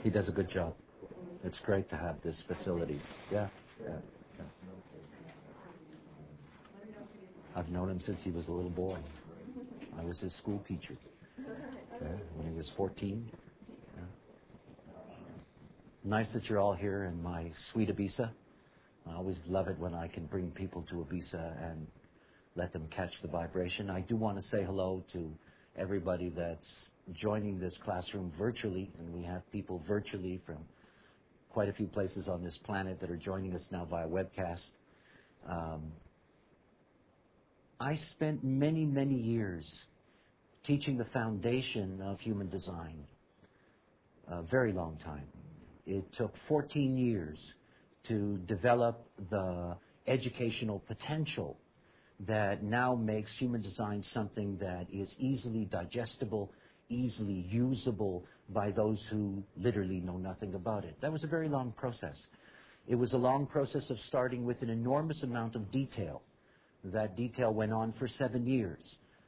He does a good job. It's great to have this facility. Yeah. I've known him since he was a little boy. I was his school teacher when he was 14. Yeah. Nice that you're all here in my sweet Ibiza. I always love it when I can bring people to Ibiza and let them catch the vibration. I do want to say hello to everybody that's joining this classroom virtually, and we have people virtually from quite a few places on this planet that are joining us now via webcast. I spent many, many years teaching the foundation of human design, a very long time. It took 14 years to develop the educational potential that now makes human design something that is easily digestible, easily usable by those who literally know nothing about it. That was a very long process. It was a long process of starting with an enormous amount of detail. That detail went on for 7 years,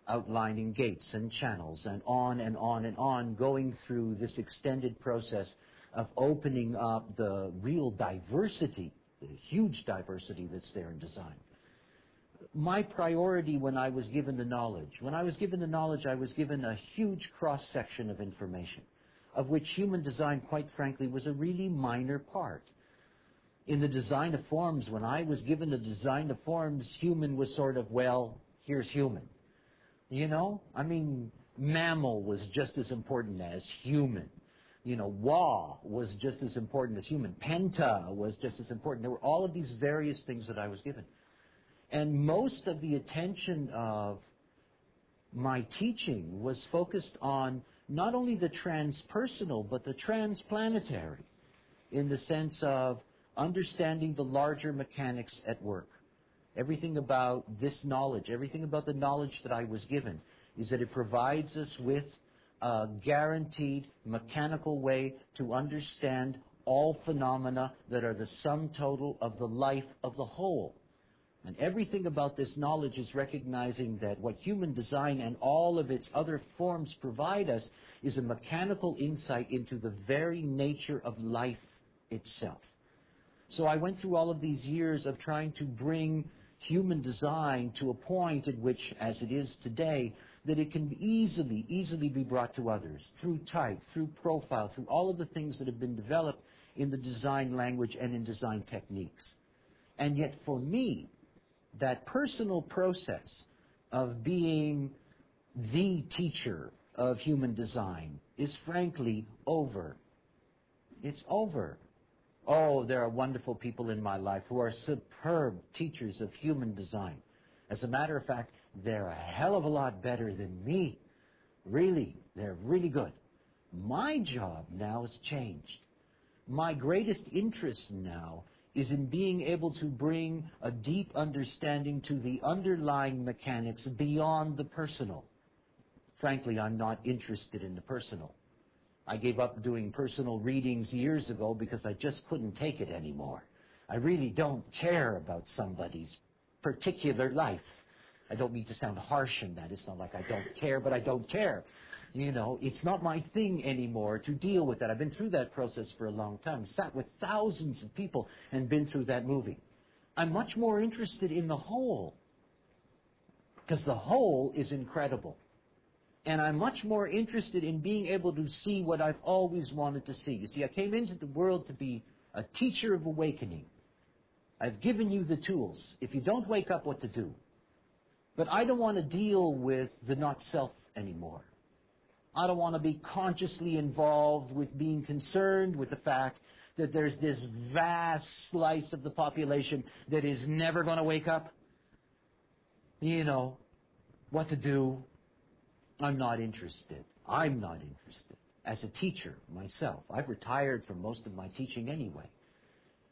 outlining gates and channels and on and on and on, going through this extended process of opening up the real diversity, the huge diversity that's there in design. My priority when I was given the knowledge, I was given a huge cross-section of information, of which human design, quite frankly, was a really minor part. In the design of forms, when I was given the design of forms, human was sort of, well, here's human. You know? I mean, mammal was just as important as human. You know, Wa was just as important as human. Penta was just as important. There were all of these various things that I was given. And most of the attention of my teaching was focused on not only the transpersonal, but the transplanetary, in the sense of understanding the larger mechanics at work. Everything about this knowledge, everything about the knowledge that I was given, is that it provides us with a guaranteed mechanical way to understand all phenomena that are the sum total of the life of the whole. And everything about this knowledge is recognizing that what human design and all of its other forms provide us is a mechanical insight into the very nature of life itself. So I went through all of these years of trying to bring human design to a point at which, as it is today, that it can easily be brought to others through type, through profile, through all of the things that have been developed in the design language and in design techniques. And yet for me, that personal process of being the teacher of human design is frankly over. It's over. Oh, there are wonderful people in my life who are superb teachers of human design. As a matter of fact, they're a hell of a lot better than me. Really, they're really good. My job now has changed. My greatest interest now is in being able to bring a deep understanding to the underlying mechanics beyond the personal. Frankly, I'm not interested in the personal. I gave up doing personal readings years ago because I just couldn't take it anymore. I really don't care about somebody's particular life. I don't mean to sound harsh in that. It's not like I don't care, but I don't care. You know, it's not my thing anymore to deal with that. I've been through that process for a long time. Sat with thousands of people and been through that movie. I'm much more interested in the whole, because the whole is incredible. And I'm much more interested in being able to see what I've always wanted to see. You see, I came into the world to be a teacher of awakening. I've given you the tools. If you don't wake up, what to do? But I don't want to deal with the not-self anymore. I don't want to be consciously involved with being concerned with the fact that there's this vast slice of the population that is never going to wake up. You know, what to do. I'm not interested. I'm not interested. As a teacher myself, I've retired from most of my teaching anyway.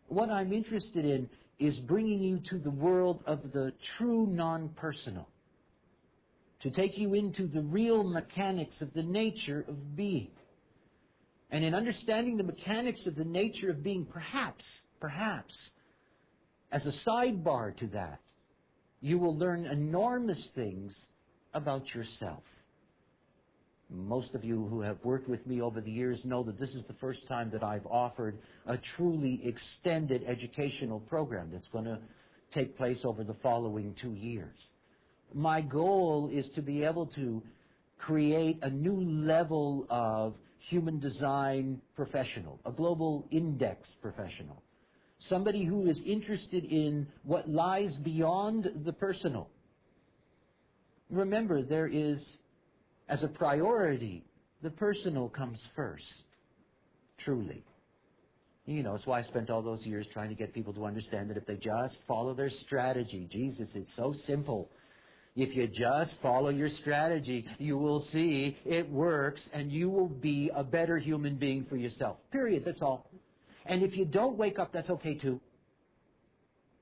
What I'm interested in is bringing you to the world of the true non-personal, to take you into the real mechanics of the nature of being. And in understanding the mechanics of the nature of being, perhaps, as a sidebar to that, you will learn enormous things about yourself. Most of you who have worked with me over the years know that this is the first time that I've offered a truly extended educational program that's going to take place over the following 2 years. My goal is to be able to create a new level of human design professional, a global index professional, somebody who is interested in what lies beyond the personal. Remember, there is, as a priority, the personal comes first, truly. You know, it's why I spent all those years trying to get people to understand that if they just follow their strategy, Jesus, it's so simple. If you just follow your strategy, you will see it works and you will be a better human being for yourself. Period. That's all. And if you don't wake up, that's okay too.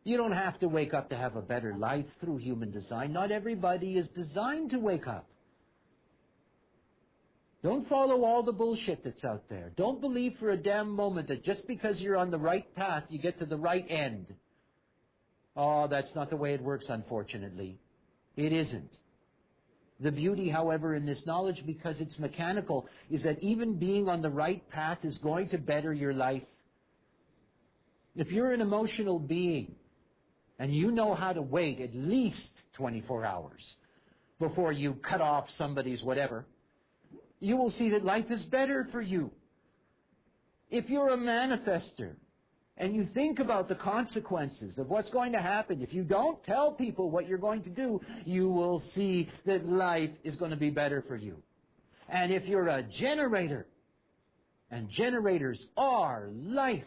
You don't have to wake up to have a better life through human design. Not everybody is designed to wake up. Don't follow all the bullshit that's out there. Don't believe for a damn moment that just because you're on the right path, you get to the right end. Oh, that's not the way it works, unfortunately. It isn't. The beauty, however, in this knowledge, because it's mechanical, is that even being on the right path is going to better your life. If you're an emotional being, and you know how to wait at least 24 hours before you cut off somebody's whatever, you will see that life is better for you. If you're a manifester, and you think about the consequences of what's going to happen, if you don't tell people what you're going to do, you will see that life is going to be better for you. And if you're a generator, and generators are life,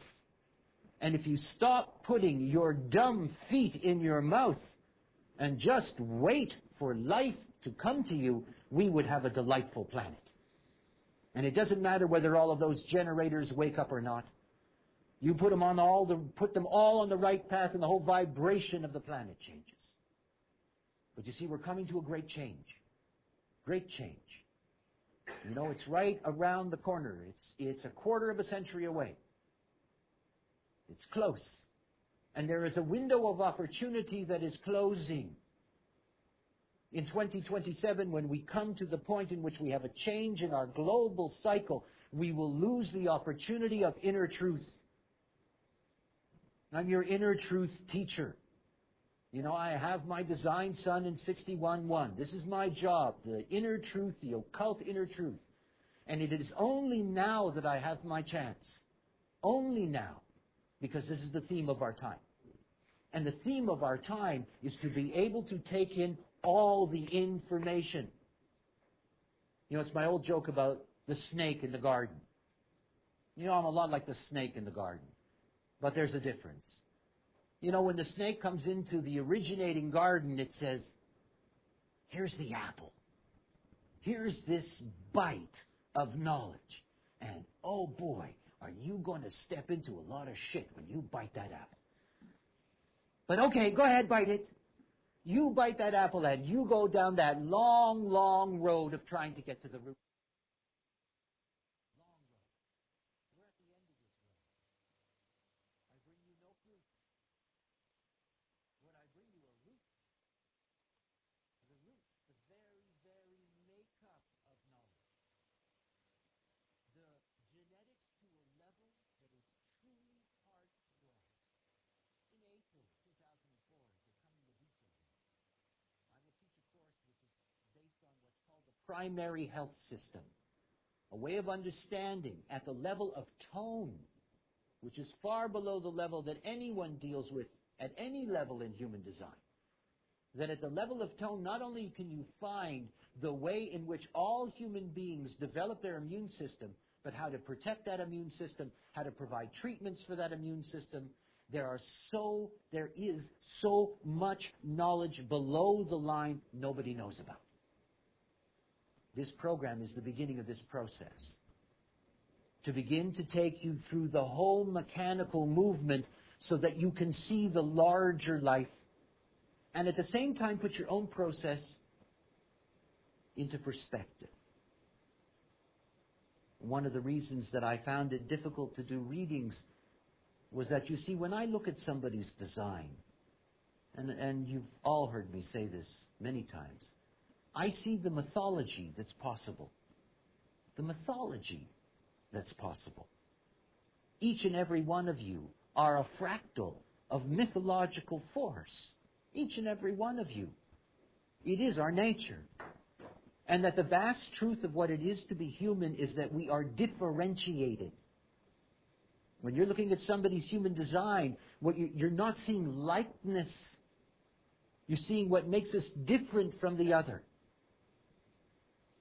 and if you stop putting your dumb feet in your mouth and just wait for life to come to you, we would have a delightful planet. And it doesn't matter whether all of those generators wake up or not. You put them all on the right path, and the whole vibration of the planet changes. But you see, we're coming to a great change. Great change. You know, it's right around the corner. It's a quarter of a century away. It's close. And there is a window of opportunity that is closing. In 2027, when we come to the point in which we have a change in our global cycle, we will lose the opportunity of inner truth. I'm your inner truth teacher. You know, I have my design sun in 61.1. This is my job, the inner truth, the occult inner truth. And it is only now that I have my chance. Only now. Because this is the theme of our time. And the theme of our time is to be able to take in all the information. You know, it's my old joke about the snake in the garden. You know, I'm a lot like the snake in the garden. But there's a difference. You know, when the snake comes into the originating garden, it says, here's the apple. Here's this bite of knowledge. And, oh boy, are you going to step into a lot of shit when you bite that apple. But okay, go ahead, bite it. You bite that apple and you go down that long, long road of trying to get to the root. Long road. We're at the end of this road. I bring you no fruit. What I bring you are roots. The roots, the very, very makeup of knowledge. The genetics to a level that is truly hard to grasp. In April 2004, they're coming to Vito. I will teach a course which is based on what's called the primary health system, a way of understanding at the level of tone, which is far below the level that anyone deals with at any level in human design. That at the level of tone, not only can you find the way in which all human beings develop their immune system, but how to protect that immune system, how to provide treatments for that immune system. There is so much knowledge below the line nobody knows about. This program is the beginning of this process. To begin to take you through the whole mechanical movement so that you can see the larger life and at the same time put your own process into perspective. One of the reasons that I found it difficult to do readings was that, you see, when I look at somebody's design, and you've all heard me say this many times, I see the mythology that's possible. the mythology that's possible. Each and every one of you are a fractal of mythological force. Each and every one of you. It is our nature. And that the vast truth of what it is to be human is that we are differentiated. When you're looking at somebody's human design, you're not seeing likeness. You're seeing what makes us different from the other.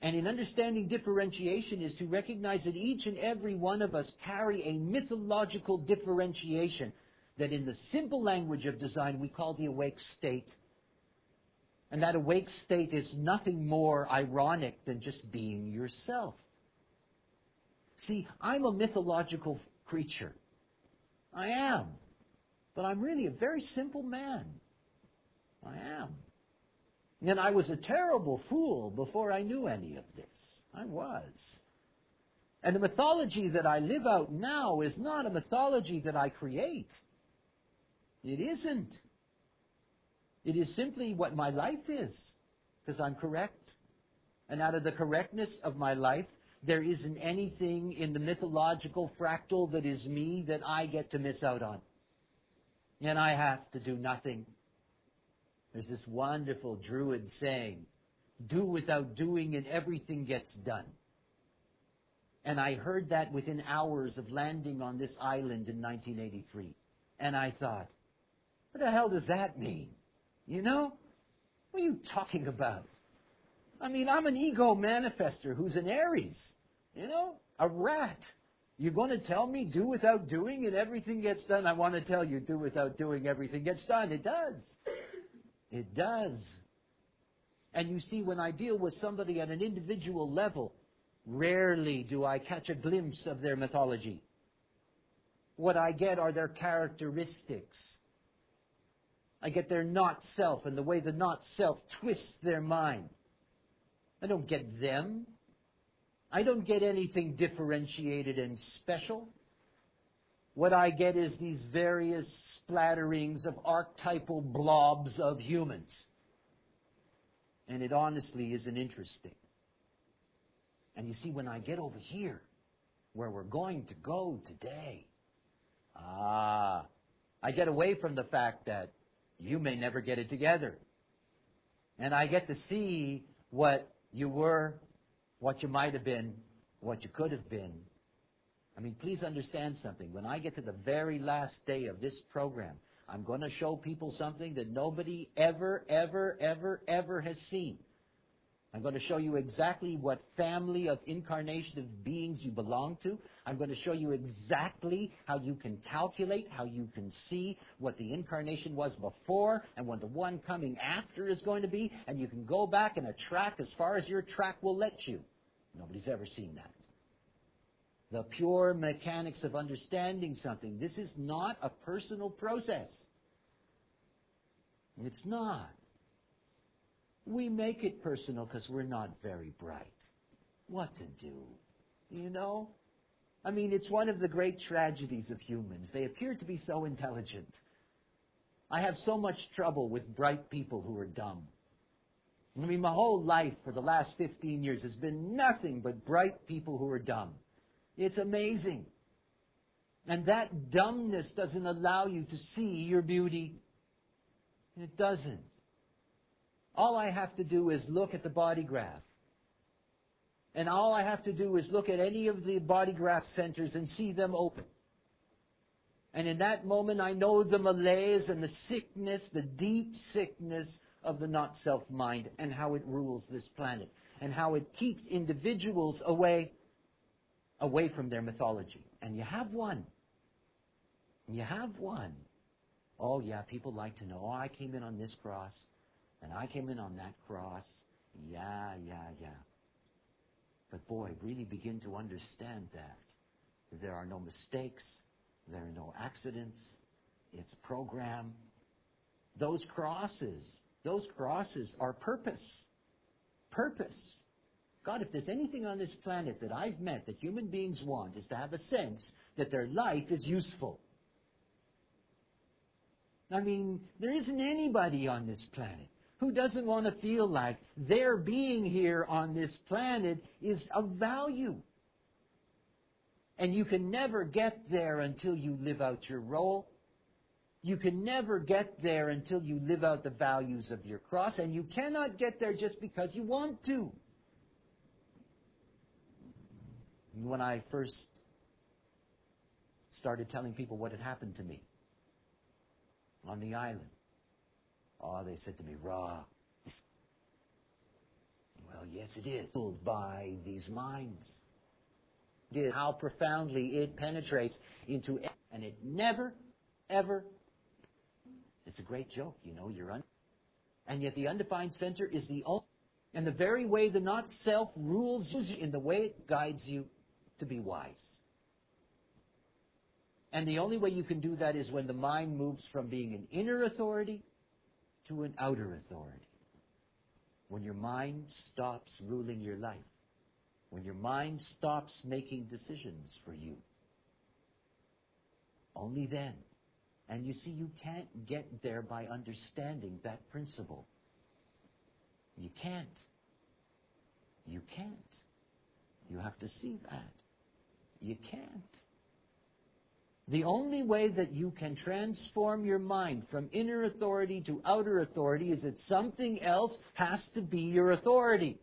And in understanding differentiation is to recognize that each and every one of us carry a mythological differentiation that in the simple language of design we call the awake state. And that awake state is nothing more ironic than just being yourself. See, I'm a mythological creature. I am. But I'm really a very simple man. I am. And I was a terrible fool before I knew any of this. I was. And the mythology that I live out now is not a mythology that I create. It isn't. It is simply what my life is, because I'm correct. And out of the correctness of my life, there isn't anything in the mythological fractal that is me that I get to miss out on. And I have to do nothing. There's this wonderful Druid saying, do without doing and everything gets done. And I heard that within hours of landing on this island in 1983. And I thought, what the hell does that mean? You know? What are you talking about? I mean, I'm an ego manifester who's an Aries. You know? A rat. You're going to tell me do without doing and everything gets done? I want to tell you do without doing everything gets done. It does. It does. And you see, when I deal with somebody at an individual level, rarely do I catch a glimpse of their mythology. What I get are their characteristics. I get their not-self and the way the not-self twists their mind. I don't get them. I don't get anything differentiated and special. What I get is these various splatterings of archetypal blobs of humans. And it honestly isn't interesting. And you see, when I get over here, where we're going to go today, I get away from the fact that you may never get it together. And I get to see what you were, what you might have been, what you could have been. I mean, please understand something. When I get to the very last day of this program, I'm going to show people something that nobody ever has seen. I'm going to show you exactly what family of incarnation of beings you belong to. I'm going to show you exactly how you can calculate, how you can see what the incarnation was before and what the one coming after is going to be. And you can go back and a track as far as your track will let you. Nobody's ever seen that. The pure mechanics of understanding something. This is not a personal process. It's not. We make it personal because we're not very bright. What to do? You know? I mean, it's one of the great tragedies of humans. They appear to be so intelligent. I have so much trouble with bright people who are dumb. I mean, my whole life for the last 15 years has been nothing but bright people who are dumb. It's amazing. And that dumbness doesn't allow you to see your beauty. It doesn't. All I have to do is look at the body graph. And all I have to do is look at any of the body graph centers and see them open. And in that moment I know the malaise and the sickness, the deep sickness of the not-self mind and how it rules this planet. And how it keeps individuals away from their mythology. And you have one. You have one. Oh yeah, people like to know, oh, I came in on this cross. And I came in on that cross. Yeah. But boy, really begin to understand that. There are no mistakes. There are no accidents. It's a program. Those crosses are purpose. Purpose. God, if there's anything on this planet that I've met that human beings want is to have a sense that their life is useful. I mean, there isn't anybody on this planet Who doesn't want to feel like their being here on this planet is of value? And you can never get there until you live out your role. You can never get there until you live out the values of your cross. And you cannot get there just because you want to. When I first started telling people what had happened to me on the island, they said to me, "Raw." Well, yes, it is. By these minds. How profoundly it penetrates into, and it never, ever, it's a great joke, and yet the undefined center is the only, and the very way the not self rules you in the way it guides you to be wise. And the only way you can do that is when the mind moves from being an inner authority to an outer authority. When your mind stops ruling your life. When your mind stops making decisions for you. Only then. And you see, you can't get there by understanding that principle. You can't. You can't. You have to see that. You can't. The only way that you can transform your mind from inner authority to outer authority is that something else has to be your authority.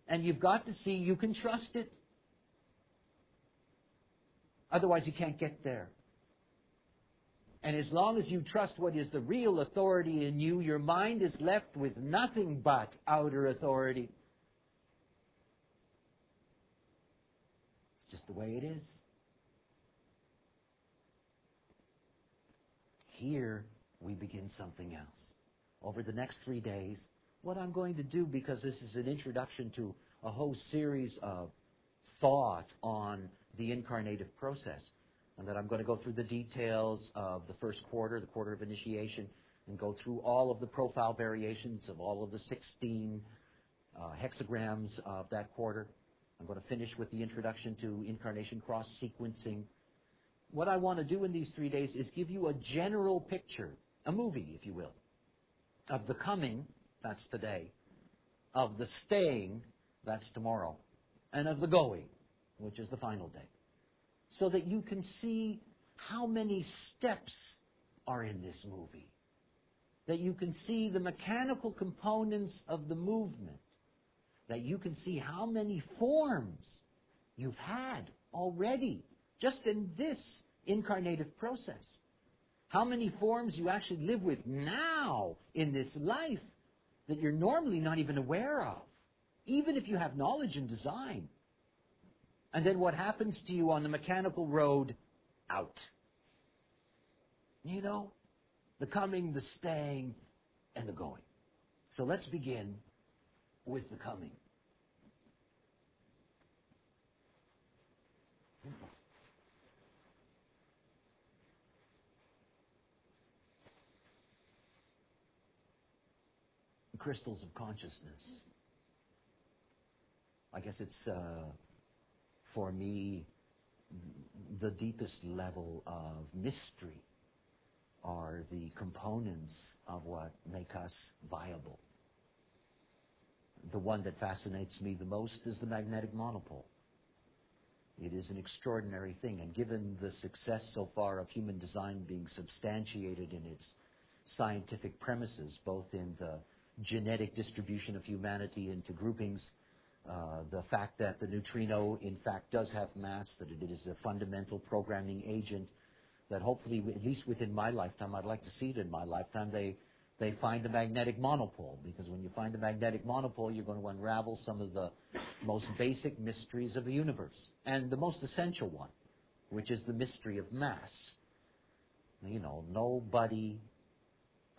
And you've got to see you can trust it. Otherwise you can't get there. And as long as you trust what is the real authority in you, your mind is left with nothing but outer authority. It's just the way it is. Here we begin something else. Over the next 3 days, what I'm going to do, because this is an introduction to a whole series of thought on the incarnative process, and that I'm going to go through the details of the first quarter, the quarter of initiation, and go through all of the profile variations of all of the 16 hexagrams of that quarter. I'm going to finish with the introduction to incarnation cross sequencing. What I want to do in these 3 days is give you a general picture, a movie, if you will, of the coming, that's today, of the staying, that's tomorrow, and of the going, which is the final day, so that you can see how many steps are in this movie, that you can see the mechanical components of the movement, that you can see how many forms you've had already just in this incarnative process. How many forms you actually live with now in this life that you're normally not even aware of, even if you have knowledge and design. And then what happens to you on the mechanical road out. The coming, the staying, and the going. So let's begin with the coming. Crystals of consciousness. I guess it's, for me, the deepest level of mystery are the components of what make us viable. The one that fascinates me the most is the magnetic monopole. It is an extraordinary thing, and given the success so far of human design being substantiated in its scientific premises, both in the genetic distribution of humanity into groupings, the fact that the neutrino in fact does have mass, that it is a fundamental programming agent, that hopefully, at least within my lifetime, I'd like to see it in my lifetime, they find the magnetic monopole, because when you find the magnetic monopole, you're going to unravel some of the most basic mysteries of the universe, and the most essential one, which is the mystery of mass. Nobody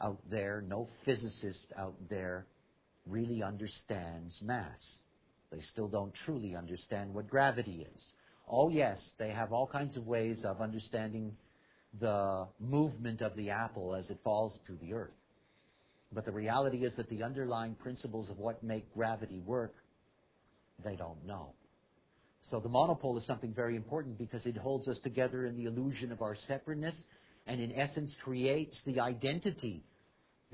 out there, no physicist out there really understands mass. They still don't truly understand what gravity is. Oh yes, they have all kinds of ways of understanding the movement of the apple as it falls to the earth. But the reality is that the underlying principles of what make gravity work, they don't know. So the monopole is something very important because it holds us together in the illusion of our separateness, and in essence creates the identity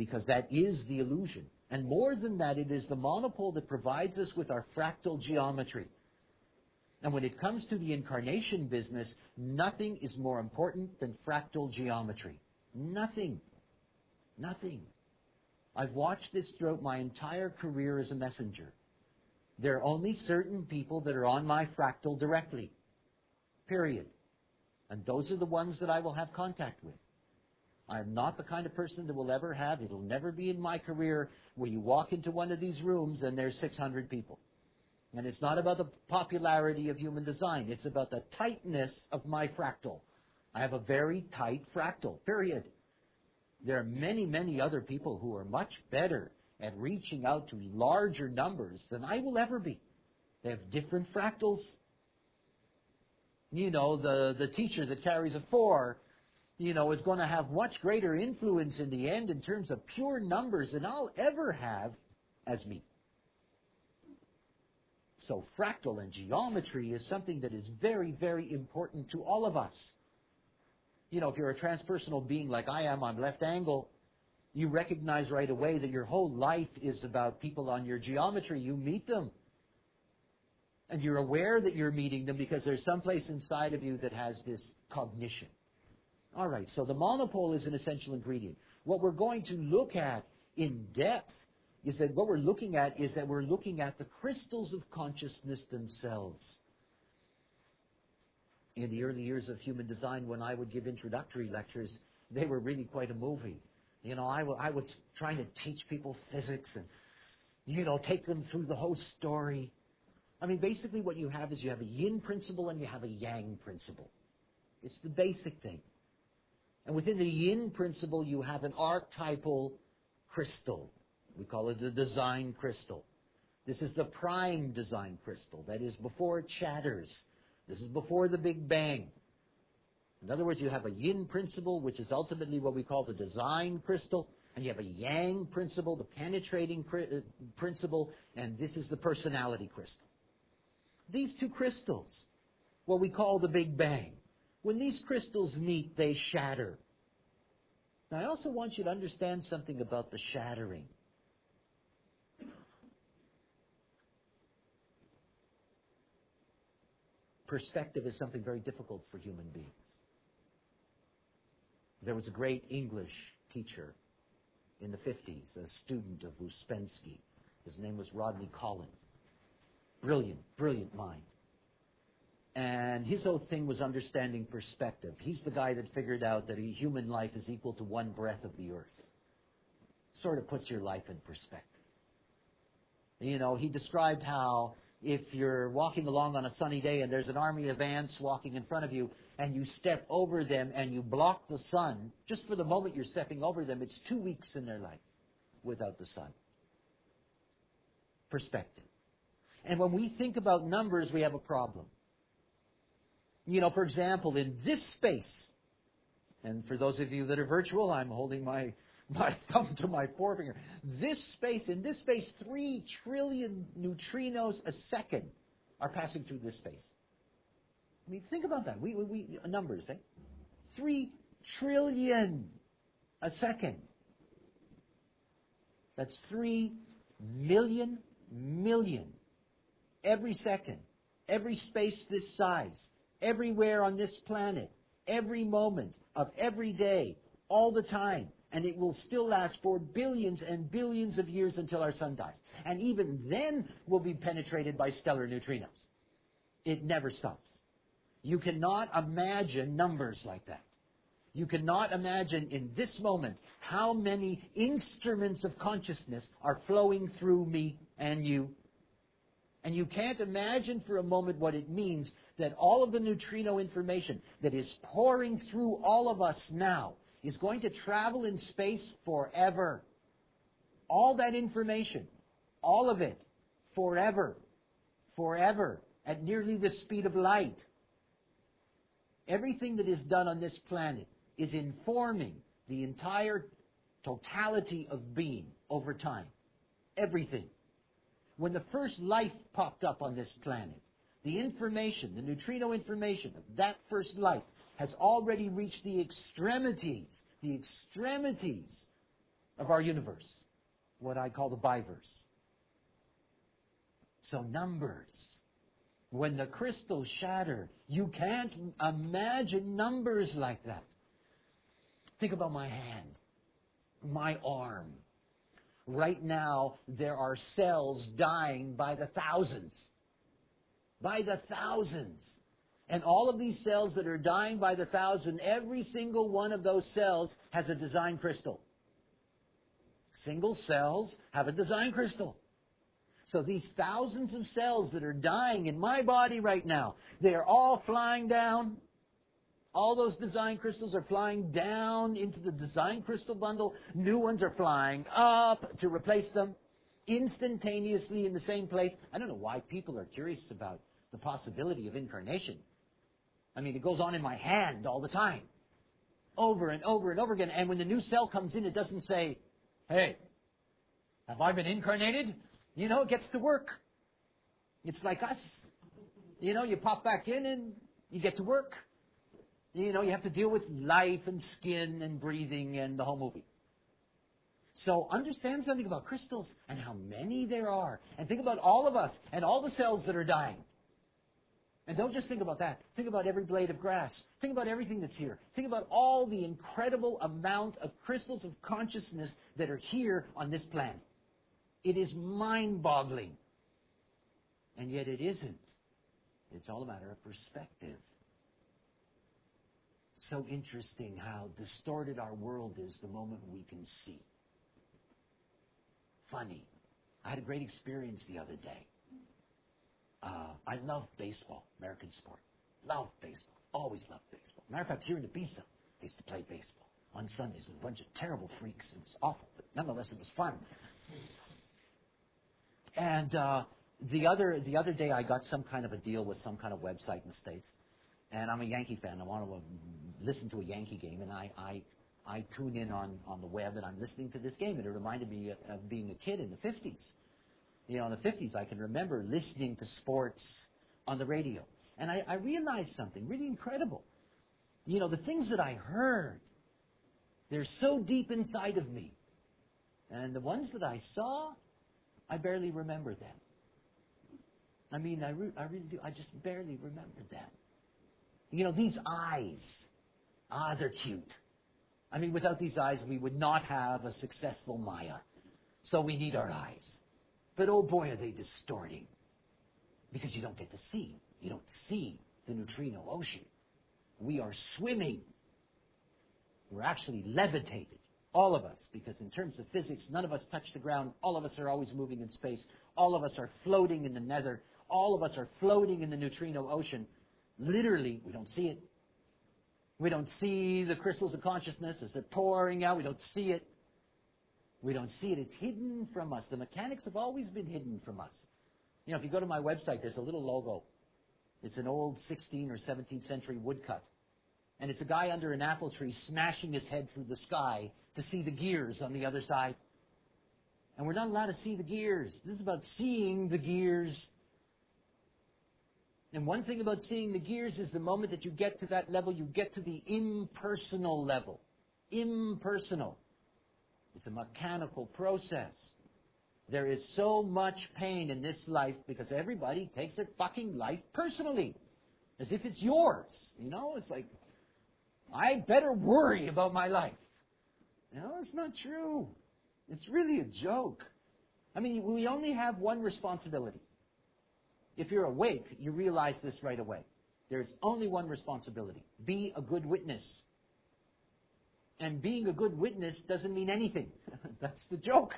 because that is the illusion. And more than that, it is the monopole that provides us with our fractal geometry. And when it comes to the incarnation business, nothing is more important than fractal geometry. Nothing. Nothing. I've watched this throughout my entire career as a messenger. There are only certain people that are on my fractal directly. Period. And those are the ones that I will have contact with. I am not the kind of person that will ever have, it'll never be in my career, where you walk into one of these rooms and there's 600 people. And it's not about the popularity of human design. It's about the tightness of my fractal. I have a very tight fractal, period. There are many, many other people who are much better at reaching out to larger numbers than I will ever be. They have different fractals. You know, the teacher that carries a 4, is going to have much greater influence in the end in terms of pure numbers than I'll ever have as me. So fractal and geometry is something that is very, very important to all of us. If you're a transpersonal being like I am on left angle, you recognize right away that your whole life is about people on your geometry. You meet them. And you're aware that you're meeting them because there's some place inside of you that has this cognition. All right, so the monopole is an essential ingredient. What we're going to look at in depth is that we're looking at the crystals of consciousness themselves. In the early years of human design, when I would give introductory lectures, they were really quite a movie. I was trying to teach people physics and, take them through the whole story. I mean, basically what you have is you have a yin principle and you have a yang principle. It's the basic thing. And within the yin principle, you have an archetypal crystal. We call it the design crystal. This is the prime design crystal. That is before it shatters. This is before the Big Bang. In other words, you have a yin principle, which is ultimately what we call the design crystal, and you have a yang principle, the penetrating principle, and this is the personality crystal. These two crystals, what we call the Big Bang, when these crystals meet, they shatter. Now, I also want you to understand something about the shattering. Perspective is something very difficult for human beings. There was a great English teacher in the 50s, a student of Ouspensky. His name was Rodney Collin. Brilliant, brilliant mind. And his whole thing was understanding perspective. He's the guy that figured out that a human life is equal to one breath of the earth. Sort of puts your life in perspective. He described how if you're walking along on a sunny day and there's an army of ants walking in front of you and you step over them and you block the sun, just for the moment you're stepping over them, it's 2 weeks in their life without the sun. Perspective. And when we think about numbers, we have a problem. For example, in this space, and for those of you that are virtual, I'm holding my thumb to my forefinger. In this space, 3 trillion neutrinos a second are passing through this space. I mean, think about that. We numbers, eh? 3 trillion a second. That's 3 million every second. Every space this size. Everywhere on this planet. Every moment of every day. All the time. And it will still last for billions and billions of years until our sun dies. And even then, we'll be penetrated by stellar neutrinos. It never stops. You cannot imagine numbers like that. You cannot imagine in this moment how many instruments of consciousness are flowing through me and you. And you can't imagine for a moment what it means that all of the neutrino information that is pouring through all of us now is going to travel in space forever. All that information, all of it, forever, at nearly the speed of light. Everything that is done on this planet is informing the entire totality of being over time. Everything. When the first life popped up on this planet, the information, the neutrino information of that first life has already reached the extremities of our universe, what I call the biverse. So numbers. When the crystals shatter, you can't imagine numbers like that. Think about my hand, my arm. Right now, there are cells dying by the thousands. By the thousands. And all of these cells that are dying by the thousand, every single one of those cells has a design crystal. Single cells have a design crystal. So these thousands of cells that are dying in my body right now, they are all flying down. All those design crystals are flying down into the design crystal bundle. New ones are flying up to replace them instantaneously in the same place. I don't know why people are curious about the possibility of incarnation. I mean, it goes on in my hand all the time, over and over and over again. And when the new cell comes in, it doesn't say, hey, have I been incarnated? You know, it gets to work. It's like us. You know, you pop back in and you get to work. You know, you have to deal with life and skin and breathing and the whole movie. So understand something about crystals and how many there are. And think about all of us and all the cells that are dying. And don't just think about that. Think about every blade of grass. Think about everything that's here. Think about all the incredible amount of crystals of consciousness that are here on this planet. It is mind-boggling. And yet it isn't. It's all a matter of perspective. So interesting how distorted our world is the moment we can see. Funny. I had a great experience the other day. I love baseball, American sport. Love baseball. Always loved baseball. Matter of fact, here in Ibiza, I used to play baseball on Sundays with a bunch of terrible freaks. It was awful, but nonetheless, it was fun. And the other day, I got some kind of a deal with some kind of website in the States. And I'm a Yankee fan. I want to listen to a Yankee game, and I tune in on the web, and I'm listening to this game. And it reminded me of being a kid in the 50s. You know, in the 50s, I can remember listening to sports on the radio. And I realized something really incredible. You know, the things that I heard, they're so deep inside of me. And the ones that I saw, I barely remember them. I mean, I really do. I just barely remember them. You know, these eyes, they're cute. I mean, without these eyes, we would not have a successful Maya. So we need our eyes. But oh boy, are they distorting. Because you don't get to see. You don't see the neutrino ocean. We are swimming. We're actually levitated. All of us. Because in terms of physics, none of us touch the ground. All of us are always moving in space. All of us are floating in the nether. All of us are floating in the neutrino ocean. Literally, we don't see it. We don't see the crystals of consciousness as they're pouring out. We don't see it. We don't see it. It's hidden from us. The mechanics have always been hidden from us. You know, if you go to my website, there's a little logo. It's an old 16th or 17th century woodcut. And it's a guy under an apple tree smashing his head through the sky to see the gears on the other side. And we're not allowed to see the gears. This is about seeing the gears. And one thing about seeing the gears is the moment that you get to that level, you get to the impersonal level. Impersonal. It's a mechanical process. There is so much pain in this life because everybody takes their fucking life personally. As if it's yours. You know, it's like, I better worry about my life. No, it's not true. It's really a joke. I mean, we only have one responsibility. If you're awake, you realize this right away. There's only one responsibility. Be a good witness. And being a good witness doesn't mean anything. That's the joke.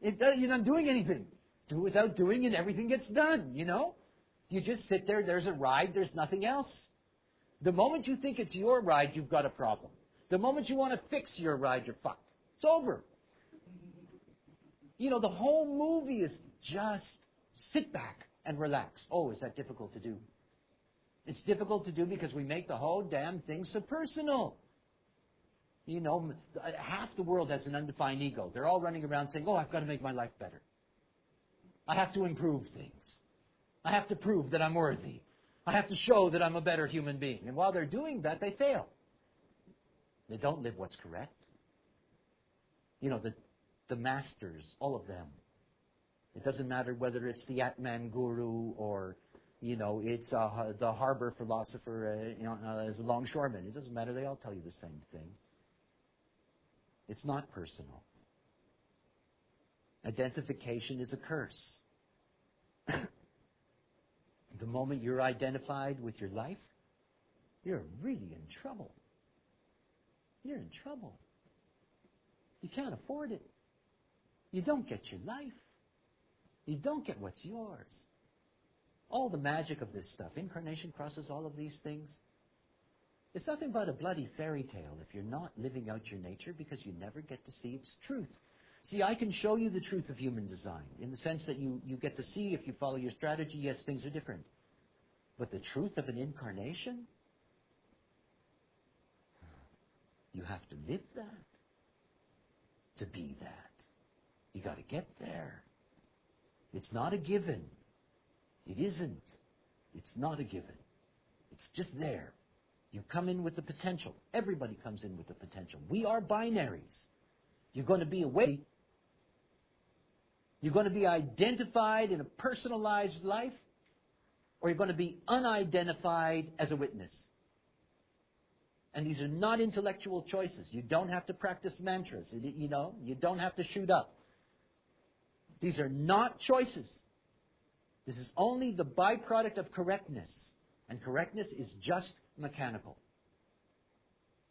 You're not doing anything. Do without doing and everything gets done, you know? You just sit there, there's a ride, there's nothing else. The moment you think it's your ride, you've got a problem. The moment you want to fix your ride, you're fucked. It's over. You know, the whole movie is just sit back and relax. Oh, is that difficult to do? It's difficult to do because we make the whole damn thing so personal. You know, half the world has an undefined ego. They're all running around saying, oh, I've got to make my life better. I have to improve things. I have to prove that I'm worthy. I have to show that I'm a better human being. And while they're doing that, they fail. They don't live what's correct. You know, the masters, all of them. It doesn't matter whether it's the Atman Guru or, it's the harbor philosopher as a longshoreman. It doesn't matter. They all tell you the same thing. It's not personal. Identification is a curse. The moment you're identified with your life, you're really in trouble. You're in trouble. You can't afford it. You don't get your life. You don't get what's yours. All the magic of this stuff, incarnation crosses, all of these things. It's nothing but a bloody fairy tale if you're not living out your nature, because you never get to see its truth. See, I can show you the truth of human design in the sense that you get to see, if you follow your strategy, yes, things are different. But the truth of an incarnation, you have to live that to be that. You got to get there. It's not a given. It isn't. It's not a given. It's just there. You come in with the potential. Everybody comes in with the potential. We are binaries. You're going to be awake. You're going to be identified in a personalized life, or you're going to be unidentified as a witness. And these are not intellectual choices. You don't have to practice mantras. You don't have to shoot up. These are not choices. This is only the byproduct of correctness. And correctness is just mechanical.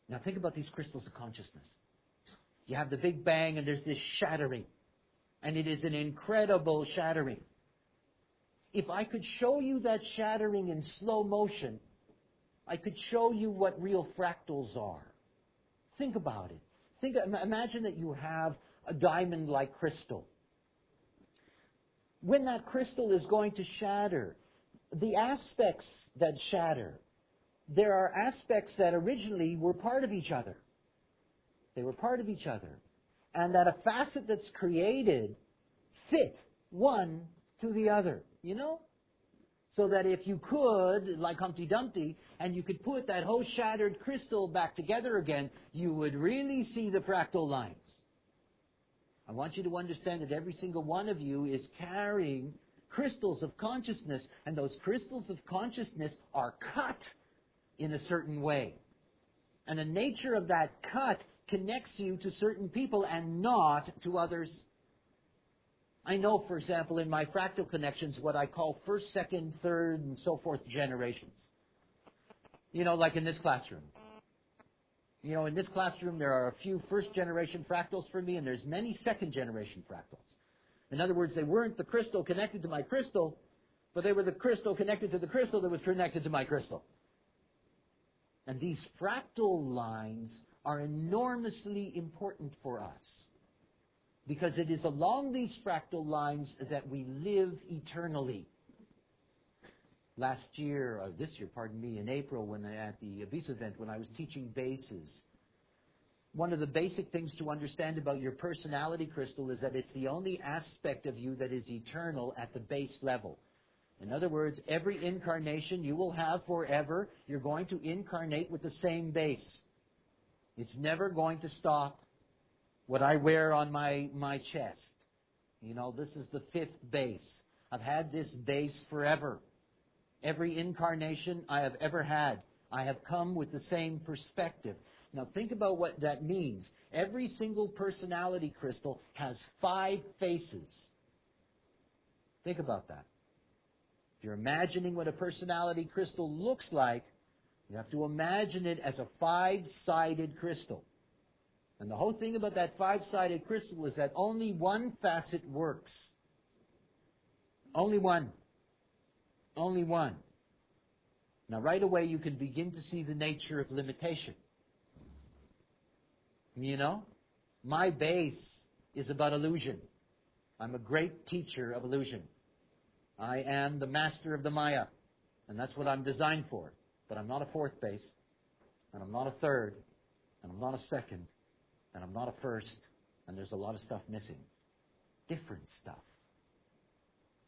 Now think about these crystals of consciousness. You have the Big Bang and there's this shattering. And it is an incredible shattering. If I could show you that shattering in slow motion, I could show you what real fractals are. Think about it. Imagine that you have a diamond-like crystal. When that crystal is going to shatter, the aspects that shatter, there are aspects that originally were part of each other. They were part of each other. And that a facet that's created fit one to the other, So that if you could, like Humpty Dumpty, and you could put that whole shattered crystal back together again, you would really see the fractal lines. I want you to understand that every single one of you is carrying crystals of consciousness, and those crystals of consciousness are cut in a certain way. And the nature of that cut connects you to certain people and not to others. I know, for example, in my fractal connections, what I call first, second, third, and so forth generations. Like in this classroom. In this classroom, there are a few first-generation fractals for me, and there's many second-generation fractals. In other words, they weren't the crystal connected to my crystal, but they were the crystal connected to the crystal that was connected to my crystal. And these fractal lines are enormously important for us, because it is along these fractal lines that we live eternally. This year, in April, at the Abyss event, when I was teaching bases, one of the basic things to understand about your personality crystal is that it's the only aspect of you that is eternal at the base level. In other words, every incarnation you will have forever, you're going to incarnate with the same base. It's never going to stop. What I wear on my chest, this is the 5th base. I've had this base forever. Every incarnation I have ever had, I have come with the same perspective. Now think about what that means. Every single personality crystal has 5 faces. Think about that. If you're imagining what a personality crystal looks like, you have to imagine it as a 5-sided crystal. And the whole thing about that 5-sided crystal is that only one facet works. Only one. Only one. Now, right away, you can begin to see the nature of limitation. My base is about illusion. I'm a great teacher of illusion. I am the master of the Maya, and that's what I'm designed for. But I'm not a 4th base, and I'm not a 3rd, and I'm not a 2nd, and I'm not a 1st, and there's a lot of stuff missing. Different stuff.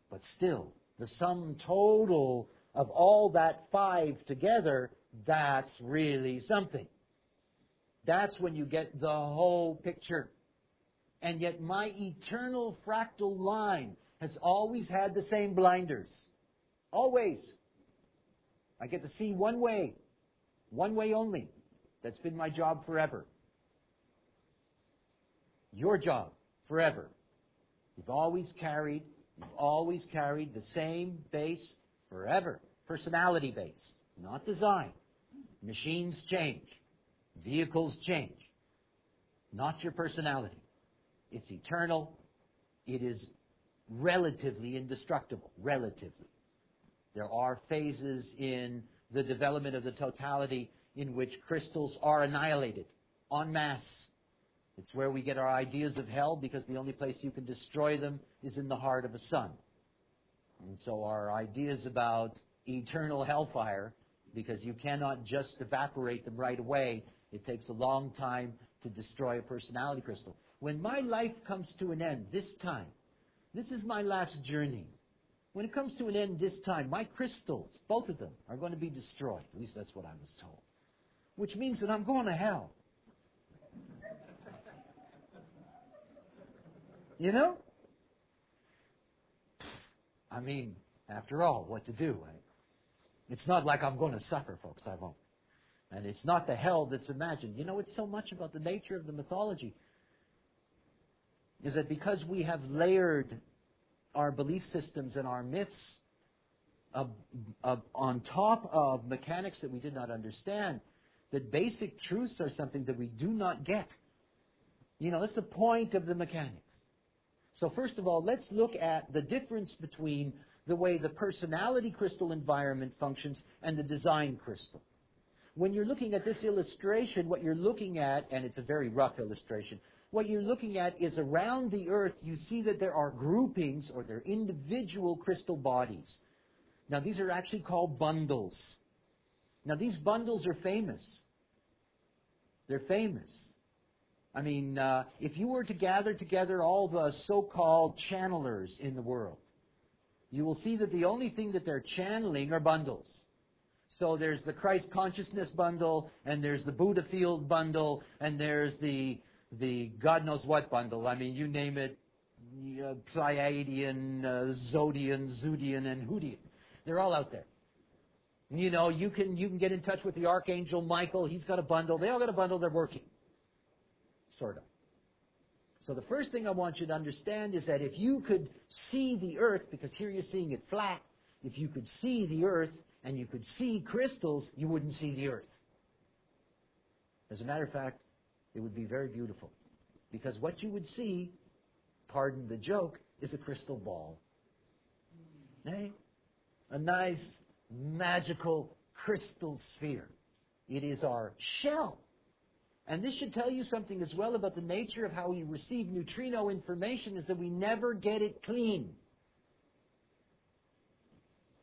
But still, the sum total of all that 5 together, that's really something. That's when you get the whole picture. And yet my eternal fractal line has always had the same blinders. Always. I get to see one way only. That's been my job forever. Your job forever. You've always carried the same base forever. Personality base, not design. Machines change. Vehicles change. Not your personality. It's eternal. It is relatively indestructible. Relatively. There are phases in the development of the totality in which crystals are annihilated en masse. It's where we get our ideas of hell, because the only place you can destroy them is in the heart of a sun. And so our ideas about eternal hellfire, because you cannot just evaporate them right away, it takes a long time to destroy a personality crystal. When my life comes to an end this time, this is my last journey. When it comes to an end this time, my crystals, both of them, are going to be destroyed. At least that's what I was told. Which means that I'm going to hell. You know? I mean, after all, what to do, right? It's not like I'm going to suffer, folks. I won't. And it's not the hell that's imagined. You know, it's so much about the nature of the mythology. Is that because we have layered our belief systems and our myths on top of mechanics that we did not understand, that basic truths are something that we do not get. You know, that's the point of the mechanics. So first of all, let's look at the difference between the way the personality crystal environment functions and the design crystal. When you're looking at this illustration, what you're looking at, and it's a very rough illustration, what you're looking at is around the Earth, you see that there are groupings, or they're individual crystal bodies. Now, these are actually called bundles. Now, these bundles are famous. They're famous. I mean, if you were to gather together all the so-called channelers in the world, you will see that the only thing that they're channeling are bundles. So there's the Christ consciousness bundle, and there's the Buddha field bundle, and there's the God knows what bundle. I mean, you name it, Pleiadian, Zodian, Zudian, and Hoodian. They're all out there. You know, you can get in touch with the Archangel Michael. He's got a bundle. They all got a bundle. They're working. Sort of. So the first thing I want you to understand is that if you could see the Earth, because here you're seeing it flat, if you could see the Earth and you could see crystals, you wouldn't see the Earth. As a matter of fact, it would be very beautiful. Because what you would see, pardon the joke, is a crystal ball. Eh? A nice, magical crystal sphere. It is our shell. And this should tell you something as well about the nature of how we receive neutrino information, is that we never get it clean.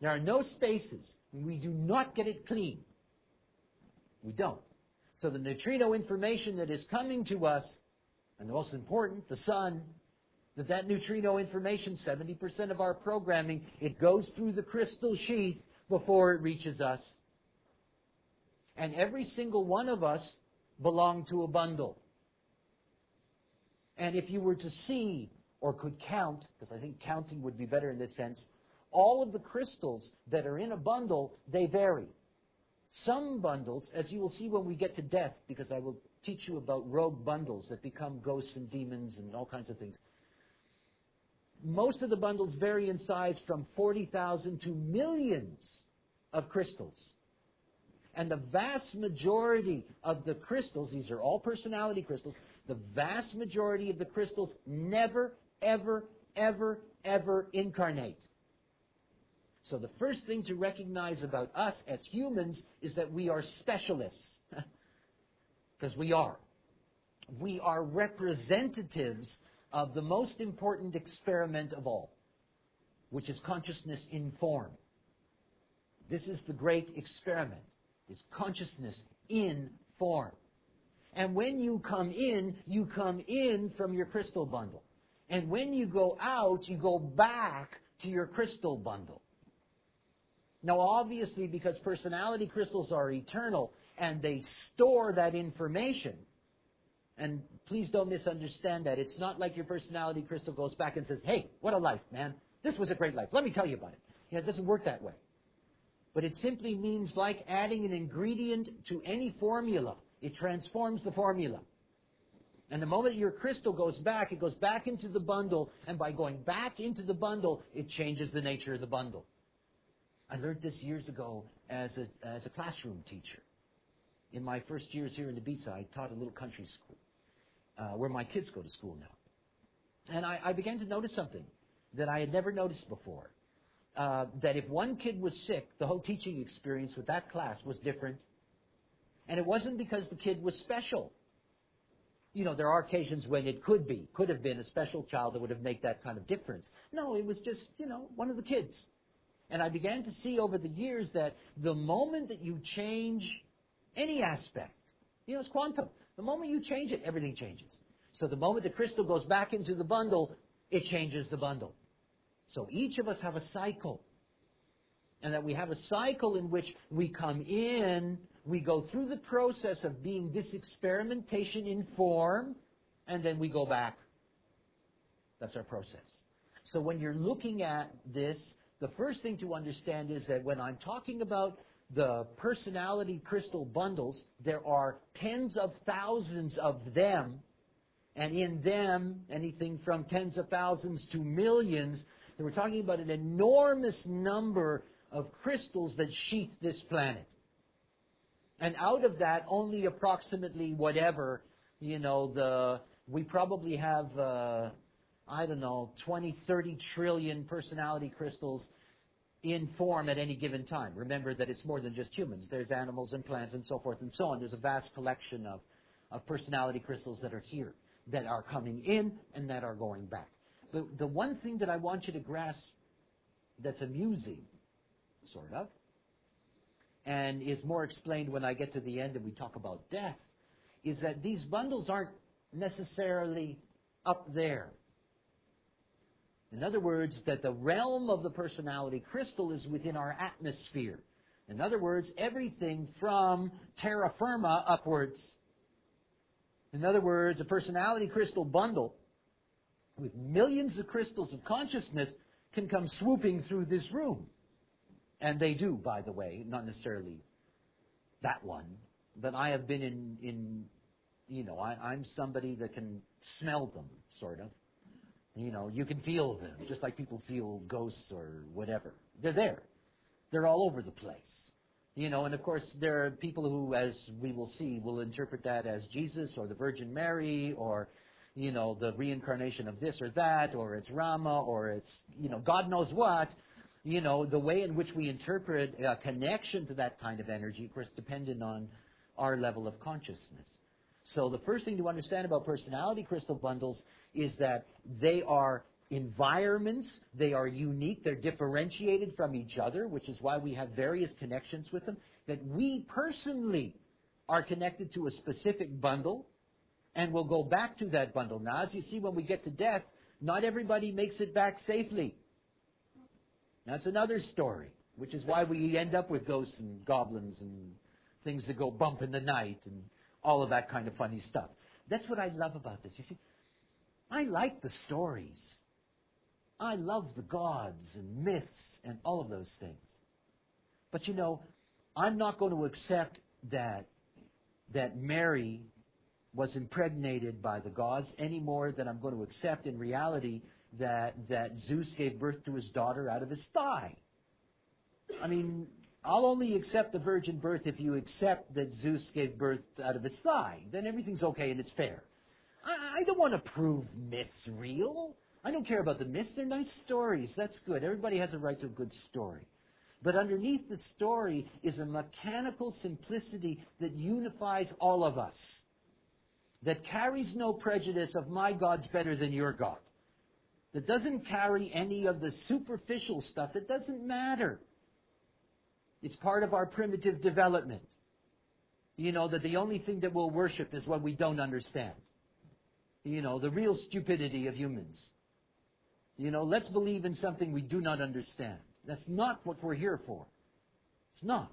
There are no spaces. We do not get it clean. We don't. So the neutrino information that is coming to us, and the most important, the sun, that neutrino information, 70% of our programming, it goes through the crystal sheath before it reaches us. And every single one of us belong to a bundle. And if you were to see, or could count, because I think counting would be better in this sense, all of the crystals that are in a bundle, they vary. Some bundles, as you will see when we get to death, because I will teach you about rogue bundles that become ghosts and demons and all kinds of things. Most of the bundles vary in size from 40,000 to millions of crystals. And the vast majority of the crystals, these are all personality crystals, the vast majority of the crystals never, ever, ever, ever incarnate. So the first thing to recognize about us as humans is that we are specialists. Because we are. We are representatives of the most important experiment of all, which is consciousness in form. This is the great experiment, is consciousness in form. And when you come in from your crystal bundle. And when you go out, you go back to your crystal bundle. Now, obviously, because personality crystals are eternal and they store that information, And please don't misunderstand that. It's not like your personality crystal goes back and says, hey, what a life, man. This was a great life. Let me tell you about it. It doesn't work that way. But it simply means like adding an ingredient to any formula. It transforms the formula. And the moment your crystal goes back, it goes back into the bundle. And by going back into the bundle, it changes the nature of the bundle. I learned this years ago as a classroom teacher. In my first years here in Ibiza, I taught a little country school where my kids go to school now. And I began to notice something that I had never noticed before. That if one kid was sick, the whole teaching experience with that class was different. And it wasn't because the kid was special. You know, there are occasions when it could have been a special child that would have made that kind of difference. No, it was just, one of the kids. And I began to see over the years that the moment that you change any aspect, it's quantum. The moment you change it, everything changes. So the moment the crystal goes back into the bundle, it changes the bundle. So each of us have a cycle. And that we have a cycle in which we come in, we go through the process of being this experimentation in form, and then we go back. That's our process. So when you're looking at this, the first thing to understand is that when I'm talking about the personality crystal bundles, there are tens of thousands of them, and in them, anything from tens of thousands to millions. So we're talking about an enormous number of crystals that sheath this planet. And out of that, only approximately whatever, we probably have, 20, 30 trillion personality crystals in form at any given time. Remember that it's more than just humans. There's animals and plants and so forth and so on. There's a vast collection of personality crystals that are here, that are coming in and that are going back. The one thing that I want you to grasp that's amusing, sort of, and is more explained when I get to the end and we talk about death, is that these bundles aren't necessarily up there. In other words, that the realm of the personality crystal is within our atmosphere. In other words, everything from terra firma upwards. In other words, a personality crystal bundle with millions of crystals of consciousness can come swooping through this room. And they do, by the way, not necessarily that one, but I have been I'm somebody that can smell them, sort of. You can feel them, just like people feel ghosts or whatever. They're there. They're all over the place. And of course, there are people who, as we will see, will interpret that as Jesus or the Virgin Mary or, the reincarnation of this or that, or it's Rama, or it's, God knows what. The way in which we interpret a connection to that kind of energy, of course, dependent on our level of consciousness. So the first thing to understand about personality crystal bundles is that they are environments, they are unique, they're differentiated from each other, which is why we have various connections with them, that we personally are connected to a specific bundle, and we'll go back to that bundle. Now, as you see, when we get to death, not everybody makes it back safely. That's another story, which is why we end up with ghosts and goblins and things that go bump in the night and all of that kind of funny stuff. That's what I love about this. You see, I like the stories. I love the gods and myths and all of those things. But I'm not going to accept that Mary was impregnated by the gods any more than I'm going to accept in reality that Zeus gave birth to his daughter out of his thigh. I mean, I'll only accept the virgin birth if you accept that Zeus gave birth out of his thigh. Then everything's okay and it's fair. I don't want to prove myths real. I don't care about the myths. They're nice stories. That's good. Everybody has a right to a good story. But underneath the story is a mechanical simplicity that unifies all of us, that carries no prejudice of my God's better than your God, that doesn't carry any of the superficial stuff. It doesn't matter. It's part of our primitive development. That the only thing that we'll worship is what we don't understand. The real stupidity of humans. Let's believe in something we do not understand. That's not what we're here for. It's not.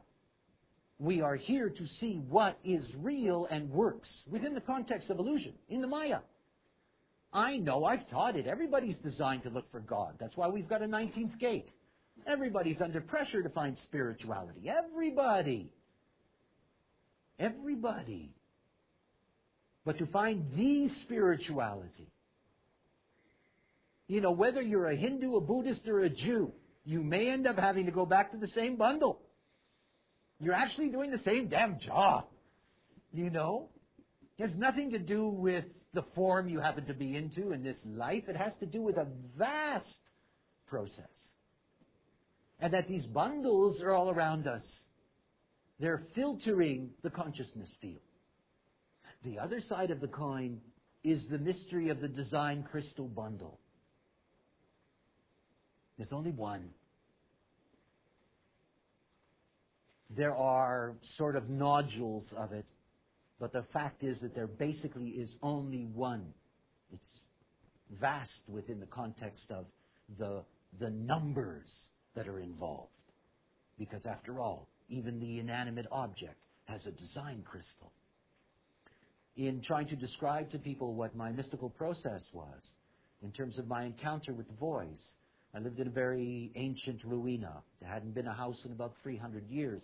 We are here to see what is real and works within the context of illusion, in the Maya. I know, I've taught it. Everybody's designed to look for God. That's why we've got a 19th gate. Everybody's under pressure to find spirituality. Everybody. Everybody. But to find the spirituality. You know, whether you're a Hindu, a Buddhist, or a Jew, you may end up having to go back to the same bundle. You're actually doing the same damn job. You know? It has nothing to do with the form you happen to be into in this life. It has to do with a vast process. And that these bundles are all around us. They're filtering the consciousness field. The other side of the coin is the mystery of the design crystal bundle. There's only one. There are sort of nodules of it, but the fact is that there basically is only one. It's vast within the context of the numbers that are involved. Because after all, even the inanimate object has a design crystal. In trying to describe to people what my mystical process was, in terms of my encounter with the voice, I lived in a very ancient ruina. There hadn't been a house in about 300 years.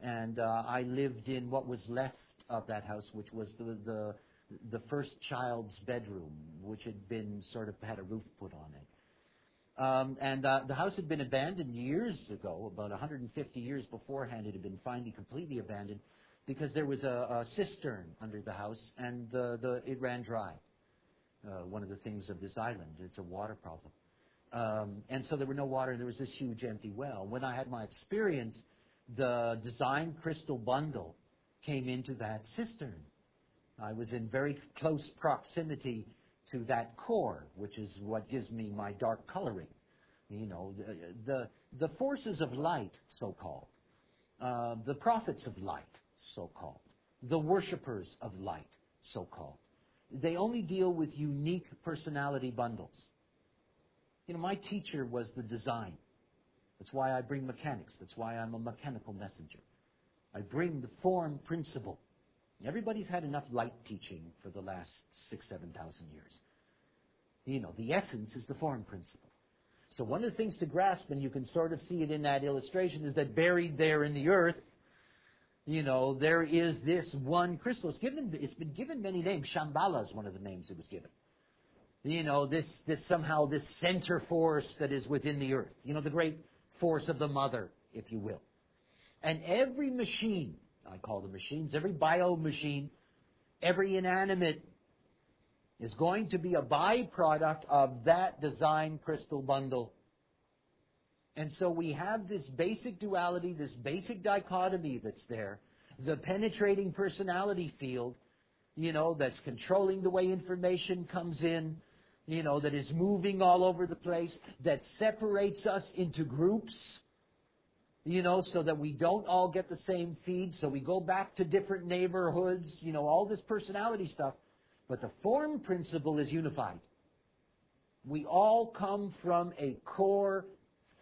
And I lived in what was left of that house, which was the first child's bedroom, which had been had a roof put on it. And the house had been abandoned years ago, about 150 years beforehand. It had been finally completely abandoned because there was a cistern under the house, and it ran dry. One of the things of this island, it's a water problem. And so there were no water, and there was this huge empty well. When I had my experience, the design crystal bundle came into that cistern. I was in very close proximity to that core, which is what gives me my dark coloring. You know, the forces of light, so-called, the prophets of light, so-called, the worshippers of light, so-called. They only deal with unique personality bundles. You know, my teacher was the design. That's why I bring mechanics. That's why I'm a mechanical messenger. I bring the form principle. Everybody's had enough light teaching for the last 6,000, 7,000 years. You know, the essence is the form principle. So one of the things to grasp, and you can sort of see it in that illustration, is that buried there in the earth, you know, there is this one crystal. It's been given many names. Shambhala is one of the names it was given. You know, this center force that is within the earth. You know, the great force of the mother, if you will. And every machine, I call them machines, every bio-machine, every inanimate is going to be a byproduct of that design crystal bundle. And so we have this basic duality, this basic dichotomy that's there, the penetrating personality field, you know, that's controlling the way information comes in, you know, that is moving all over the place, that separates us into groups, you know, so that we don't all get the same feed, so we go back to different neighborhoods, you know, all this personality stuff. But the form principle is unified. We all come from a core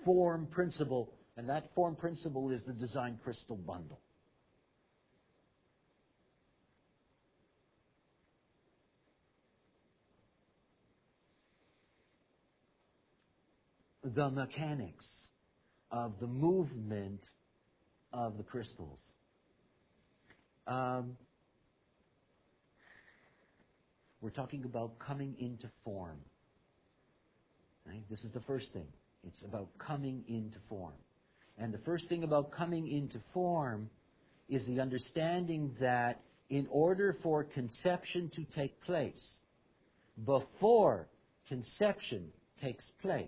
form principle, and that form principle is the design crystal bundle. The mechanics of the movement of the crystals. We're talking about coming into form. Right? This is the first thing. It's about coming into form. And the first thing about coming into form is the understanding that in order for conception to take place, before conception takes place,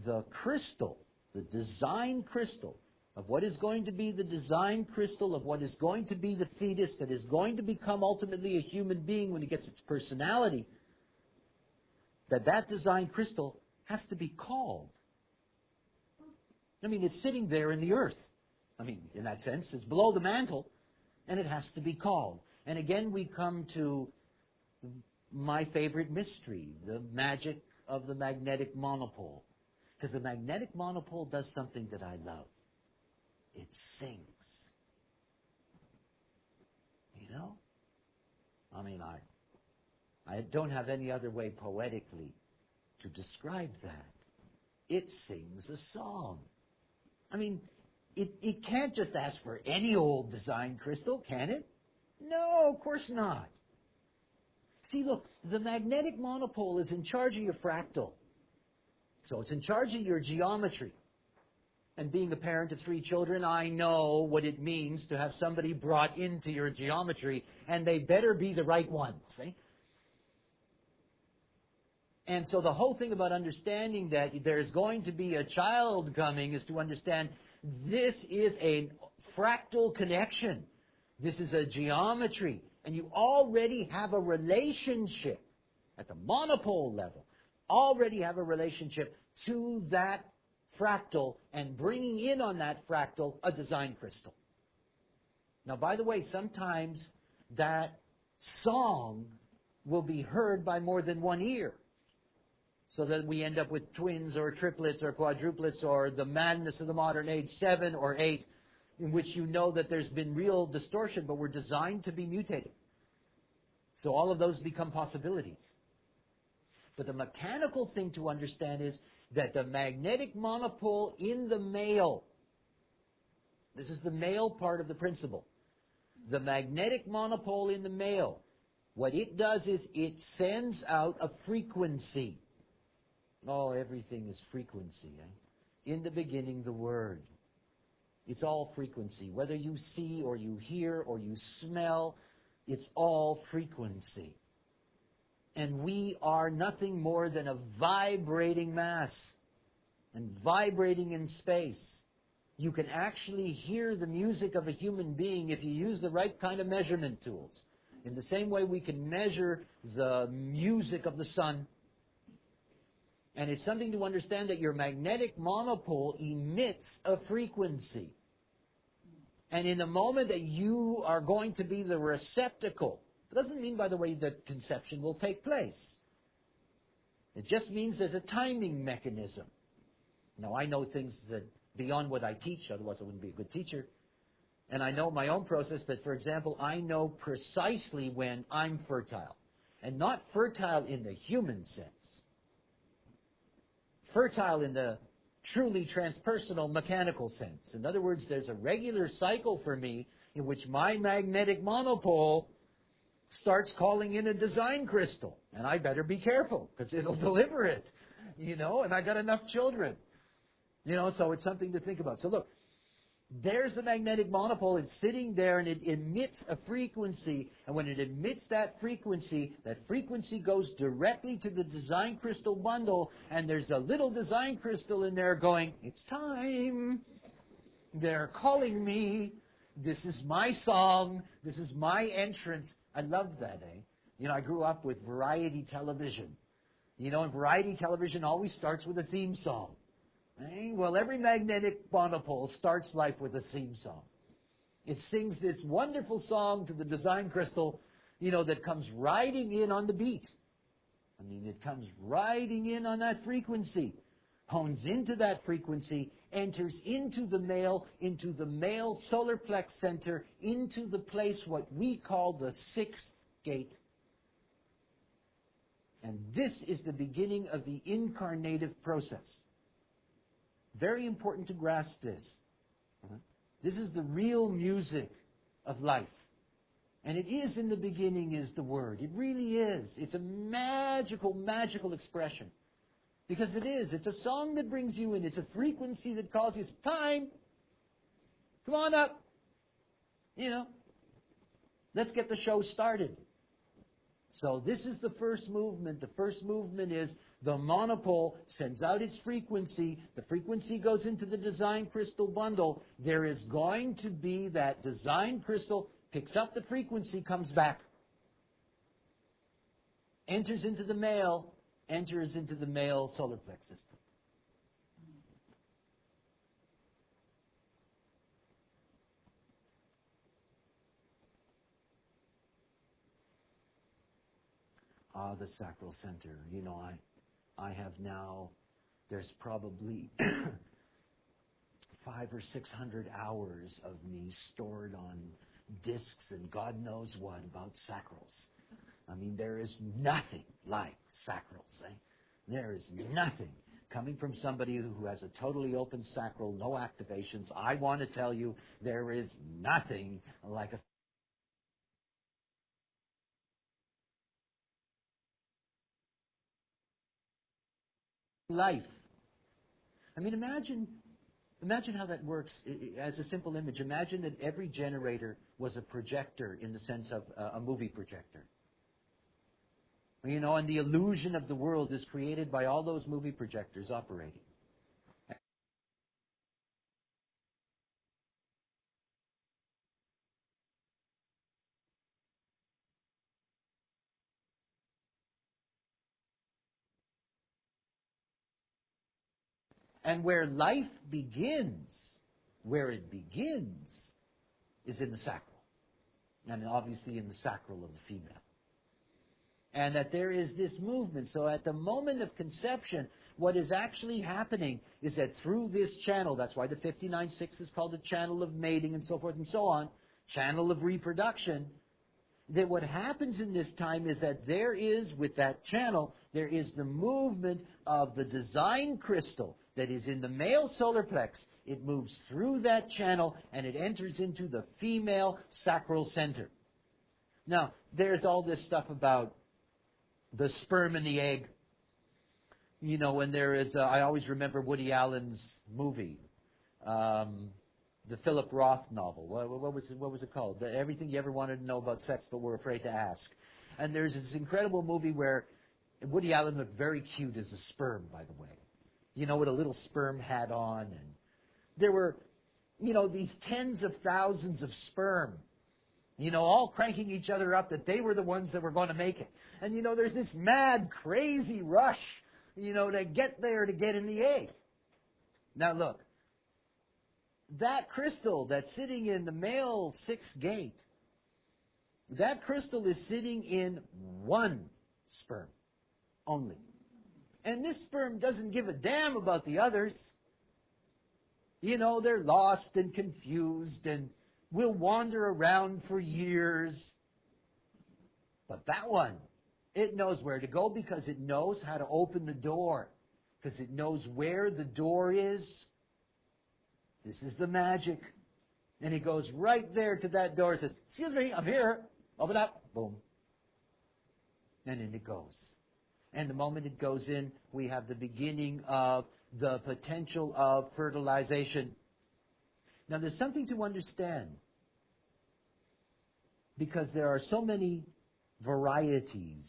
the crystal, the design crystal of what is going to be the design crystal of what is going to be the fetus that is going to become ultimately a human being when it gets its personality, that design crystal has to be called. I mean, it's sitting there in the earth. I mean, in that sense, it's below the mantle, and it has to be called. And again, we come to my favorite mystery, the magic of the magnetic monopole. Because the magnetic monopole does something that I love. It sings. mean, I don't have any other way poetically to describe that. It sings a song. I mean, it can't just ask for any old design crystal, can it? No, of course not. See, look, the magnetic monopole is in charge of your fractal. So it's in charge of your geometry. And being a parent of 3 children, I know what it means to have somebody brought into your geometry, and they better be the right ones. Eh? And so the whole thing about understanding that there's going to be a child coming is to understand this is a fractal connection. This is a geometry. And you already have a relationship at the monopole level. Already have a relationship to that fractal and bringing in on that fractal a design crystal. Now, by the way, sometimes that song will be heard by more than one ear. So that we end up with twins or triplets or quadruplets or the madness of the modern age, 7 or 8, in which you know that there's been real distortion, but we're designed to be mutated. So all of those become possibilities. But the mechanical thing to understand is that the magnetic monopole in the male, this is the male part of the principle, the magnetic monopole in the male, what it does is it sends out a frequency. Oh, everything is frequency. Eh? In the beginning, the Word. It's all frequency. Whether you see or you hear or you smell, it's all frequency. And we are nothing more than a vibrating mass and vibrating in space. You can actually hear the music of a human being if you use the right kind of measurement tools. In the same way we can measure the music of the sun. And it's something to understand that your magnetic monopole emits a frequency. And in the moment that you are going to be the receptacle, it doesn't mean, by the way, that conception will take place. It just means there's a timing mechanism. Now, I know things that beyond what I teach, otherwise I wouldn't be a good teacher. And I know my own process that, for example, I know precisely when I'm fertile. And not fertile in the human sense. Fertile in the truly transpersonal mechanical sense. In other words, there's a regular cycle for me in which my magnetic monopole starts calling in a design crystal. And I better be careful because it'll deliver it. And I got enough children. So it's something to think about. So look, there's the magnetic monopole. It's sitting there and it emits a frequency. And when it emits that frequency goes directly to the design crystal bundle. And there's a little design crystal in there going, it's time. They're calling me. This is my song. This is my entrance. I love that, eh? I grew up with variety television. And variety television always starts with a theme song. Well, every magnetic monopole starts life with a theme song. It sings this wonderful song to the design crystal, that comes riding in on the beat. It comes riding in on that frequency, hones into that frequency, enters into the male solar plex center, into the place what we call the 6th gate. And this is the beginning of the incarnative process. Very important to grasp this. This is the real music of life. And it is in the beginning is the Word. It really is. It's a magical, magical expression. Because it is. It's a song that brings you in. It's a frequency that calls you. It's time. Come on up. Let's get the show started. So this is the first movement. The first movement is the monopole sends out its frequency. The frequency goes into the design crystal bundle. There is going to be that design crystal, picks up the frequency, comes back. Enters into the male solar plex system. The sacral center. I have now, there's probably 500 or 600 hours of me stored on discs and God knows what about sacrals. I mean, there is nothing like sacral. There is nothing coming from somebody who has a totally open sacral, no activations. I want to tell you, there is nothing like a life. I mean, imagine how that works as a simple image. Imagine that every generator was a projector in the sense of a movie projector. You know, and the illusion of the world is created by all those movie projectors operating. And where life begins, where it begins, is in the sacral. And obviously in the sacral of the female. And that there is this movement. So at the moment of conception, what is actually happening is that through this channel, that's why the 59.6 is called the channel of mating and so forth and so on, channel of reproduction, that what happens in this time is that there is, with that channel, there is the movement of the design crystal that is in the male solar plex. It moves through that channel and it enters into the female sacral center. Now, there's all this stuff about the sperm and the egg. You know, when there is, I always remember Woody Allen's movie, the Philip Roth novel. What was it called? Everything you ever wanted to know about sex but were afraid to ask. And there's this incredible movie where Woody Allen looked very cute as a sperm, by the way. You know, with a little sperm hat on. And there were, you know, these tens of thousands of sperm, you know, all cranking each other up that they were the ones that were going to make it. And, you know, there's this mad, crazy rush, you know, to get there to get in the egg. Now, look. That crystal that's sitting in the male sixth gate, that crystal is sitting in one sperm only. And this sperm doesn't give a damn about the others. You know, they're lost and confused and will wander around for years. But that one, it knows where to go because it knows how to open the door. Because it knows where the door is. This is the magic. And he goes right there to that door and says, "Excuse me, I'm here. Open up." Boom. And in it goes. And the moment it goes in, we have the beginning of the potential of fertilization. Now there's something to understand. Because there are so many varieties,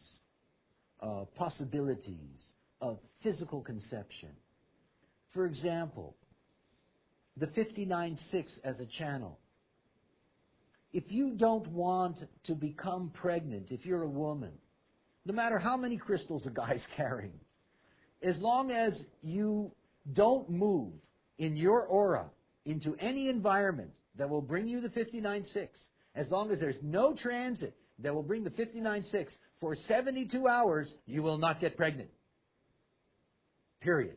possibilities of physical conception. For example, the 59.6 as a channel. If you don't want to become pregnant, if you're a woman, no matter how many crystals a guy's carrying, as long as you don't move in your aura into any environment that will bring you the 59.6, as long as there's no transit that will bring the 59.6 for 72 hours, you will not get pregnant. Period.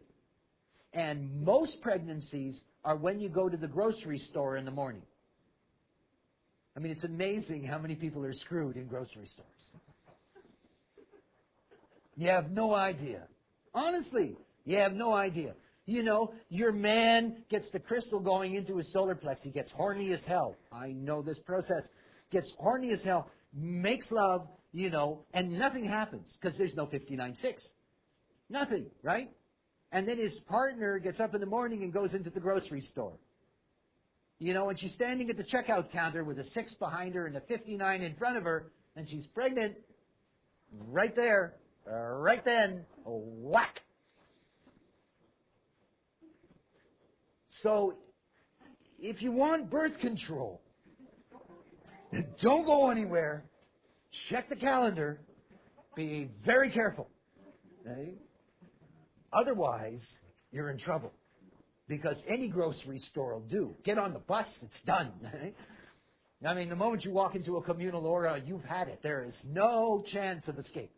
And most pregnancies are when you go to the grocery store in the morning. I mean, it's amazing how many people are screwed in grocery stores. You have no idea. Honestly, you have no idea. You know, your man gets the crystal going into his solar plex. He gets horny as hell. I know this process. Gets horny as hell, makes love, you know, and nothing happens because there's no 59.6. Nothing, right? And then his partner gets up in the morning and goes into the grocery store. You know, and she's standing at the checkout counter with a 6 behind her and a 59 in front of her, and she's pregnant right there, right then, whack. So, if you want birth control, don't go anywhere, check the calendar, be very careful. Okay? Otherwise, you're in trouble. Because any grocery store will do. Get on the bus, it's done. I mean, the moment you walk into a communal aura, you've had it. There is no chance of escape.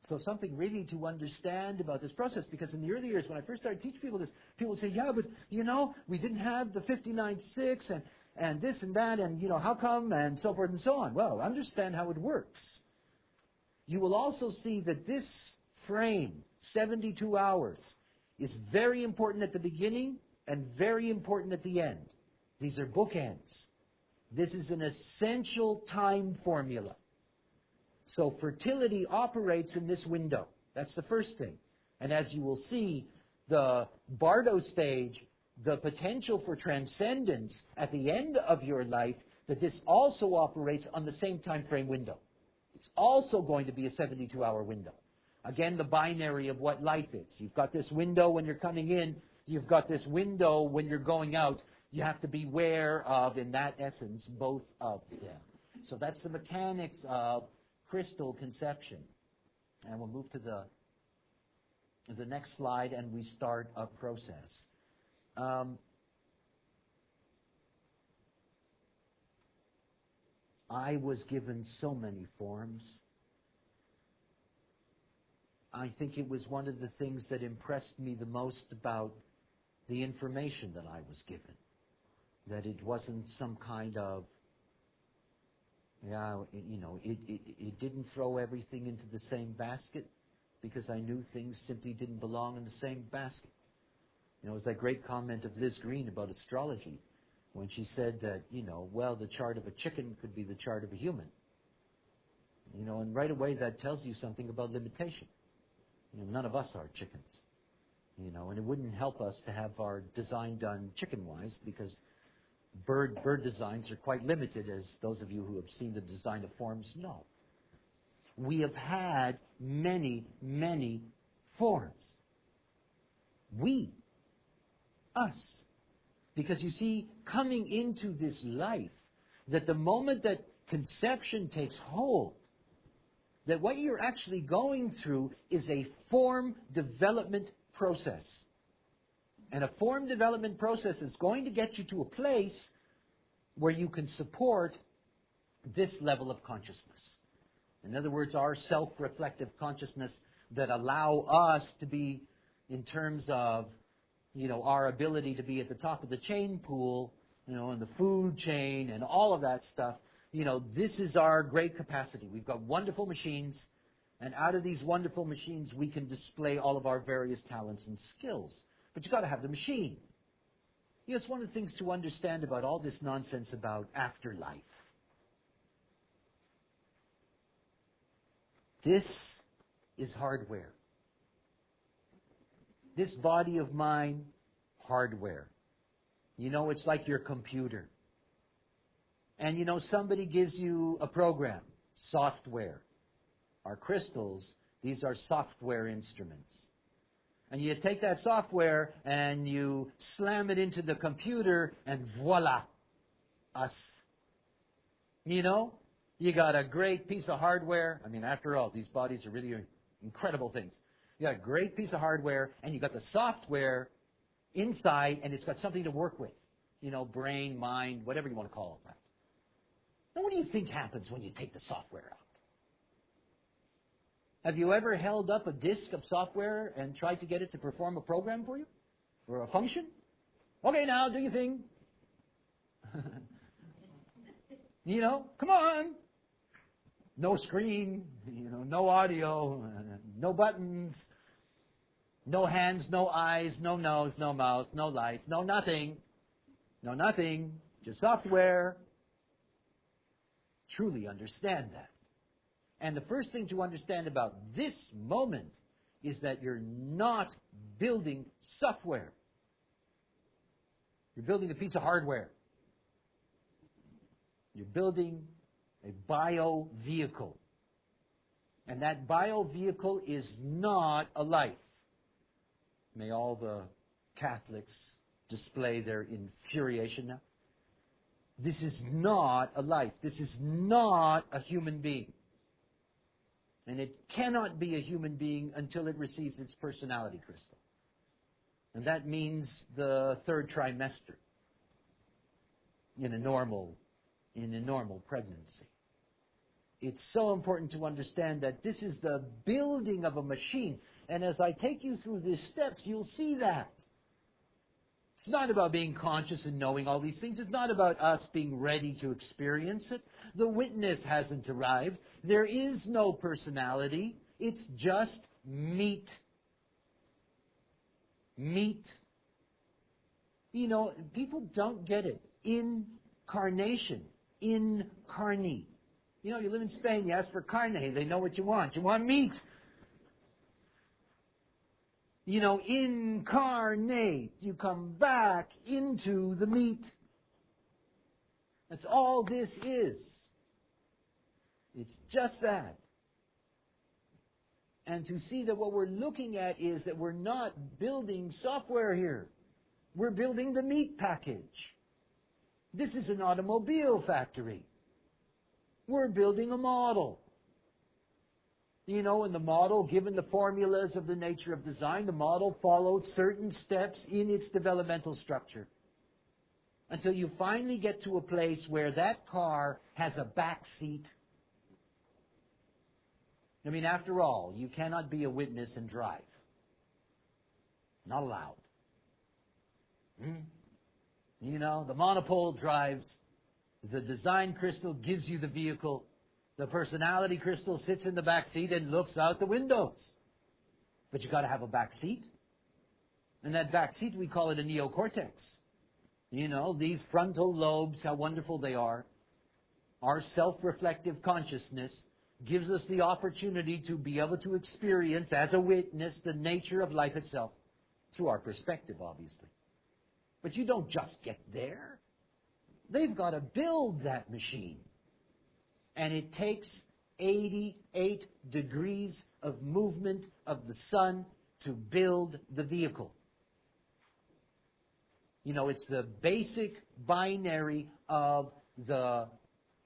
So something really to understand about this process, because in the early years, when I first started teaching people this, people would say, yeah, but, you know, we didn't have the 59.6 and this and that, and, you know, how come, and so forth and so on. Well, understand how it works. you will also see that this frame, 72 hours, is very important at the beginning and very important at the end. These are bookends. This is an essential time formula. So fertility operates in this window. That's the first thing. And as you will see, the Bardo stage, the potential for transcendence at the end of your life, that this also operates on the same time frame window. It's also going to be a 72-hour window. Again, the binary of what life is. You've got this window when you're coming in. You've got this window when you're going out. You have to beware of, in that essence, both of them. So that's the mechanics of crystal conception. And we'll move to the next slide, and we start a process. I was given so many forms. I think it was one of the things that impressed me the most about the information that I was given. That it wasn't some kind of, it didn't throw everything into the same basket, because I knew things simply didn't belong in the same basket. It was that great comment of Liz Green about astrology, when she said that, the chart of a chicken could be the chart of a human. And right away that tells you something about limitation. None of us are chickens. And it wouldn't help us to have our design done chicken-wise, because bird designs are quite limited, as those of you who have seen the design of forms know. We have had many, many forms. We. Us. Because you see, coming into this life, that the moment that conception takes hold, that what you're actually going through is a form development process. And a form development process is going to get you to a place where you can support this level of consciousness. In other words, our self-reflective consciousness that allow us to be, in terms of, our ability to be at the top of the chain pool, in the food chain and all of that stuff. This is our great capacity. We've got wonderful machines, and out of these wonderful machines, we can display all of our various talents and skills. But you've got to have the machine. It's one of the things to understand about all this nonsense about afterlife. This is hardware. This body of mine, hardware. It's like your computer. And somebody gives you a program, software. Our crystals, these are software instruments. And you take that software and you slam it into the computer, and voila, us. You got a great piece of hardware. After all, these bodies are really incredible things. You got a great piece of hardware, and you got the software inside, and it's got something to work with. Brain, mind, whatever you want to call it that. Now, what do you think happens when you take the software out? Have you ever held up a disk of software and tried to get it to perform a program for you? Or a function? Okay, now, do your thing. Come on. No screen, no audio, no buttons, no hands, no eyes, no nose, no mouth, no light, no nothing. No nothing, just software. Truly understand that. And the first thing to understand about this moment is that you're not building software. You're building a piece of hardware. You're building a bio-vehicle. And that bio-vehicle is not a life. May all the Catholics display their infuriation now. This is not a life. This is not a human being. And it cannot be a human being until it receives its personality crystal. And that means the third trimester in a normal pregnancy. It's so important to understand that this is the building of a machine. And as I take you through these steps, you'll see that. It's not about being conscious and knowing all these things. It's not about us being ready to experience it. The witness hasn't arrived. There is no personality. It's just meat. Meat. You know, people don't get it. Incarnation. Incarnate. You know, you live in Spain, you ask for carne, they know what you want. You want meat. You know, incarnate. You come back into the meat. That's all this is. It's just that. And to see that what we're looking at is that we're not building software here. We're building the meat package. This is an automobile factory. We're building a model. You know, in the model, given the formulas of the nature of design, the model followed certain steps in its developmental structure. Until you finally get to a place where that car has a back seat. I mean, after all, you cannot be a witness and drive. Not allowed. You know, the monopole drives. The design crystal gives you the vehicle. The personality crystal sits in the back seat and looks out the windows. But you've got to have a back seat. And that back seat, we call it a neocortex. You know, these frontal lobes, how wonderful they are. Our self-reflective consciousness gives us the opportunity to be able to experience, as a witness, the nature of life itself. Through our perspective, obviously. But you don't just get there. They've got to build that machine. And it takes 88 degrees of movement of the sun to build the vehicle. You know, it's the basic binary of the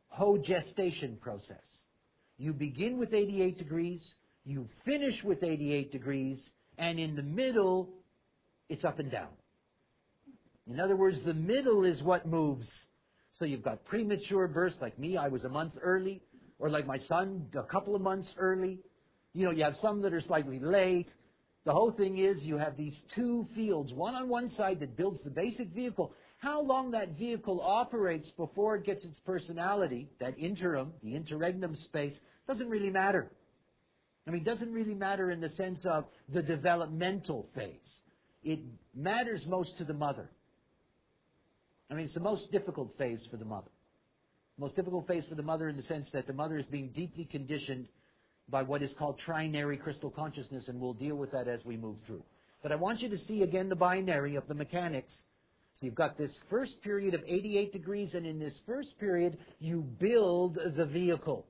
whole gestation process. You begin with 88 degrees, you finish with 88 degrees, and in the middle, it's up and down. In other words, the middle is what moves. So you've got premature births, like me, I was a month early, or like my son, a couple of months early. You know, you have some that are slightly late. The whole thing is you have these two fields, one on one side that builds the basic vehicle. How long that vehicle operates before it gets its personality, that interim, the interregnum space, doesn't really matter. I mean, it doesn't really matter in the sense of the developmental phase. It matters most to the mother. I mean, it's the most difficult phase for the mother. Most difficult phase for the mother in the sense that the mother is being deeply conditioned by what is called trinary crystal consciousness, and we'll deal with that as we move through. But I want you to see again the binary of the mechanics. So you've got this first period of 88 degrees, and in this first period, you build the vehicle.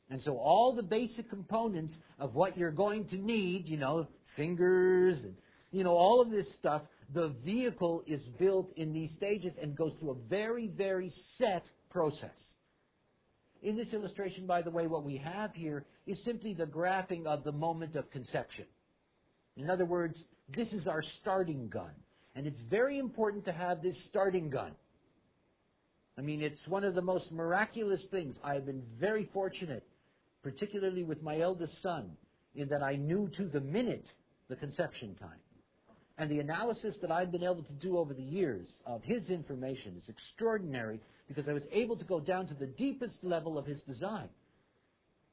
And so all the basic components of what you're going to need, you know, fingers, and, you know, all of this stuff, the vehicle is built in these stages and goes through a very, very set process. In this illustration, by the way, what we have here is simply the graphing of the moment of conception. In other words, this is our starting gun. And it's very important to have this starting gun. I mean, it's one of the most miraculous things. I've been very fortunate, particularly with my eldest son, in that I knew to the minute the conception time. And the analysis that I've been able to do over the years of his information is extraordinary because I was able to go down to the deepest level of his design.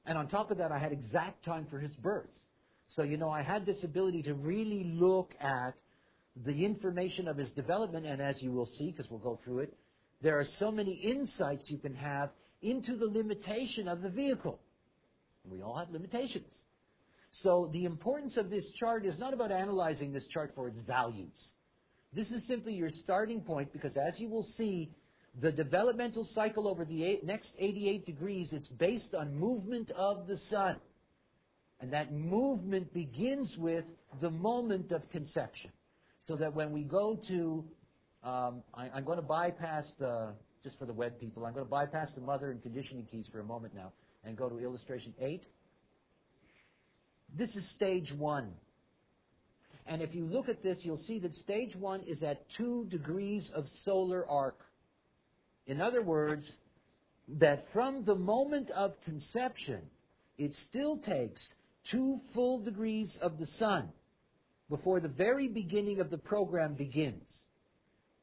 And on top of that, I had exact time for his birth. So, you know, I had this ability to really look at the information of his development, and as you will see, because we'll go through it, there are so many insights you can have into the limitation of the vehicle. We all have limitations. So the importance of this chart is not about analyzing this chart for its values. This is simply your starting point because, as you will see, the developmental cycle over the next 88 degrees, it's based on movement of the sun. And that movement begins with the moment of conception. So that when we go to, I'm going to bypass just for the web people, I'm going to bypass the mother and conditioning keys for a moment now and go to illustration 8. This is stage 1. And if you look at this, you'll see that stage 1 is at 2 degrees of solar arc. In other words, that from the moment of conception, it still takes 2 full degrees of the sun before the very beginning of the program begins.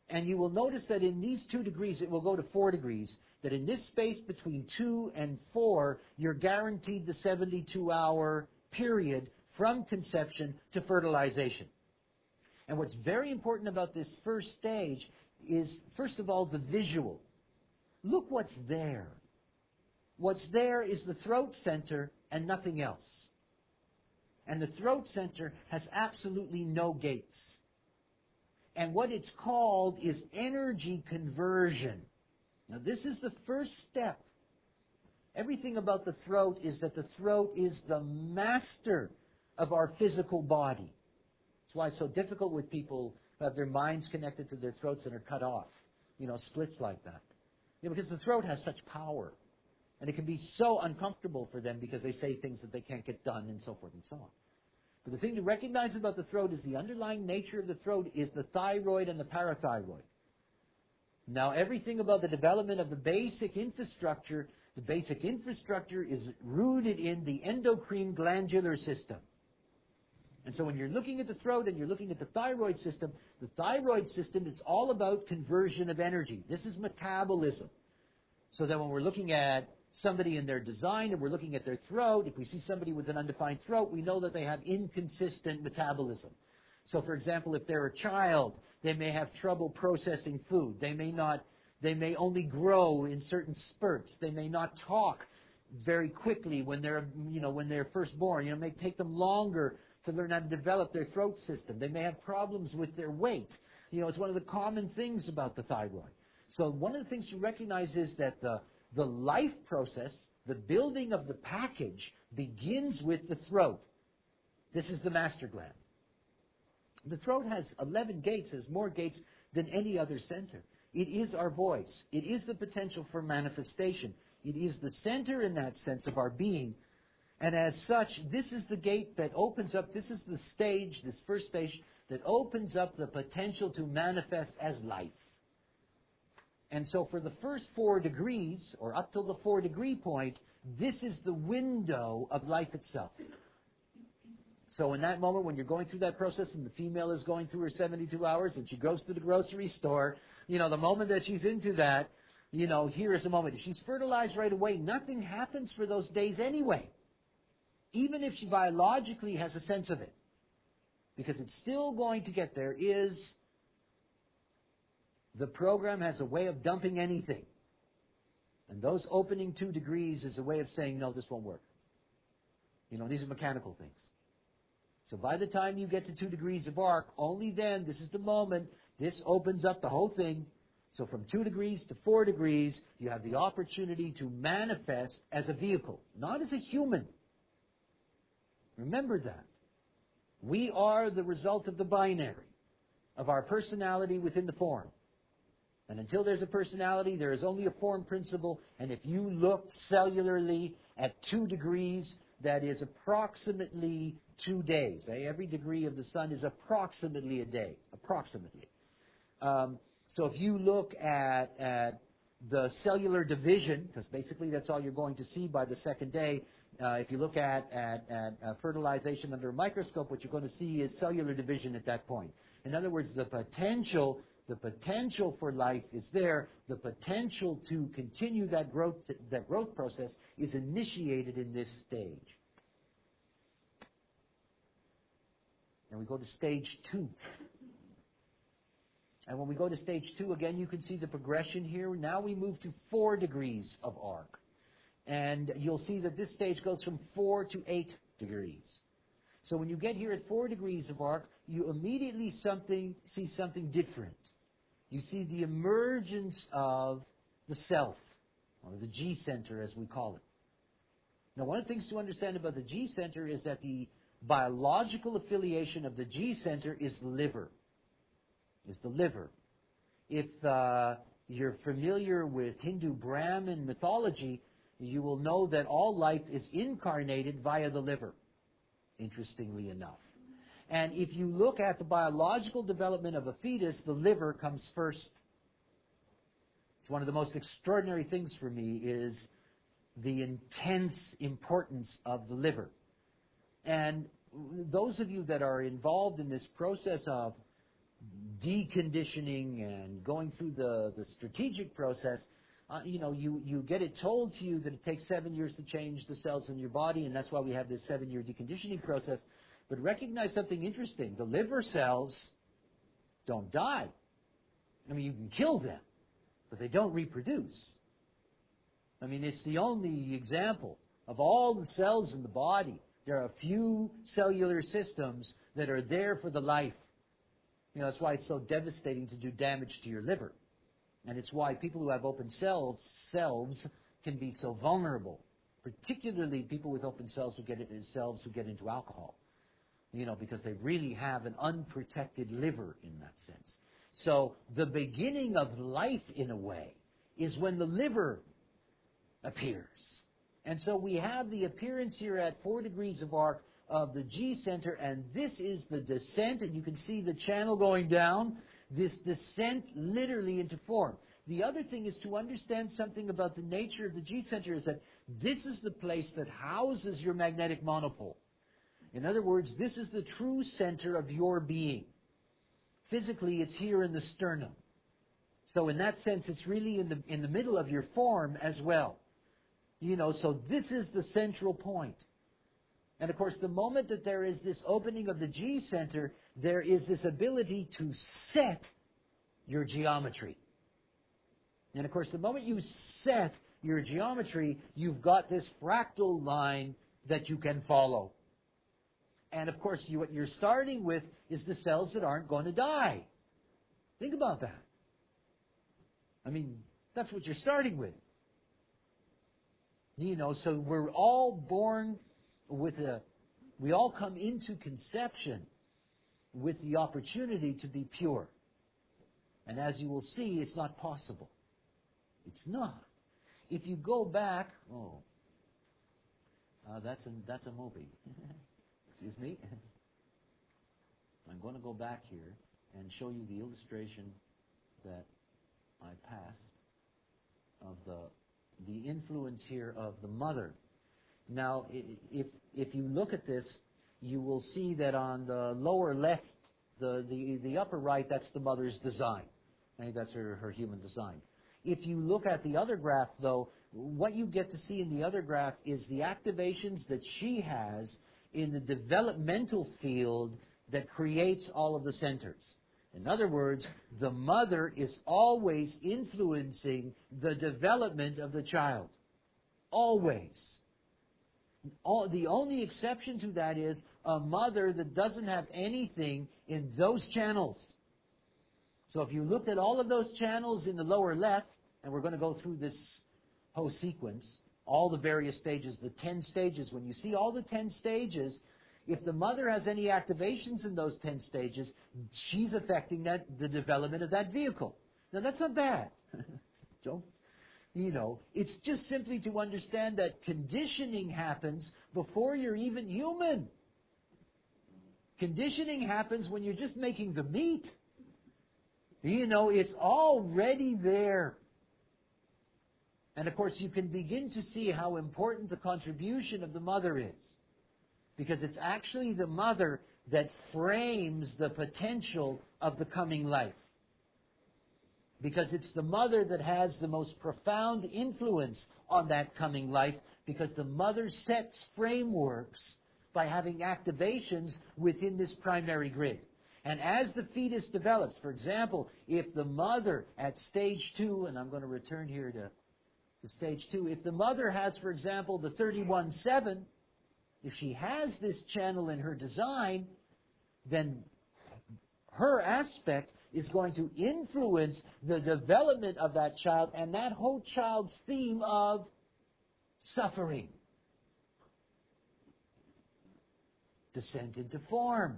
And you will notice that in these 2 degrees, it will go to 4 degrees, that in this space between 2 and 4, you're guaranteed the 72-hour period from conception to fertilization. And what's very important about this first stage is, first of all, the visual. Look what's there. What's there is the throat center and nothing else. And the throat center has absolutely no gates. And what it's called is energy conversion. Now, this is the first step. Everything about the throat is that the throat is the master of our physical body. That's why it's so difficult with people who have their minds connected to their throats and are cut off. Splits like that. Because the throat has such power. And it can be so uncomfortable for them because they say things that they can't get done and so forth and so on. But the thing to recognize about the throat is the underlying nature of the throat is the thyroid and the parathyroid. Now, everything about the development of the basic infrastructure is rooted in the endocrine glandular system. And so when you're looking at the throat and you're looking at the thyroid system is all about conversion of energy. This is metabolism. So that when we're looking at somebody in their design and we're looking at their throat, if we see somebody with an undefined throat, we know that they have inconsistent metabolism. So, for example, if they're a child, they may have trouble processing food. They may only grow in certain spurts. They may not talk very quickly when they're first born. It may take them longer to learn how to develop their throat system. They may have problems with their weight. It's one of the common things about the thyroid. So one of the things to recognize is that the life process, the building of the package, begins with the throat. This is the master gland. The throat has 11 gates, has more gates than any other center. It is our voice. It is the potential for manifestation. It is the center in that sense of our being. And as such, this is the gate that opens up, this is the stage, this first stage, that opens up the potential to manifest as life. And so for the first 4 degrees, or up till the 4-degree point, this is the window of life itself. So in that moment when you're going through that process and the female is going through her 72 hours and she goes to the grocery store, the moment that she's into that, here is the moment. If she's fertilized right away, nothing happens for those days anyway. Even if she biologically has a sense of it. Because it's still going to get there is the program has a way of dumping anything. And those opening 2 degrees is a way of saying, no, this won't work. These are mechanical things. So by the time you get to 2 degrees of arc, only then, this is the moment, this opens up the whole thing. So from 2 degrees to 4 degrees, you have the opportunity to manifest as a vehicle, not as a human. Remember that. We are the result of the binary, of our personality within the form. And until there's a personality, there is only a form principle. And if you look cellularly at 2 degrees, that is approximately 2 days. Every degree of the sun is approximately a day. Approximately. So if you look at the cellular division, because basically that's all you're going to see by the second day, if you look at fertilization under a microscope, what you're going to see is cellular division at that point. In other words, the potential for life is there. The potential to continue that growth process is initiated in this stage. And we go to stage 2. And when we go to stage 2, again, you can see the progression here. Now we move to 4 degrees of arc. And you'll see that this stage goes from 4 to 8 degrees. So when you get here at 4 degrees of arc, you immediately see something different. You see the emergence of the self, or the G center as we call it. Now one of the things to understand about the G center is that the biological affiliation of the G center is the liver. If you're familiar with Hindu Brahmin mythology, you will know that all life is incarnated via the liver, interestingly enough. And if you look at the biological development of a fetus, the liver comes first. It's one of the most extraordinary things for me is the intense importance of the liver. And those of you that are involved in this process of deconditioning and going through the strategic process, you get it told to you that it takes 7 years to change the cells in your body, and that's why we have this 7-year deconditioning process. But recognize something interesting. The liver cells don't die. I mean, you can kill them, but they don't reproduce. I mean, it's the only example of all the cells in the body. There are a few cellular systems that are there for the life. That's why it's so devastating to do damage to your liver. And it's why people who have open selves can be so vulnerable, particularly people with open cells who get into alcohol, because they really have an unprotected liver in that sense. So the beginning of life, in a way, is when the liver appears. And so we have the appearance here at 4 degrees of arc of the G center, and this is the descent, and you can see the channel going down, this descent literally into form. The other thing is to understand something about the nature of the G center is that this is the place that houses your magnetic monopole. In other words, this is the true center of your being. Physically, it's here in the sternum. So in that sense, it's really in the middle of your form as well. So this is the central point. And of course, the moment that there is this opening of the G center, there is this ability to set your geometry. And of course, the moment you set your geometry, you've got this fractal line that you can follow. And of course, what you're starting with is the cells that aren't going to die. Think about that. I mean, that's what you're starting with. So we're all born we all come into conception with the opportunity to be pure. And as you will see, it's not possible. It's not. If you go back, that's a movie. Excuse me. I'm going to go back here and show you the illustration that I passed of the influence here of the mother. Now, if you look at this, you will see that on the lower left, the upper right, that's the mother's design. I think that's her human design. If you look at the other graph, though, what you get to see in the other graph is the activations that she has in the developmental field that creates all of the centers. In other words, the mother is always influencing the development of the child. Always. The only exception to that is a mother that doesn't have anything in those channels. So if you looked at all of those channels in the lower left, and we're going to go through this whole sequence, all the various stages, the 10 stages, when you see all the 10 stages, if the mother has any activations in those 10 stages, she's affecting the development of that vehicle. Now that's not bad. It's just simply to understand that conditioning happens before you're even human. Conditioning happens when you're just making the meat. It's already there. And of course, you can begin to see how important the contribution of the mother is. Because it's actually the mother that frames the potential of the coming life. Because it's the mother that has the most profound influence on that coming life, because the mother sets frameworks by having activations within this primary grid. And as the fetus develops, for example, if the mother at stage 2, and I'm going to return here to stage 2, if the mother has, for example, the 31-7, if she has this channel in her design, then her aspect is going to influence the development of that child and that whole child's theme of suffering. Descent into form.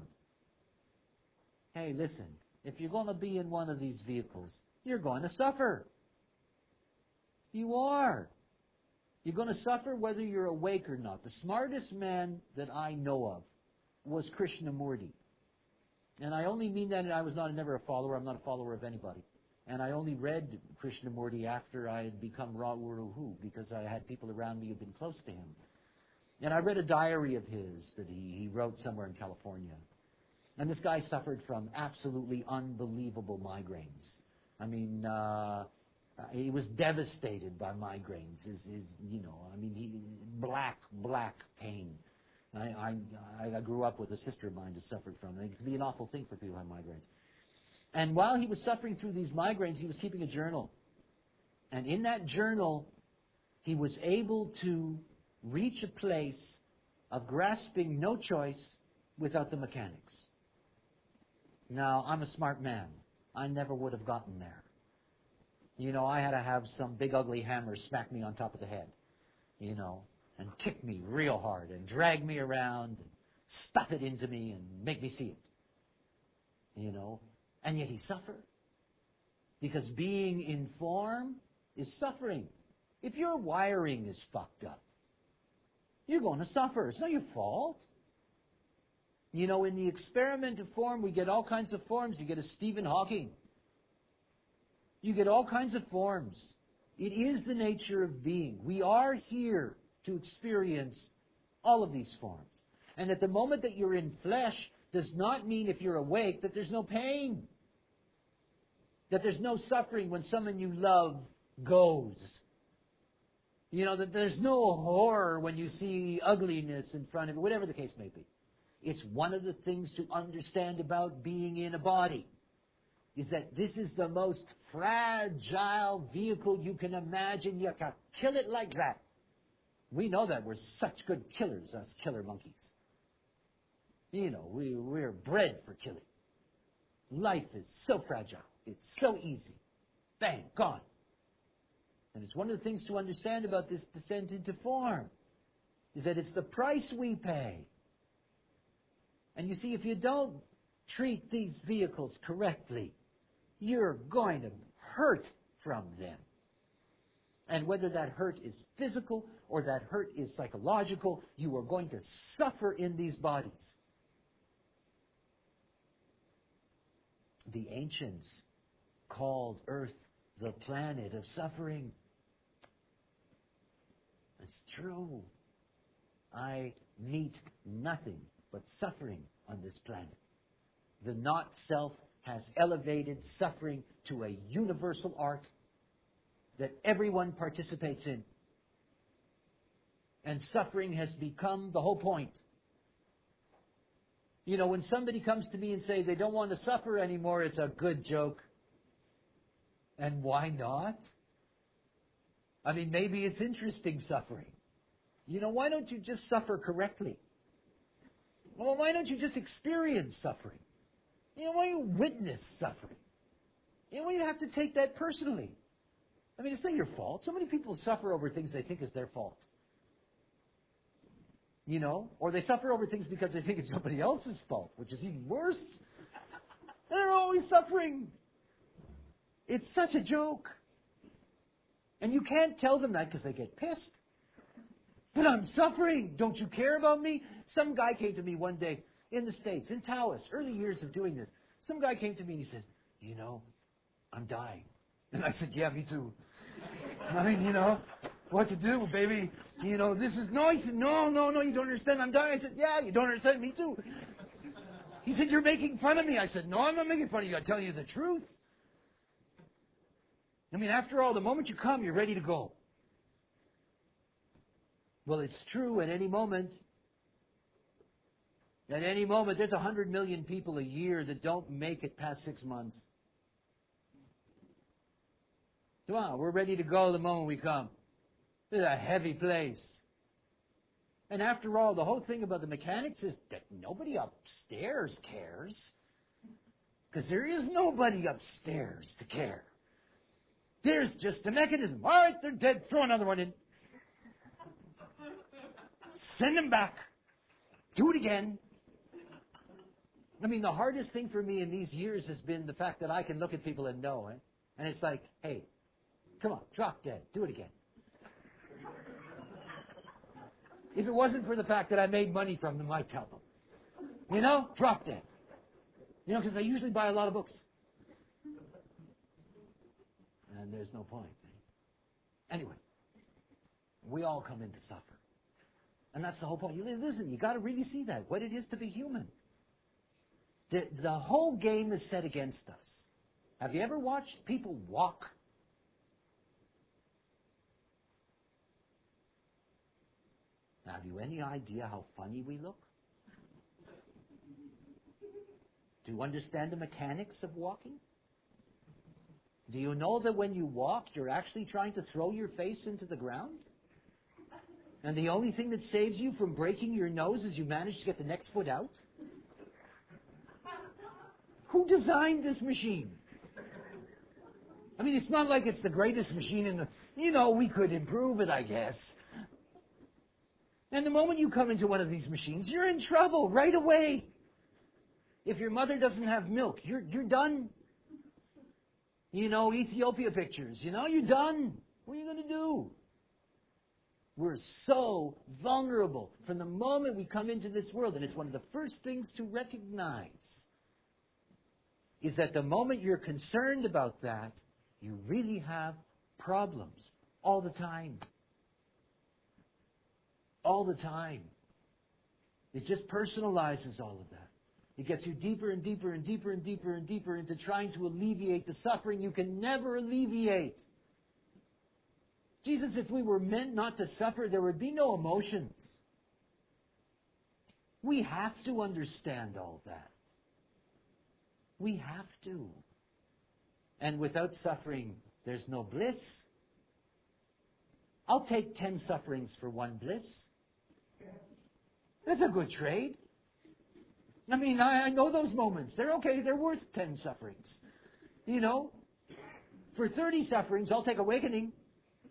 Hey, listen, if you're going to be in one of these vehicles, you're going to suffer. You are. You're going to suffer whether you're awake or not. The smartest man that I know of was Krishnamurti. And I only mean that I was never a follower. I'm not a follower of anybody. And I only read Krishnamurti after I had become Raw Uru, because I had people around me who had been close to him. And I read a diary of his that he wrote somewhere in California. And this guy suffered from absolutely unbelievable migraines. I mean, he was devastated by migraines. Black pain. I grew up with a sister of mine who suffered from it. It can be an awful thing for people who have migraines. And while he was suffering through these migraines, he was keeping a journal. And in that journal, he was able to reach a place of grasping no choice without the mechanics. Now, I'm a smart man. I never would have gotten there. I had to have some big ugly hammer smack me on top of the head, and kick me real hard and drag me around and stuff it into me and make me see it. And yet he suffered. Because being in form is suffering. If your wiring is fucked up, you're going to suffer. It's not your fault. In the experiment of form, we get all kinds of forms. You get a Stephen Hawking. You get all kinds of forms. It is the nature of being. We are here to experience all of these forms. And at the moment that you're in flesh does not mean if you're awake that there's no pain. That there's no suffering when someone you love goes. That there's no horror when you see ugliness in front of you, whatever the case may be. It's one of the things to understand about being in a body, is that this is the most fragile vehicle you can imagine. You can kill it like that. We know that. We're such good killers, us killer monkeys. We're bred for killing. Life is so fragile. It's so easy. Bang, gone. And it's one of the things to understand about this descent into form, is that it's the price we pay. And you see, if you don't treat these vehicles correctly, you're going to hurt from them. And whether that hurt is physical or that hurt is psychological, you are going to suffer in these bodies. The ancients called Earth the planet of suffering. It's true. I meet nothing but suffering on this planet. The not-self has elevated suffering to a universal art that everyone participates in. And suffering has become the whole point. When somebody comes to me and say they don't want to suffer anymore, it's a good joke. And why not? I mean, maybe it's interesting suffering. Why don't you just suffer correctly? Well, why don't you just experience suffering? Why you witness suffering? Why you have to take that personally? I mean, it's not your fault. So many people suffer over things they think is their fault. Or they suffer over things because they think it's somebody else's fault, which is even worse. They're always suffering. It's such a joke. And you can't tell them that because they get pissed. But I'm suffering. Don't you care about me? Some guy came to me one day in the States, in Taos, early years of doing this. Some guy came to me and he said, I'm dying. And I said, yeah, me too. I mean, what to do, baby? This is, no. He said, no, you don't understand. I'm dying. I said, yeah, you don't understand. Me too. He said, you're making fun of me. I said, no, I'm not making fun of you. I'm telling you the truth. I mean, after all, the moment you come, you're ready to go. Well, it's true at any moment. At any moment, there's 100 million people a year that don't make it past 6 months. Come on, we're ready to go the moment we come. This is a heavy place. And after all, the whole thing about the mechanics is that nobody upstairs cares. Because there is nobody upstairs to care. There's just a mechanism. All right, they're dead. Throw another one in. Send them back. Do it again. I mean, the hardest thing for me in these years has been the fact that I can look at people and know, and it's like, hey, come on, drop dead. Do it again. If it wasn't for the fact that I made money from them, I'd tell them. Drop dead. Because I usually buy a lot of books. And there's no point. Anyway, we all come in to suffer. And that's the whole point. Listen, you got to really see that, what it is to be human. The whole game is set against us. Have you ever watched people walk? Now, have you any idea how funny we look? Do you understand the mechanics of walking? Do you know that when you walk, you're actually trying to throw your face into the ground? And the only thing that saves you from breaking your nose is you manage to get the next foot out? Who designed this machine? I mean, it's not like it's the greatest machine in the... we could improve it, I guess. And the moment you come into one of these machines, you're in trouble right away. If your mother doesn't have milk, you're done. Ethiopia pictures, you're done. What are you going to do? We're so vulnerable from the moment we come into this world. And it's one of the first things to recognize is that the moment you're concerned about that, you really have problems all the time. All the time. It just personalizes all of that. It gets you deeper and deeper and deeper and deeper and deeper into trying to alleviate the suffering you can never alleviate. Jesus, if we were meant not to suffer, there would be no emotions. We have to understand all that. We have to. And without suffering, there's no bliss. I'll take 10 sufferings for one bliss. That's a good trade. I mean, I know those moments. They're okay. They're worth 10 sufferings. For 30 sufferings, I'll take awakening.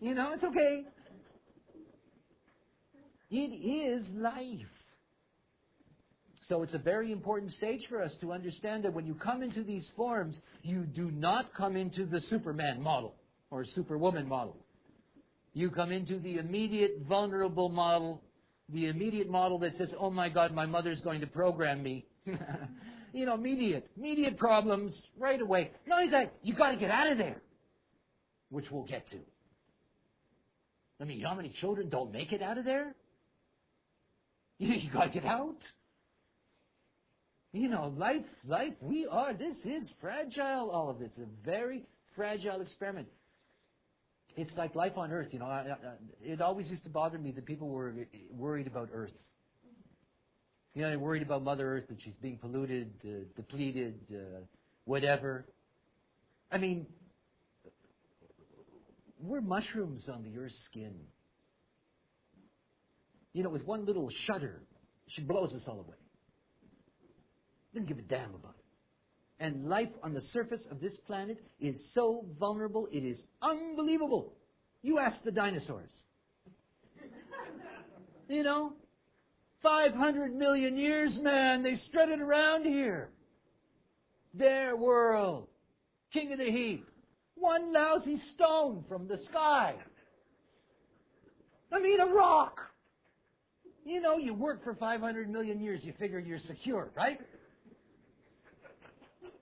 It's okay. It is life. So it's a very important stage for us to understand that when you come into these forms, you do not come into the Superman model or Superwoman model. You come into the immediate vulnerable model, the immediate model that says, oh my God, my mother's going to program me. Immediate problems right away. Not only that, you got to get out of there, which we'll get to. I mean, you know how many children don't make it out of there? You got to get out. Life, this is fragile, all of this. It's a very fragile experiment. It's like life on Earth, it always used to bother me that people were worried about Earth. They're worried about Mother Earth, that she's being polluted, depleted, whatever. I mean, we're mushrooms on the Earth's skin. With one little shudder, she blows us all away. Didn't give a damn about it. And life on the surface of this planet is so vulnerable, it is unbelievable. You ask the dinosaurs. 500 million years, man, they strutted around here. Their world. King of the heap. One lousy stone from the sky. I mean, a rock. You work for 500 million years, you figure you're secure, right?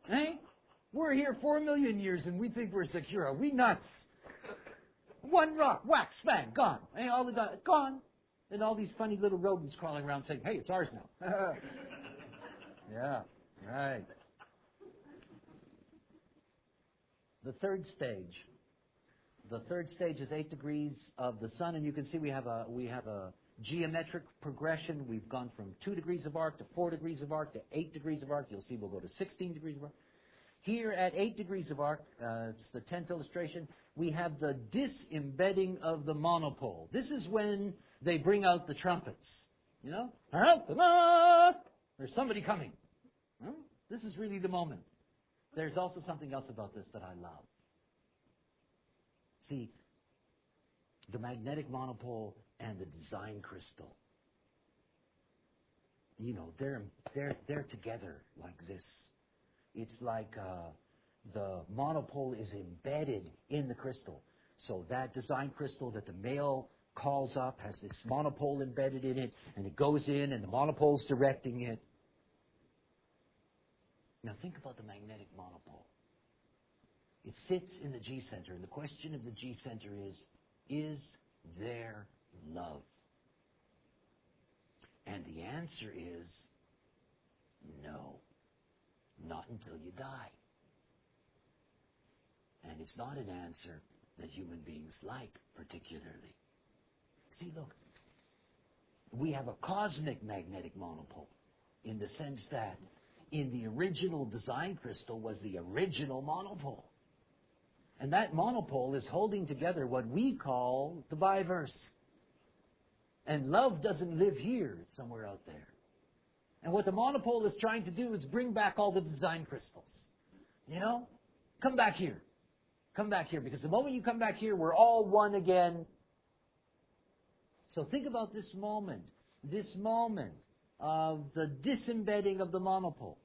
Hey? We're here 4 million years and we think we're secure. Are we nuts? One rock, whack, bang, gone. Hey, all the gone. And all these funny little rodents crawling around saying, hey, it's ours now. Yeah, right. The third stage. The third stage is 8 degrees of the sun, and you can see we have a geometric progression. We've gone from 2 degrees of arc to 4 degrees of arc to 8 degrees of arc. You'll see we'll go to 16 degrees of arc. Here at 8 degrees of arc, it's the 10th illustration, we have the disembedding of the monopole. This is when they bring out the trumpets. There's somebody coming. This is really the moment. There's also something else about this that I love. See, the magnetic monopole and the design crystal. They're together like this. It's like the monopole is embedded in the crystal. So that design crystal that the male calls up has this monopole embedded in it, and it goes in, and the monopole's directing it. Now think about the magnetic monopole. It sits in the G center, and the question of the G center is there love? answer is no, not until you die. And it's not an answer that human beings like particularly. See, look, we have a cosmic magnetic monopole in the sense that in the original design crystal was the original monopole. And that monopole is holding together what we call the biverse. And love doesn't live here, it's somewhere out there. And what the monopole is trying to do is bring back all the design crystals. You know? Come back here. Come back here. Because the moment you come back here, we're all one again. So think about this moment of the disembedding of the monopole.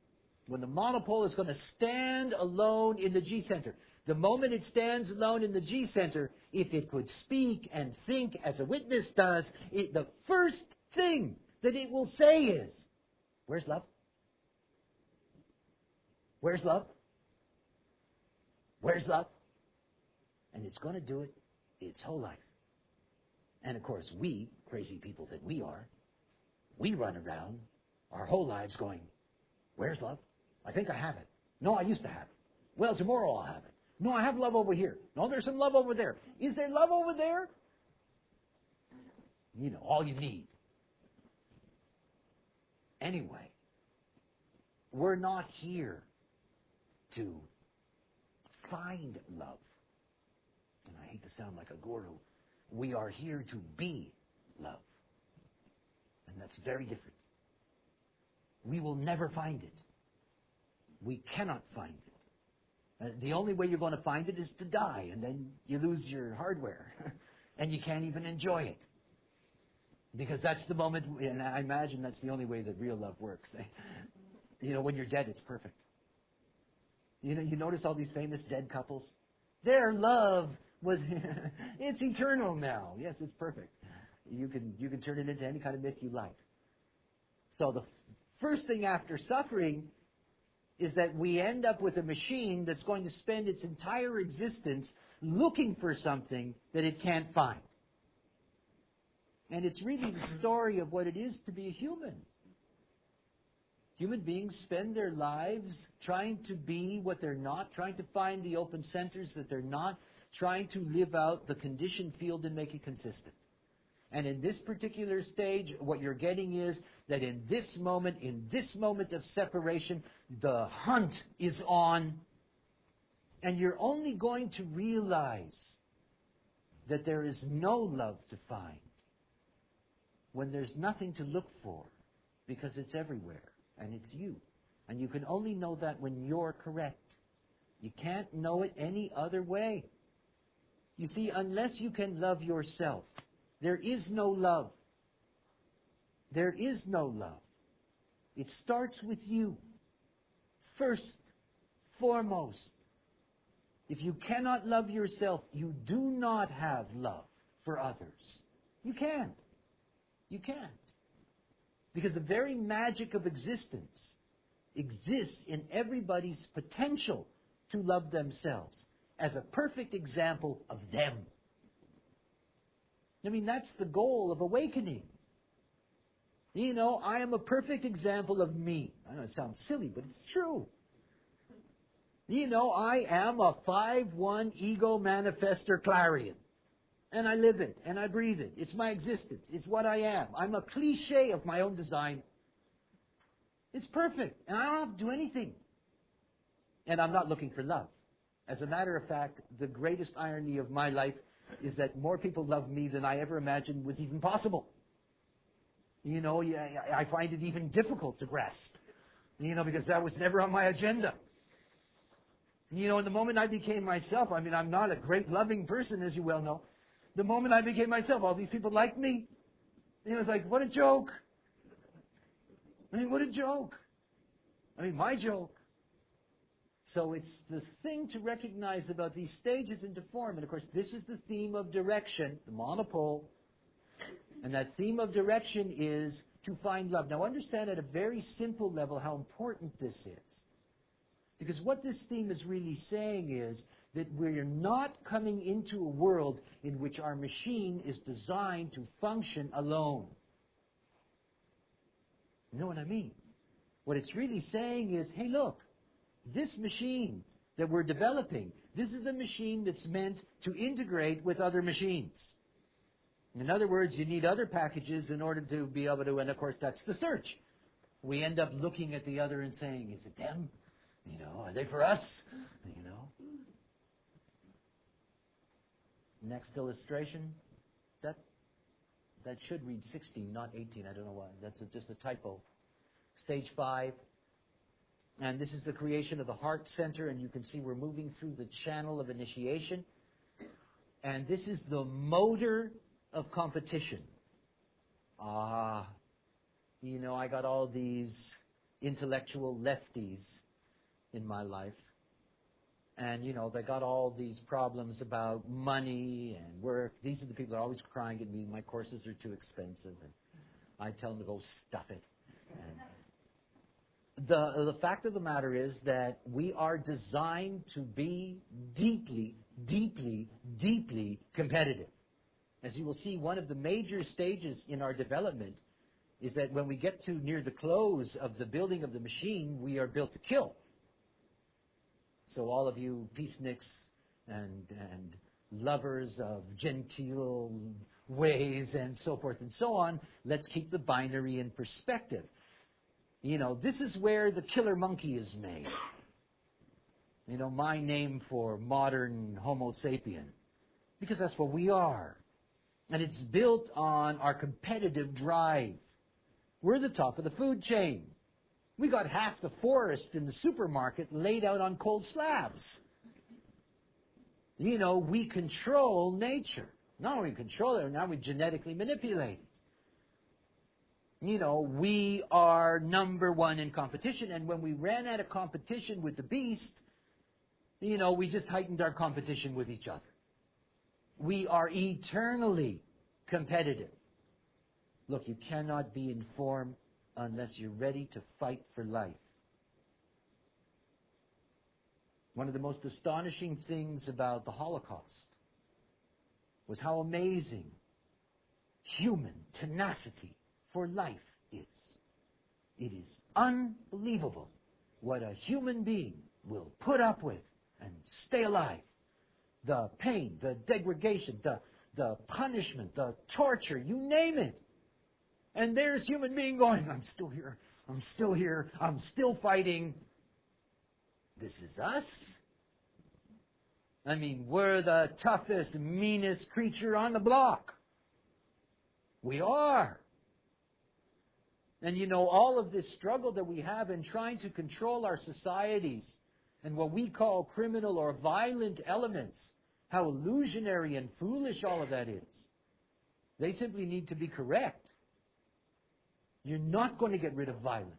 When the monopole is going to stand alone in the G center. The moment it stands alone in the G center, if it could speak and think as a witness does, the first thing that it will say is, where's love? Where's love? Where's love? And it's going to do it its whole life. And of course, we, crazy people that we are, we run around our whole lives going, where's love? I think I have it. No, I used to have it. Well, tomorrow I'll have it. No, I have love over here. No, there's some love over there. Is there love over there? You know, all you need. Anyway, we're not here to find love. And I hate to sound like a guru. We are here to be love. And that's very different. We will never find it. We cannot find it. The only way you're going to find it is to die, and then you lose your hardware, and you can't even enjoy it. Because that's the moment, and I imagine that's the only way that real love works. You know, when you're dead, it's perfect. You know, you notice all these famous dead couples? Their love was, it's eternal now. Yes, it's perfect. You can turn it into any kind of myth you like. So the first thing after suffering is that we end up with a machine that's going to spend its entire existence looking for something that it can't find. And it's really the story of what it is to be a human. Human beings spend their lives trying to be what they're not, trying to find the open centers that they're not, trying to live out the conditioned field and make it consistent. And in this particular stage, what you're getting is that in this moment of separation, the hunt is on, and you're only going to realize that there is no love to find when there's nothing to look for, because it's everywhere, and it's you. And you can only know that when you're correct. You can't know it any other way. You see, unless you can love yourself, there is no love. There is no love. It starts with you. First, foremost. If you cannot love yourself, you do not have love for others. You can't. You can't. Because the very magic of existence exists in everybody's potential to love themselves as a perfect example of them. I mean, that's the goal of awakening. You know, I am a perfect example of me. I know it sounds silly, but it's true. You know, I am a 5-1 ego manifester clarion. And I live it, and I breathe it. It's my existence. It's what I am. I'm a cliche of my own design. It's perfect, and I don't have to do anything. And I'm not looking for love. As a matter of fact, the greatest irony of my life is that more people love me than I ever imagined was even possible. You know, I find it even difficult to grasp. You know, because that was never on my agenda. You know, and the moment I became myself, I mean, I'm not a great loving person, as you well know. The moment I became myself, all these people liked me. You know, it's like, what a joke. I mean, what a joke. I mean, my joke. So it's the thing to recognize about these stages into form. And of course, this is the theme of direction, the monopole. And that theme of direction is to find love. Now understand at a very simple level how important this is. Because what this theme is really saying is that we're not coming into a world in which our machine is designed to function alone. You know what I mean? What it's really saying is, hey, look, this machine that we're developing, this is a machine that's meant to integrate with other machines. In other words, you need other packages in order to be able to, and of course that's the search. We end up looking at the other and saying, is it them? You know, are they for us? You know. Next illustration. That should read 16, not 18. I don't know why. That's just a typo. Stage 5. And this is the creation of the heart center, and you can see we're moving through the channel of initiation. And this is the motor of competition. You know, I got all these intellectual lefties in my life. And, you know, they got all these problems about money and work. These are the people that are always crying at me, my courses are too expensive. And I tell them to go stuff it. And the fact of the matter is that we are designed to be deeply, deeply, deeply competitive. As you will see, one of the major stages in our development is that when we get to near the close of the building of the machine, we are built to kill. So all of you peaceniks and lovers of genteel ways and so forth and so on, let's keep the binary in perspective. You know, this is where the killer monkey is made. You know, my name for modern Homo sapien. Because that's what we are. And it's built on our competitive drive. We're the top of the food chain. We got half the forest in the supermarket laid out on cold slabs. You know, we control nature. Not only control it, now we genetically manipulate it. You know, we are number one in competition, and when we ran out of competition with the beast, you know, we just heightened our competition with each other. We are eternally competitive. Look, you cannot be informed unless you're ready to fight for life. One of the most astonishing things about the Holocaust was how amazing human tenacity for life is. It is unbelievable what a human being will put up with and stay alive. The pain, the degradation, the punishment, the torture, you name it. And there's human being going, I'm still here, I'm still here, I'm still fighting. This is us. I mean, we're the toughest, meanest creature on the block. We are. And you know, all of this struggle that we have in trying to control our societies and what we call criminal or violent elements, how illusionary and foolish all of that is. They simply need to be correct. You're not going to get rid of violence.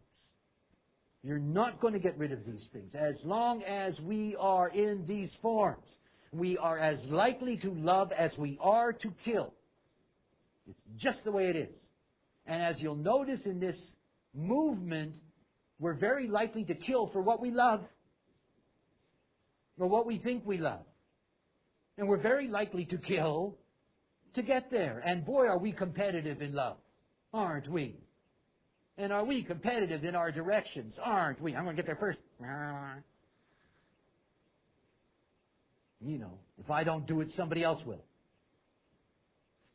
You're not going to get rid of these things. As long as we are in these forms, we are as likely to love as we are to kill. It's just the way it is. And as you'll notice in this movement, we're very likely to kill for what we love or what we think we love. And we're very likely to kill to get there. And boy, are we competitive in love, aren't we? And are we competitive in our directions? Aren't we? I'm going to get there first. You know, if I don't do it, somebody else will.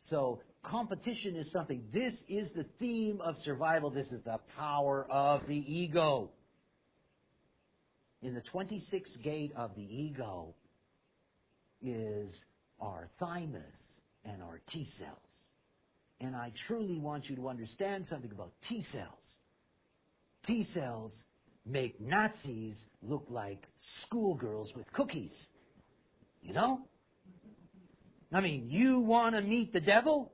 So competition is something. This is the theme of survival. This is the power of the ego. In the 26th gate of the ego is our thymus and our T cells. And I truly want you to understand something about T cells. T cells make Nazis look like schoolgirls with cookies. You know? I mean, you want to meet the devil?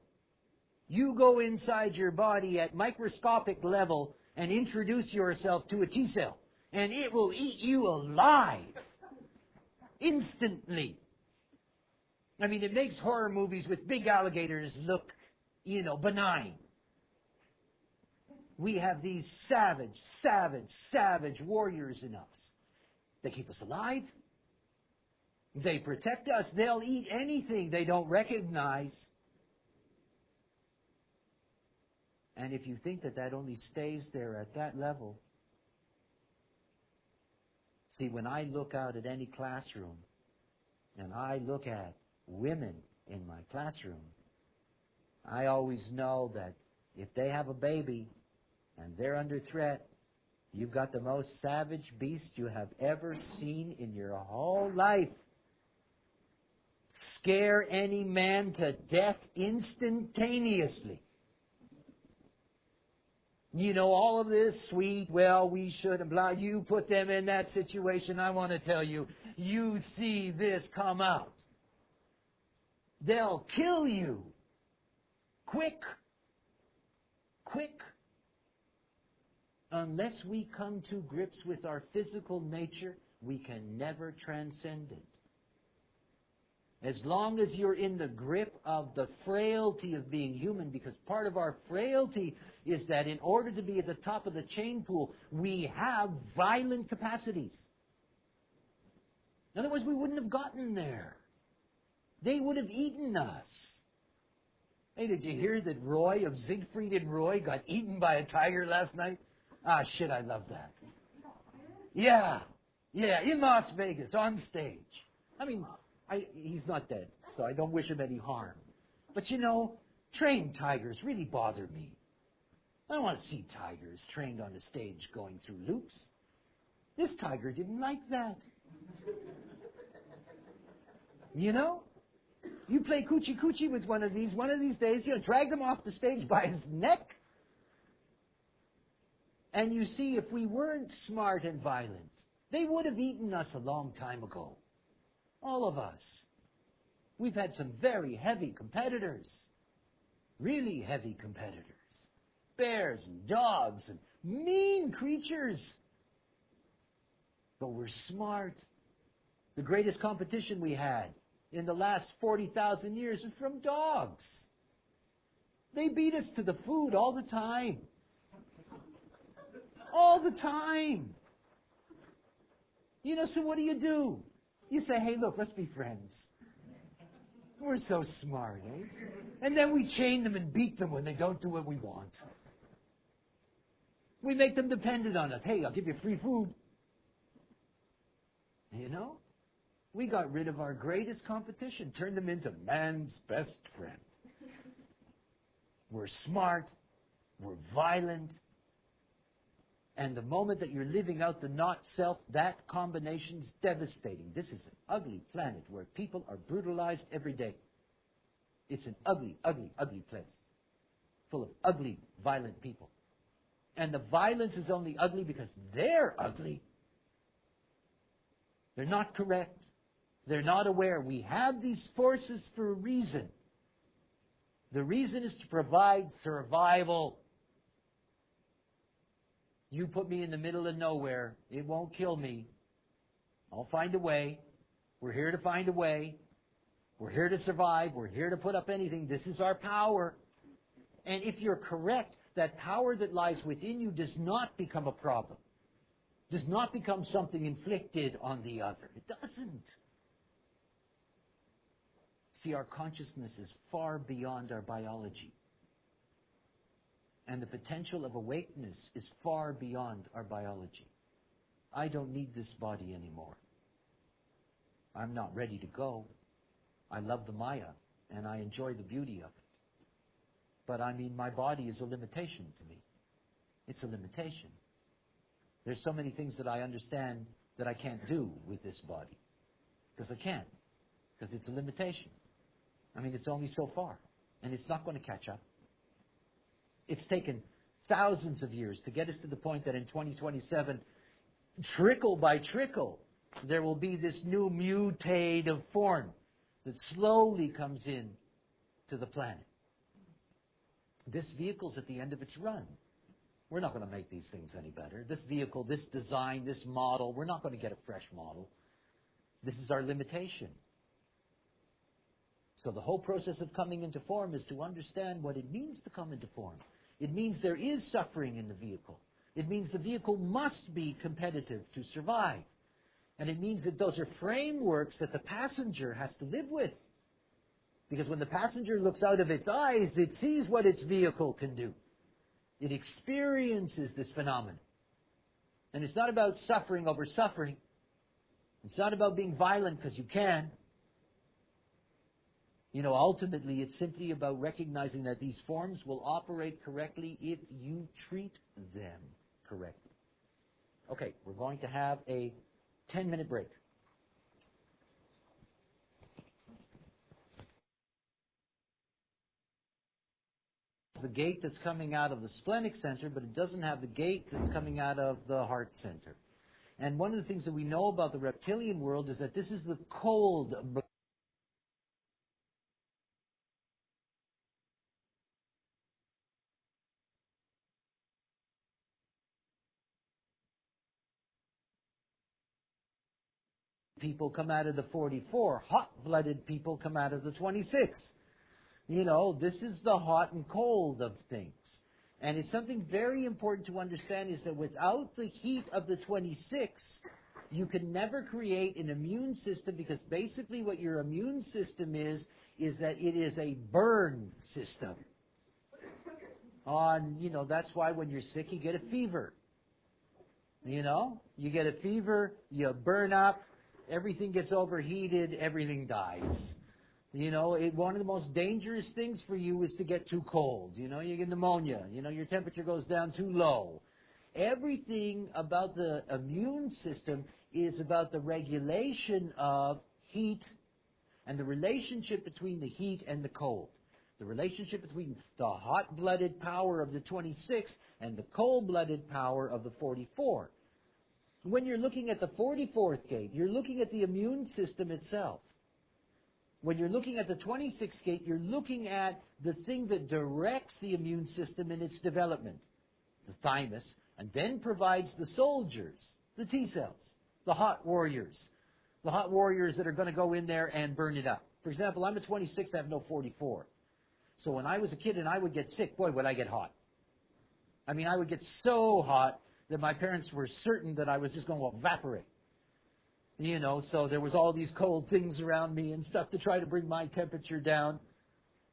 You go inside your body at microscopic level and introduce yourself to a T cell. And it will eat you alive. Instantly. I mean, it makes horror movies with big alligators look, you know, benign. We have these savage, savage, savage warriors in us. They keep us alive. They protect us. They'll eat anything they don't recognize. And if you think that that only stays there at that level, see, when I look out at any classroom and I look at women in my classroom, I always know that if they have a baby and they're under threat, you've got the most savage beast you have ever seen in your whole life. Scare any man to death instantaneously. You know, all of this sweet, well, we should, and blah, you put them in that situation, I want to tell you, you see this come out. They'll kill you. Quick. Quick. Unless we come to grips with our physical nature, we can never transcend it. As long as you're in the grip of the frailty of being human, because part of our frailty is that in order to be at the top of the chain pool, we have violent capacities. Otherwise, we wouldn't have gotten there. They would have eaten us. Hey, did you hear that Roy of Siegfried and Roy got eaten by a tiger last night? Ah, shit, I love that. Yeah, in Las Vegas, on stage. I mean, he's not dead, so I don't wish him any harm. But you know, trained tigers really bother me. I don't want to see tigers trained on a stage going through loops. This tiger didn't like that. You know? You play coochie-coochie with one of these days, you know, drag them off the stage by his neck. And you see, if we weren't smart and violent, they would have eaten us a long time ago. All of us. We've had some very heavy competitors. Really heavy competitors. Bears and dogs and mean creatures. But we're smart. The greatest competition we had in the last 40,000 years is from dogs. They beat us to the food all the time. All the time. You know, so what do? You say, hey, look, let's be friends. We're so smart, eh? And then we chain them and beat them when they don't do what we want. We make them dependent on us. Hey, I'll give you free food. You know? We got rid of our greatest competition, turned them into man's best friend. We're smart. We're violent. And the moment that you're living out the not-self, that combination's devastating. This is an ugly planet where people are brutalized every day. It's an ugly, ugly, ugly place. Full of ugly, violent people. And the violence is only ugly because they're ugly. They're not correct. They're not aware. We have these forces for a reason. The reason is to provide survival. You put me in the middle of nowhere, it won't kill me. I'll find a way. We're here to find a way. We're here to survive. We're here to put up anything. This is our power. And if you're correct, that power that lies within you does not become a problem. Does not become something inflicted on the other. It doesn't. See, our consciousness is far beyond our biology. And the potential of awakeness is far beyond our biology. I don't need this body anymore. I'm not ready to go. I love the Maya, and I enjoy the beauty of it. But I mean, my body is a limitation to me. It's a limitation. There's so many things that I understand that I can't do with this body. Because I can't. Because it's a limitation. I mean, it's only so far. And it's not going to catch up. It's taken thousands of years to get us to the point that in 2027, trickle by trickle, there will be this new mutative form that slowly comes in to the planet. This vehicle's at the end of its run. We're not going to make these things any better. This vehicle, this design, this model, we're not going to get a fresh model. This is our limitation. So the whole process of coming into form is to understand what it means to come into form. It means there is suffering in the vehicle. It means the vehicle must be competitive to survive. And it means that those are frameworks that the passenger has to live with. Because when the passenger looks out of its eyes, it sees what its vehicle can do. It experiences this phenomenon. And it's not about suffering over suffering. It's not about being violent because you can. Ultimately, it's simply about recognizing that these forms will operate correctly if you treat them correctly. Okay, we're going to have a 10-minute break. The gate that's coming out of the splenic center, but it doesn't have the gate that's coming out of the heart center. And one of the things that we know about the reptilian world is that this is the cold. People come out of the 44. Hot-blooded people come out of the 26. This is the hot and cold of things. And it's something very important to understand is that without the heat of the 26, you can never create an immune system, because basically what your immune system is that it is a burn system. That's why when you're sick, you get a fever. You get a fever, you burn up, everything gets overheated, everything dies. One of the most dangerous things for you is to get too cold. You get pneumonia. Your temperature goes down too low. Everything about the immune system is about the regulation of heat and the relationship between the heat and the cold. The relationship between the hot-blooded power of the 26 and the cold-blooded power of the 44. When you're looking at the 44th gate, you're looking at the immune system itself. When you're looking at the 26th gate, you're looking at the thing that directs the immune system in its development, the thymus, and then provides the soldiers, the T cells, the hot warriors that are going to go in there and burn it up. For example, I'm a 26, I have no 44. So when I was a kid and I would get sick, boy, would I get hot. I would get so hot that my parents were certain that I was just going to evaporate. So there was all these cold things around me and stuff to try to bring my temperature down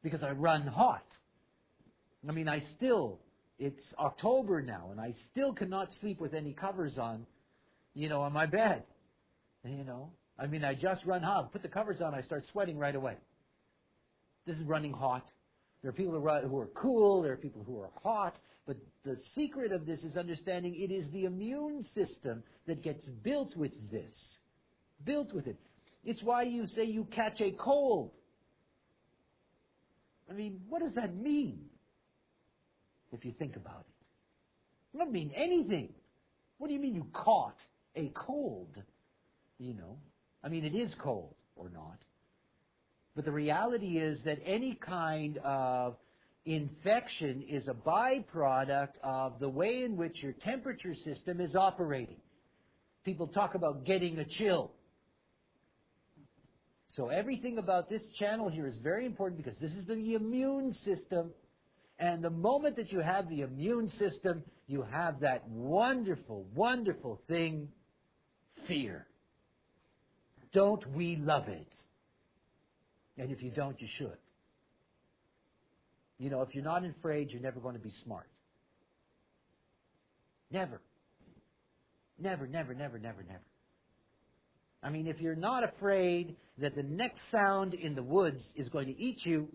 because I run hot. It's October now, and I still cannot sleep with any covers on my bed. I just run hot. Put the covers on, I start sweating right away. This is running hot. There are people who are cool, there are people who are hot, but the secret of this is understanding it is the immune system that gets built with this. Built with it. It's why you say you catch a cold. What does that mean? If you think about it. It doesn't mean anything. What do you mean you caught a cold? It is cold or not. But the reality is that any kind of infection is a byproduct of the way in which your temperature system is operating. People talk about getting a chill. So everything about this channel here is very important because this is the immune system. And the moment that you have the immune system, you have that wonderful, wonderful thing, fear. Don't we love it? And if you don't, you should. If you're not afraid, you're never going to be smart. Never. Never, never, never, never, never. If you're not afraid that the next sound in the woods is going to eat you,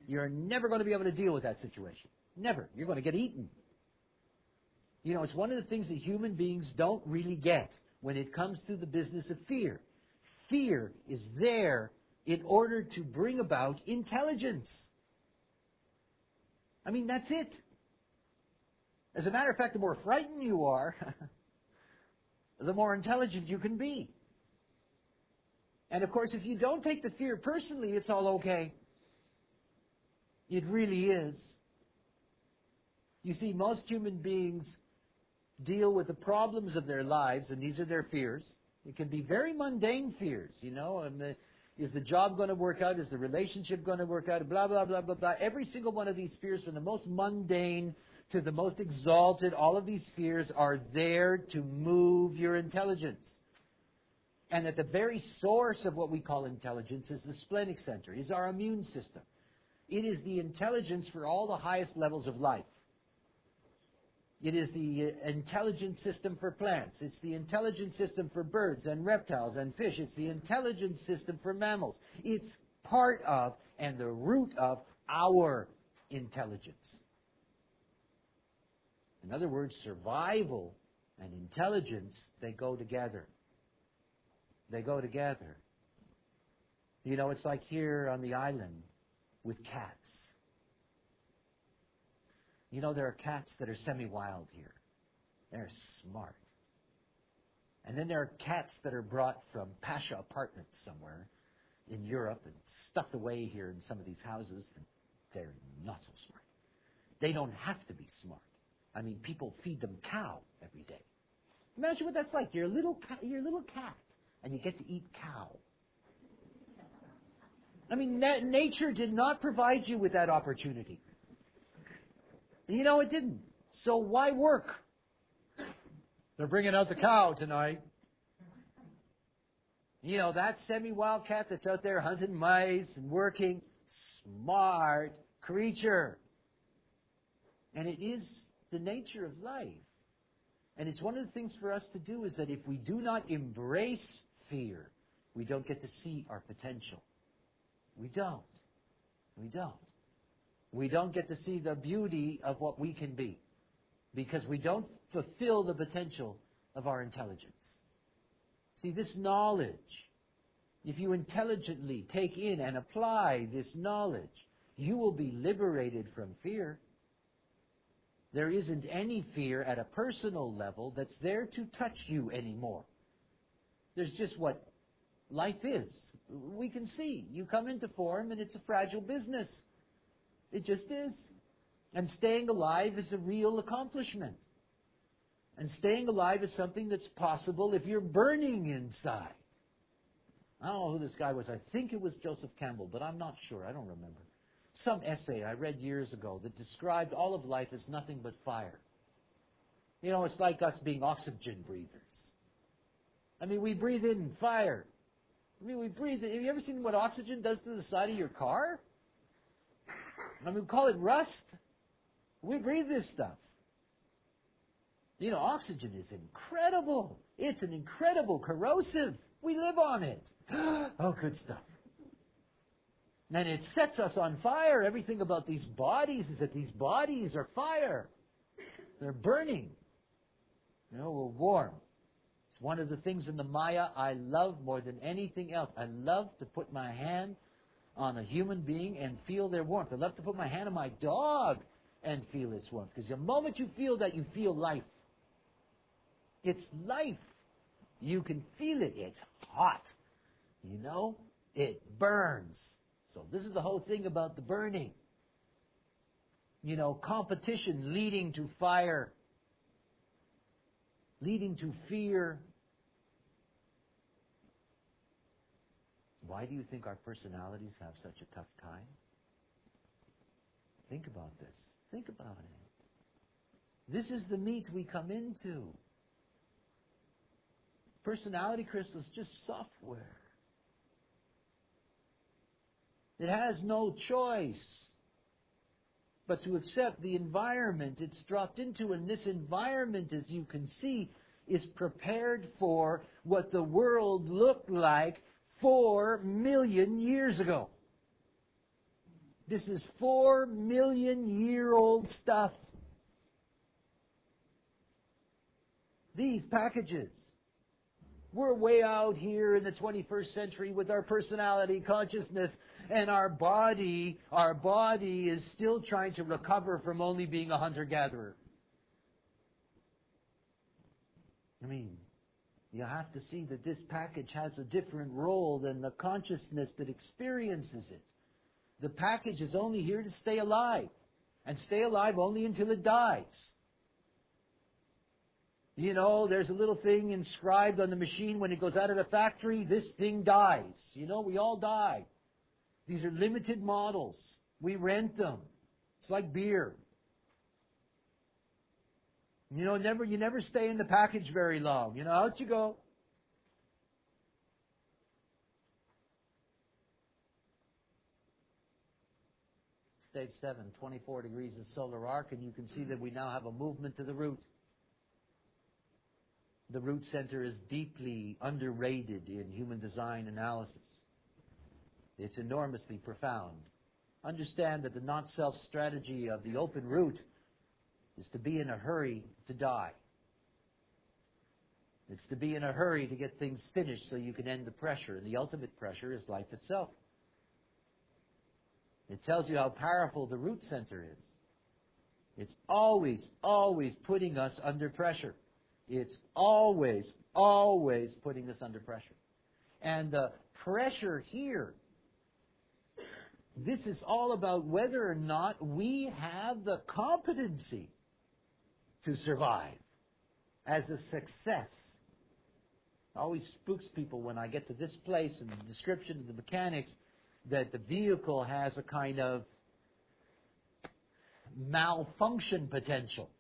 you're never going to be able to deal with that situation. Never. You're going to get eaten. It's one of the things that human beings don't really get when it comes to the business of fear. Fear is there in order to bring about intelligence. That's it. As a matter of fact, the more frightened you are, the more intelligent you can be. And of course, if you don't take the fear personally, it's all okay. It really is. You see, most human beings deal with the problems of their lives, and these are their fears. It can be very mundane fears, is the job going to work out? Is the relationship going to work out? Blah, blah, blah, blah, blah. Every single one of these fears, from the most mundane to the most exalted, all of these fears are there to move your intelligence. And at the very source of what we call intelligence is the splenic center, is our immune system. It is the intelligence for all the highest levels of life. It is the intelligence system for plants. It's the intelligence system for birds and reptiles and fish. It's the intelligence system for mammals. It's part of and the root of our intelligence. In other words, survival and intelligence, they go together. They go together. You know, it's like here on the island with cats. You know, there are cats that are semi-wild here. They're smart. And then there are cats that are brought from Pasha apartments somewhere in Europe and stuffed away here in some of these houses. And they're not so smart. They don't have to be smart. I mean, people feed them cow every day. Imagine what that's like. You're a little cat, and you get to eat cow. I mean, nature did not provide you with that opportunity. You know, it didn't. So why work? They're bringing out the cow tonight. You know, that semi-wild cat that's out there hunting mice and working, smart creature. And it is the nature of life. And it's one of the things for us to do is that if we do not embrace fear, we don't get to see our potential. We don't. We don't. We don't get to see the beauty of what we can be because we don't fulfill the potential of our intelligence. See, this knowledge, if you intelligently take in and apply this knowledge, you will be liberated from fear. There isn't any fear at a personal level that's there to touch you anymore. There's just what life is. We can see. You come into form and it's a fragile business. It just is. And staying alive is a real accomplishment. And staying alive is something that's possible if you're burning inside. I don't know who this guy was. I think it was Joseph Campbell, but I'm not sure. I don't remember. Some essay I read years ago that described all of life as nothing but fire. You know, it's like us being oxygen breathers. I mean, we breathe in fire. I mean, we breathe. Have you ever seen what oxygen does to the side of your car? I mean, we call it rust. We breathe this stuff. You know, oxygen is incredible. It's an incredible corrosive. We live on it. Oh, good stuff. And it sets us on fire. Everything about these bodies is that these bodies are fire. They're burning. You know, we're warm. It's one of the things in the Maya I love more than anything else. I love to put my hand on a human being and feel their warmth. I love to put my hand on my dog and feel its warmth. Because the moment you feel that, you feel life. It's life. You can feel it. It's hot. You know? It burns. So this is the whole thing about the burning. You know, competition leading to fire. Leading to fear. Why do you think our personalities have such a tough time? Think about this. Think about it. This is the meat we come into. Personality crystal is just software. It has no choice but to accept the environment it's dropped into. And this environment, as you can see, is prepared for what the world looked like 4 million years ago. This is 4 million year old stuff. These packages. We're way out here in the 21st century with our personality, consciousness, and our body is still trying to recover from only being a hunter-gatherer. I mean, you have to see that this package has a different role than the consciousness that experiences it. The package is only here to stay alive, and stay alive only until it dies. You know, there's a little thing inscribed on the machine when it goes out of the factory, this thing dies. You know, we all die. These are limited models. We rent them. It's like beer. You know, you never stay in the package very long. You know, out you go. stage 7, 24 degrees of solar arc, and you can see that we now have a movement to the root. The root center is deeply underrated in human design analysis. It's enormously profound. Understand that the not-self strategy of the open root is to be in a hurry to die. It's to be in a hurry to get things finished so you can end the pressure, and the ultimate pressure is life itself. It tells you how powerful the root center is. It's always, always putting us under pressure. It's always, always putting us under pressure. And the pressure here, this is all about whether or not we have the competency to survive as a success. It always spooks people when I get to this place and the description of the mechanics that the vehicle has a kind of malfunction potential.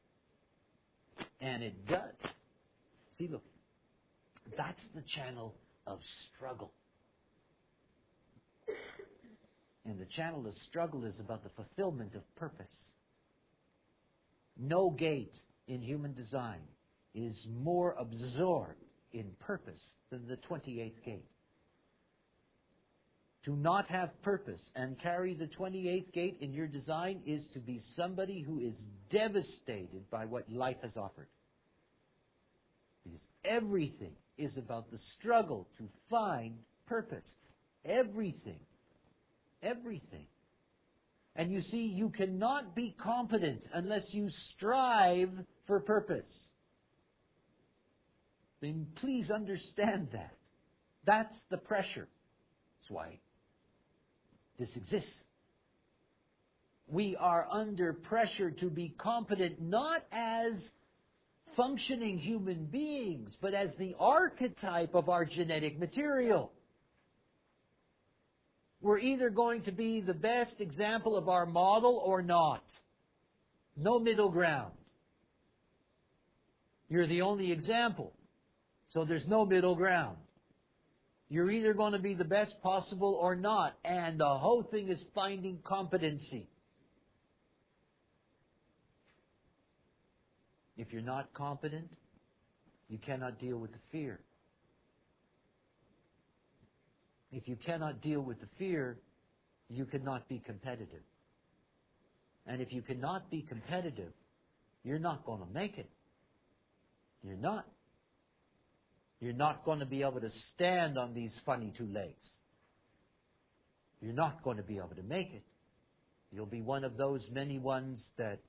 And it does. See, look, that's the channel of struggle. And the channel of struggle is about the fulfillment of purpose. No gate in human design is more absorbed in purpose than the 28th gate. To not have purpose and carry the 28th gate in your design is to be somebody who is devastated by what life has offered. Because everything is about the struggle to find purpose. Everything. Everything. And you see, you cannot be competent unless you strive for purpose. I mean, please understand that. That's the pressure. That's why this exists. We are under pressure to be competent not as functioning human beings, but as the archetype of our genetic material. We're either going to be the best example of our model or not. No middle ground. You're the only example, so there's no middle ground. You're either going to be the best possible or not, and the whole thing is finding competency. If you're not competent, you cannot deal with the fear. If you cannot deal with the fear, you cannot be competitive. And if you cannot be competitive, you're not going to make it. You're not. You're not going to be able to stand on these funny two legs. You're not going to be able to make it. You'll be one of those many ones that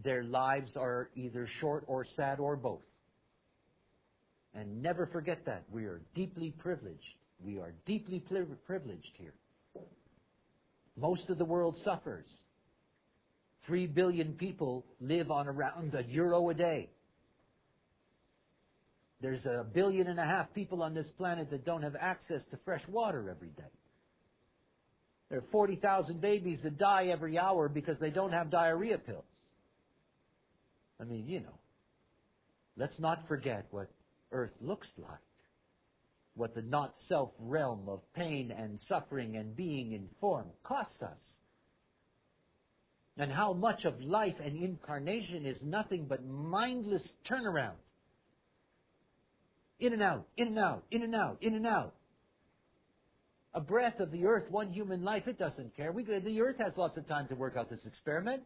their lives are either short or sad or both. And never forget that. We are deeply privileged. We are deeply privileged here. Most of the world suffers. 3 billion people live on around €1 a day. There's 1.5 billion people on this planet that don't have access to fresh water every day. There are 40,000 babies that die every hour because they don't have diarrhea pills. I mean, you know, let's not forget what Earth looks like, what the not-self realm of pain and suffering and being in form costs us, and how much of life and incarnation is nothing but mindless turnaround. In and out, in and out, in and out, in and out. A breath of the earth, one human life, it doesn't care. The earth has lots of time to work out this experiment.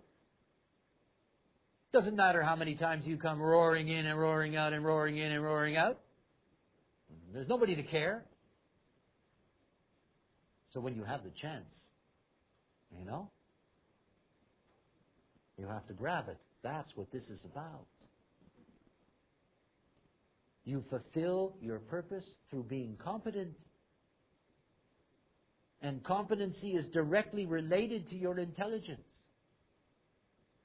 Doesn't matter how many times you come roaring in and roaring out and roaring in and roaring out. There's nobody to care. So when you have the chance, you know, you have to grab it. That's what this is about. You fulfill your purpose through being competent. And competency is directly related to your intelligence.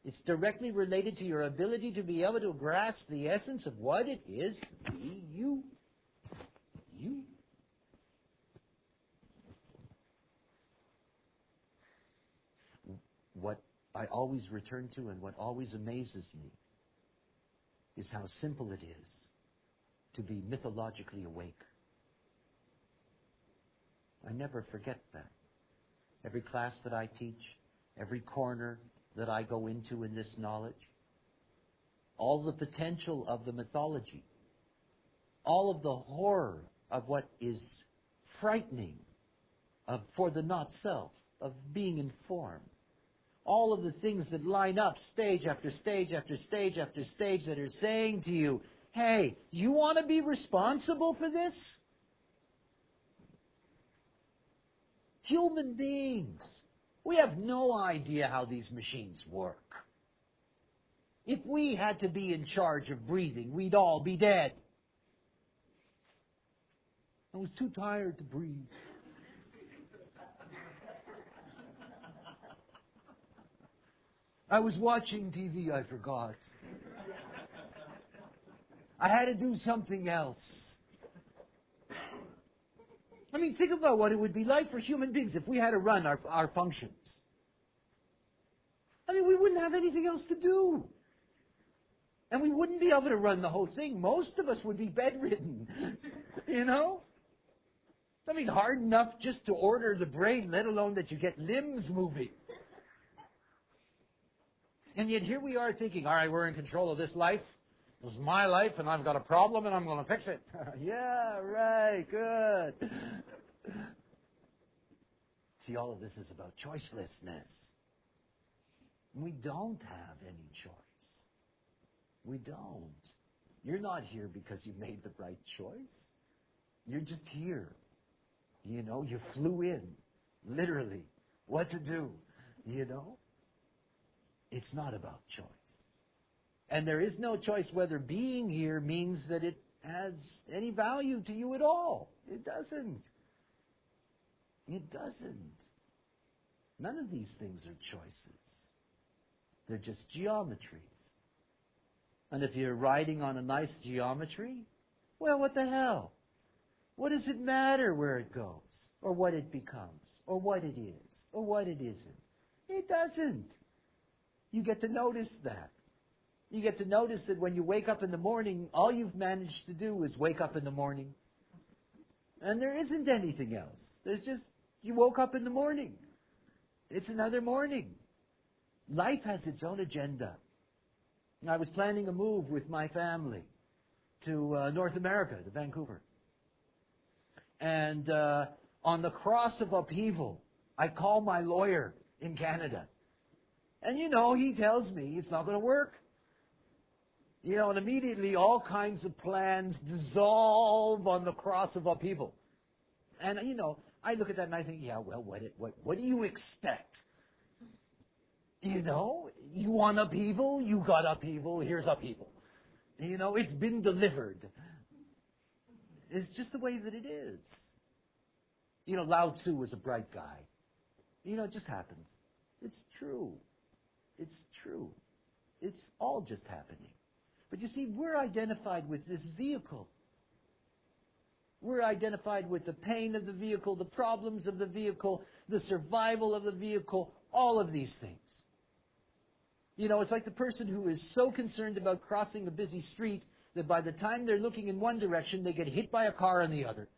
It's directly related to your ability to be able to grasp the essence of what it is to be you. You. What I always return to and what always amazes me is how simple it is to be mythologically awake. I never forget that. Every class that I teach, every corner that I go into in this knowledge, all the potential of the mythology, all of the horror of what is frightening for the not-self, of being informed, all of the things that line up stage after stage after stage after stage that are saying to you, hey, you want to be responsible for this? Human beings, we have no idea how these machines work. If we had to be in charge of breathing, we'd all be dead. I was too tired to breathe. I was watching TV, I forgot. I had to do something else. I mean, think about what it would be like for human beings if we had to run our functions. I mean, we wouldn't have anything else to do. And we wouldn't be able to run the whole thing. Most of us would be bedridden. You know? I mean, hard enough just to order the brain, let alone that you get limbs moving. And yet here we are thinking, all right, we're in control of this life. This is my life, and I've got a problem, and I'm going to fix it. Yeah, right, good. See, all of this is about choicelessness. We don't have any choice. We don't. You're not here because you made the right choice. You're just here. You know, you flew in, literally. What to do, you know? It's not about choice. And there is no choice whether being here means that it has any value to you at all. It doesn't. It doesn't. None of these things are choices. They're just geometries. And if you're riding on a nice geometry, well, what the hell? What does it matter where it goes, or what it becomes, or what it is, or what it isn't? It doesn't. You get to notice that. You get to notice that when you wake up in the morning, all you've managed to do is wake up in the morning. And there isn't anything else. There's just, you woke up in the morning. It's another morning. Life has its own agenda. I was planning a move with my family to North America, to Vancouver. And on the cross of upheaval, I call my lawyer in Canada. And you know, he tells me it's not going to work. You know, and immediately all kinds of plans dissolve on the cross of upheaval. And, you know, I look at that and I think, yeah, well, what do you expect? You know, you want upheaval, you got upheaval, here's upheaval. You know, it's been delivered. It's just the way that it is. You know, Lao Tzu was a bright guy. You know, it just happens. It's true. It's true. It's all just happening. But you see, we're identified with this vehicle. We're identified with the pain of the vehicle, the problems of the vehicle, the survival of the vehicle, all of these things. You know, it's like the person who is so concerned about crossing a busy street that by the time they're looking in one direction, they get hit by a car in the other.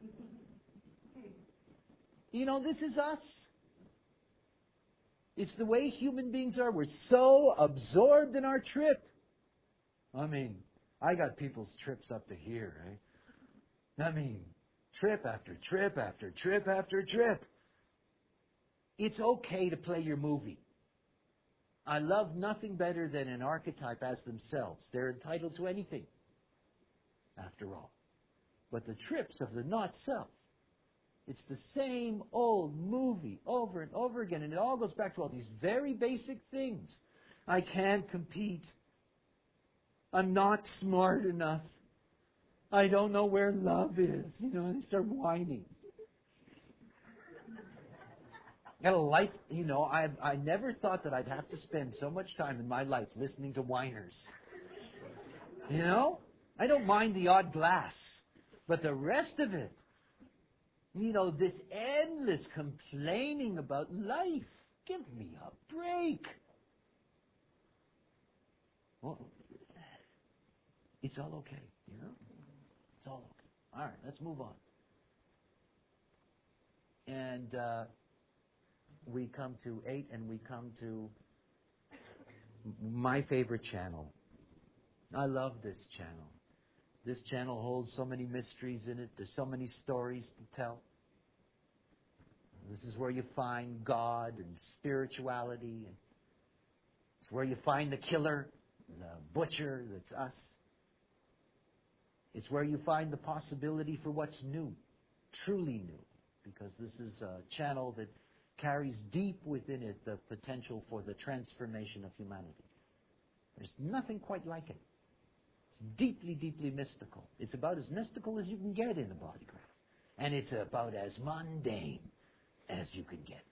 You know, this is us. It's the way human beings are. We're so absorbed in our trip. I mean, I got people's trips up to here, eh? I mean, trip after trip after trip after trip. It's okay to play your movie. I love nothing better than an archetype as themselves. They're entitled to anything, after all. But the trips of the not-self, it's the same old movie over and over again, and it all goes back to all these very basic things. I can't compete. I'm not smart enough. I don't know where love is. You know, and they start whining. Got a life, you know, I never thought that I'd have to spend so much time in my life listening to whiners. You know? I don't mind the odd glass. But the rest of it, you know, this endless complaining about life. Give me a break. Well, it's all okay, you know? It's all okay. All right, let's move on. And we come to 8 and we come to my favorite channel. I love this channel. This channel holds so many mysteries in it. There's so many stories to tell. This is where you find God and spirituality. And it's where you find the killer, the butcher, that's us. It's where you find the possibility for what's new, truly new. Because this is a channel that carries deep within it the potential for the transformation of humanity. There's nothing quite like it. It's deeply, deeply mystical. It's about as mystical as you can get in the body graph. And it's about as mundane as you can get.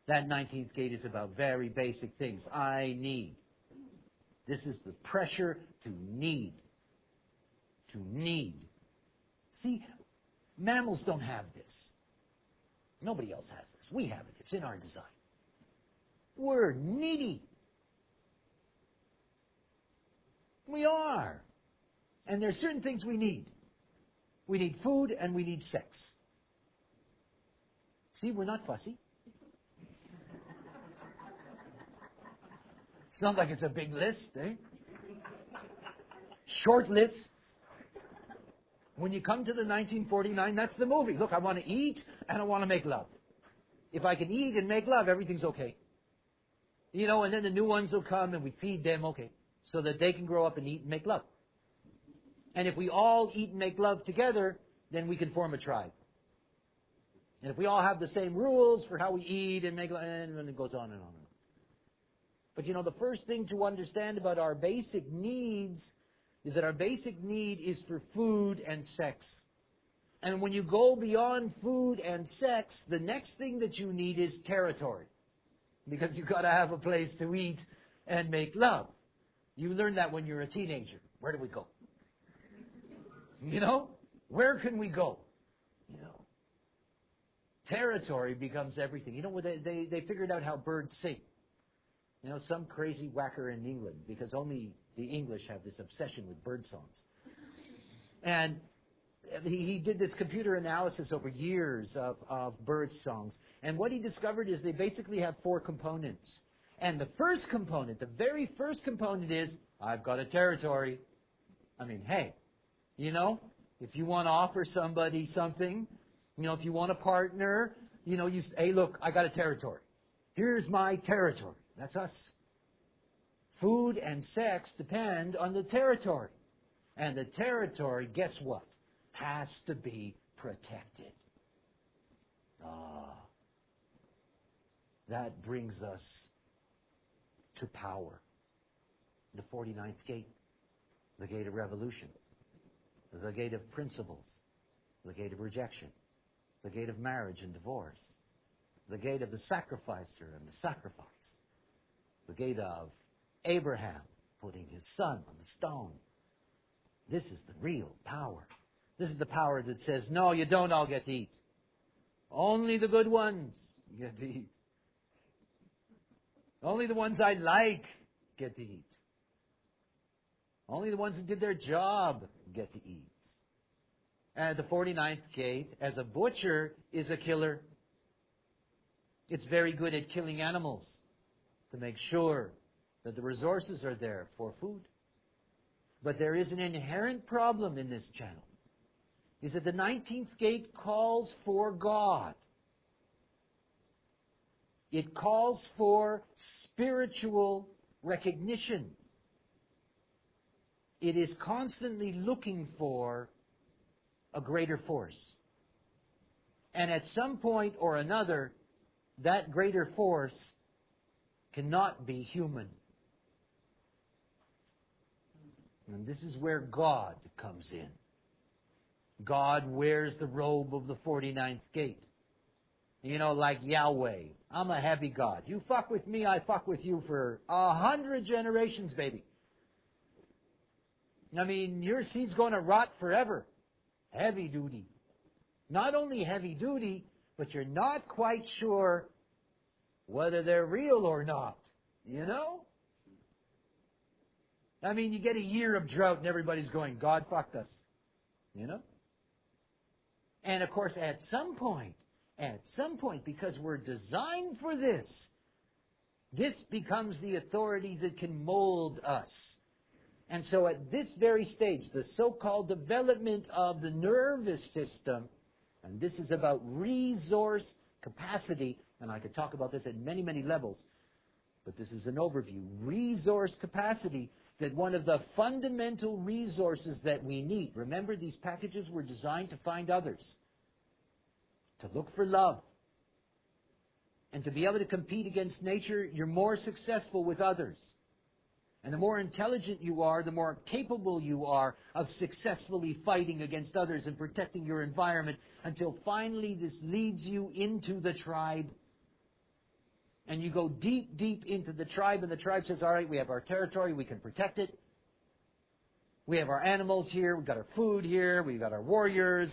That 19th gate is about very basic things. I need. This is the pressure to need. To need. See, mammals don't have this. Nobody else has this. We have it. It's in our design. We're needy. We are. And there are certain things we need. We need food and we need sex. See, we're not fussy. It's not like it's a big list, eh? Short list. When you come to the 1949, that's the movie. Look, I want to eat and I want to make love. If I can eat and make love, everything's okay. You know, and then the new ones will come and we feed them, okay, so that they can grow up and eat and make love. And if we all eat and make love together, then we can form a tribe. And if we all have the same rules for how we eat and make love, and it goes on and on and on. But you know, the first thing to understand about our basic needs is that our basic need is for food and sex. And when you go beyond food and sex, the next thing that you need is territory. Because you've got to have a place to eat and make love. You learn that when you're a teenager. Where do we go? You know? Where can we go? You know? Territory becomes everything. You know, they figured out how birds sing. You know, some crazy whacker in England, because only the English have this obsession with bird songs. And he did this computer analysis over years of bird songs. And what he discovered is they basically have 4 components. And the first component, the very first component is, I've got a territory. I mean, hey, you know, if you want to offer somebody something, you know, if you want a partner, you know, you say, hey, look, I got a territory. Here's my territory. That's us. Food and sex depend on the territory. And the territory, guess what? Has to be protected. That brings us to power. The 49th gate. The gate of revolution. The gate of principles. The gate of rejection. The gate of marriage and divorce. The gate of the sacrificer and the sacrifice. The gate of Abraham putting his son on the stone. This is the real power. This is the power that says, no, you don't all get to eat. Only the good ones get to eat. Only the ones I like get to eat. Only the ones who did their job get to eat. And the 49th gate, as a butcher, is a killer. It's very good at killing animals to make sure that the resources are there for food. But there is an inherent problem in this channel. Is that the 19th gate calls for God. It calls for spiritual recognition. It is constantly looking for a greater force. And at some point or another, that greater force cannot be human. And this is where God comes in. God wears the robe of the 49th gate. You know, like Yahweh. I'm a heavy God. You fuck with me, I fuck with you for 100 generations, baby. I mean, your seed's going to rot forever. Heavy duty. Not only heavy duty, but you're not quite sure whether they're real or not. You know? I mean, you get a year of drought and everybody's going, God fucked us. You know? And of course, at some point, At some point, because we're designed for this, this becomes the authority that can mold us. And so at this very stage, the so-called development of the nervous system, and this is about resource capacity, and I could talk about this at many, many levels, but this is an overview. Resource capacity, that one of the fundamental resources that we need, remember these packages were designed to find others, to look for love, and to be able to compete against nature. You're more successful with others. And the more intelligent you are, the more capable you are of successfully fighting against others and protecting your environment, until finally this leads you into the tribe. And you go deep, deep into the tribe, and the tribe says, all right, we have our territory, we can protect it. We have our animals here, we've got our food here, we've got our warriors.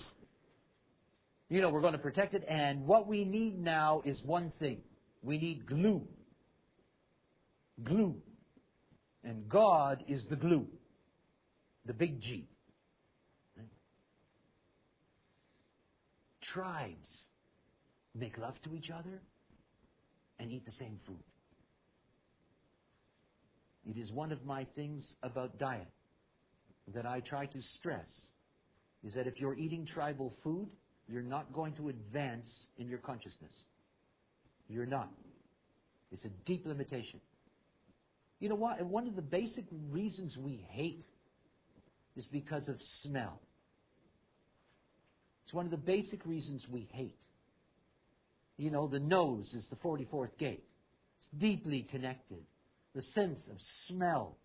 You know, we're going to protect it, and what we need now is one thing. We need glue. Glue. And God is the glue. The big G. Right? Tribes make love to each other and eat the same food. It is one of my things about diet that I try to stress, is that if you're eating tribal food, you're not going to advance in your consciousness. You're not. It's a deep limitation. You know what? One of the basic reasons we hate is because of smell. It's one of the basic reasons we hate. You know, the nose is the 44th gate. It's deeply connected. The sense of smell.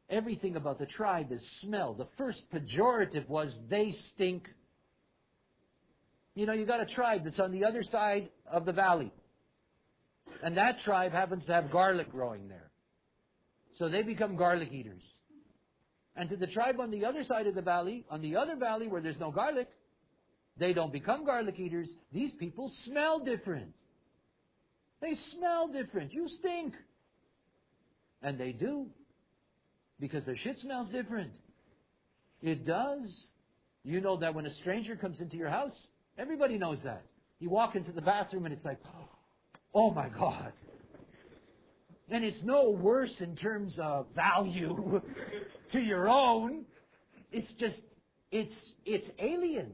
Everything about the tribe is smell. The first pejorative was, they stink. You know, you got a tribe that's on the other side of the valley. And that tribe happens to have garlic growing there. So they become garlic eaters. And to the tribe on the other side of the valley, on the other valley where there's no garlic, they don't become garlic eaters. These people smell different. They smell different. You stink. And they do. Because their shit smells different. It does. You know that when a stranger comes into your house, everybody knows that. You walk into the bathroom and it's like, oh my God. And it's no worse in terms of value to your own. It's just, it's alien.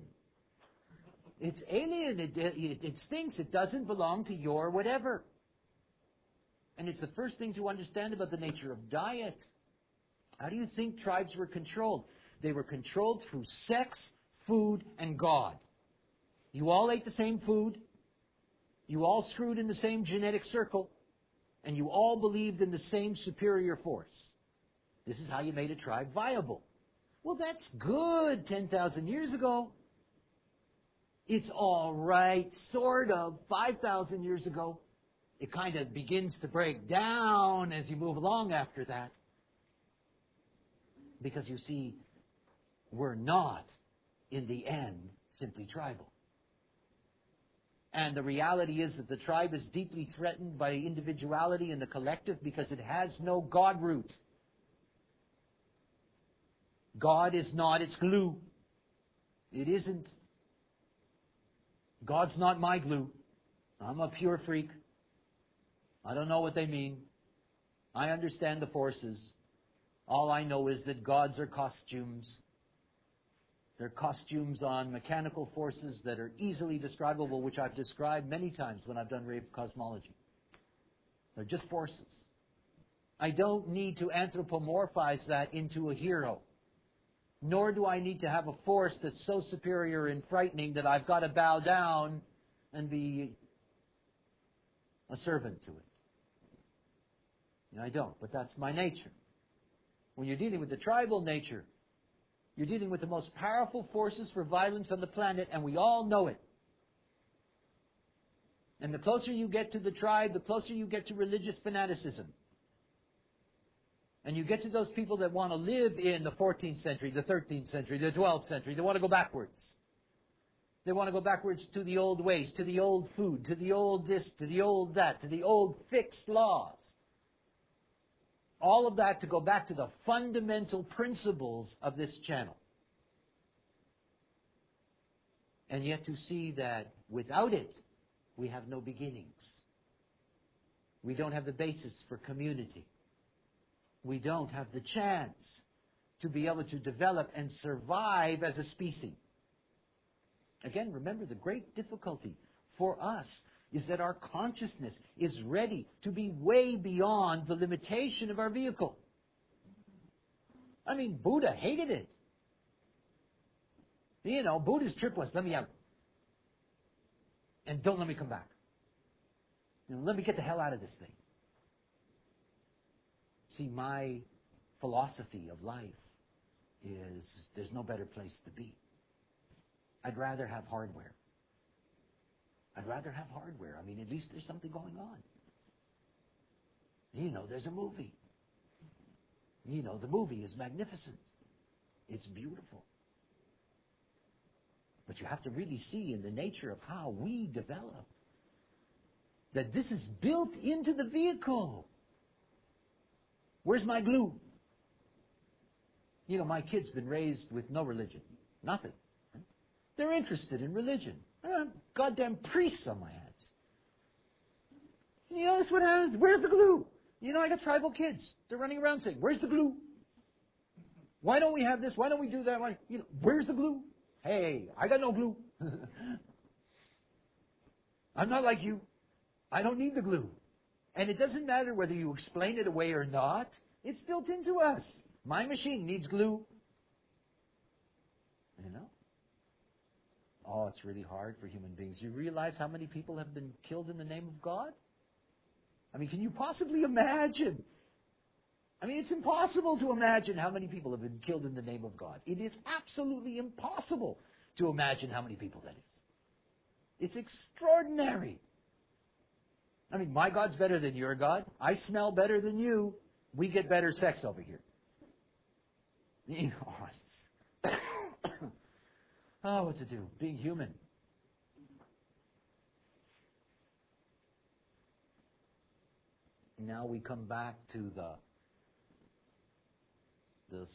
It's alien. It stinks. It doesn't belong to your whatever. And it's the first thing to understand about the nature of diet. How do you think tribes were controlled? They were controlled through sex, food, and God. You all ate the same food. You all screwed in the same genetic circle. And you all believed in the same superior force. This is how you made a tribe viable. Well, that's good 10,000 years ago. It's all right, sort of, 5,000 years ago. It kind of begins to break down as you move along after that. Because you see, we're not, in the end, simply tribal. And the reality is that the tribe is deeply threatened by individuality in the collective because it has no God root. God is not its glue. It isn't. God's not my glue. I'm a pure freak. I don't know what they mean. I understand the forces. All I know is that gods are costumes. They're costumes on mechanical forces that are easily describable, which I've described many times when I've done rave cosmology. They're just forces. I don't need to anthropomorphize that into a hero. Nor do I need to have a force that's so superior and frightening that I've got to bow down and be a servant to it. I don't, but that's my nature. When you're dealing with the tribal nature, you're dealing with the most powerful forces for violence on the planet, and we all know it. And the closer you get to the tribe, the closer you get to religious fanaticism. And you get to those people that want to live in the 14th century, the 13th century, the 12th century. They want to go backwards. They want to go backwards to the old ways, to the old food, to the old this, to the old that, to the old fixed laws. All of that to go back to the fundamental principles of this channel. And yet to see that without it, we have no beginnings. We don't have the basis for community. We don't have the chance to be able to develop and survive as a species. Again, remember, the great difficulty for us is that our consciousness is ready to be way beyond the limitation of our vehicle. I mean, Buddha hated it. You know, Buddha's trip was, let me out. And don't let me come back. You know, let me get the hell out of this thing. See, my philosophy of life is there's no better place to be. I'd rather have hardware. I'd rather have hardware. I mean, at least there's something going on. You know, there's a movie. You know, the movie is magnificent. It's beautiful. But you have to really see in the nature of how we develop that this is built into the vehicle. Where's my glue? You know, my kid's been raised with no religion. Nothing. They're interested in religion. Goddamn priests on my hands. You know, that's what happens. Where's the glue? You know, I got tribal kids. They're running around saying, where's the glue? Why don't we have this? Why don't we do that? Why, you know, where's the glue? Hey, I got no glue. I'm not like you. I don't need the glue. And it doesn't matter whether you explain it away or not. It's built into us. My machine needs glue. You know? Oh, it's really hard for human beings. You realize how many people have been killed in the name of God? I mean, can you possibly imagine? I mean, it's impossible to imagine how many people have been killed in the name of God. It is absolutely impossible to imagine how many people that is. It's extraordinary. I mean, my God's better than your God. I smell better than you. We get better sex over here. You know, oh, what to do? Being human. Now we come back to the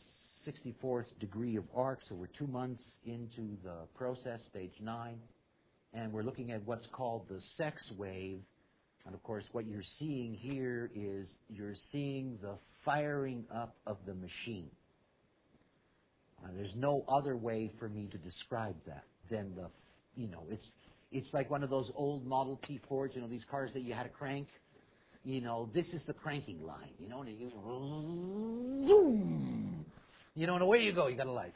64th degree of arc, so we're 2 months into the process, stage 9, and we're looking at what's called the sex wave. And of course, what you're seeing here is you're seeing the firing up of the machine. There's no other way for me to describe that than the, you know, it's like one of those old Model T Fords, you know, these cars that you had to crank. You know, this is the cranking line, you know, and you zoom, you know, and away you go, you got a life.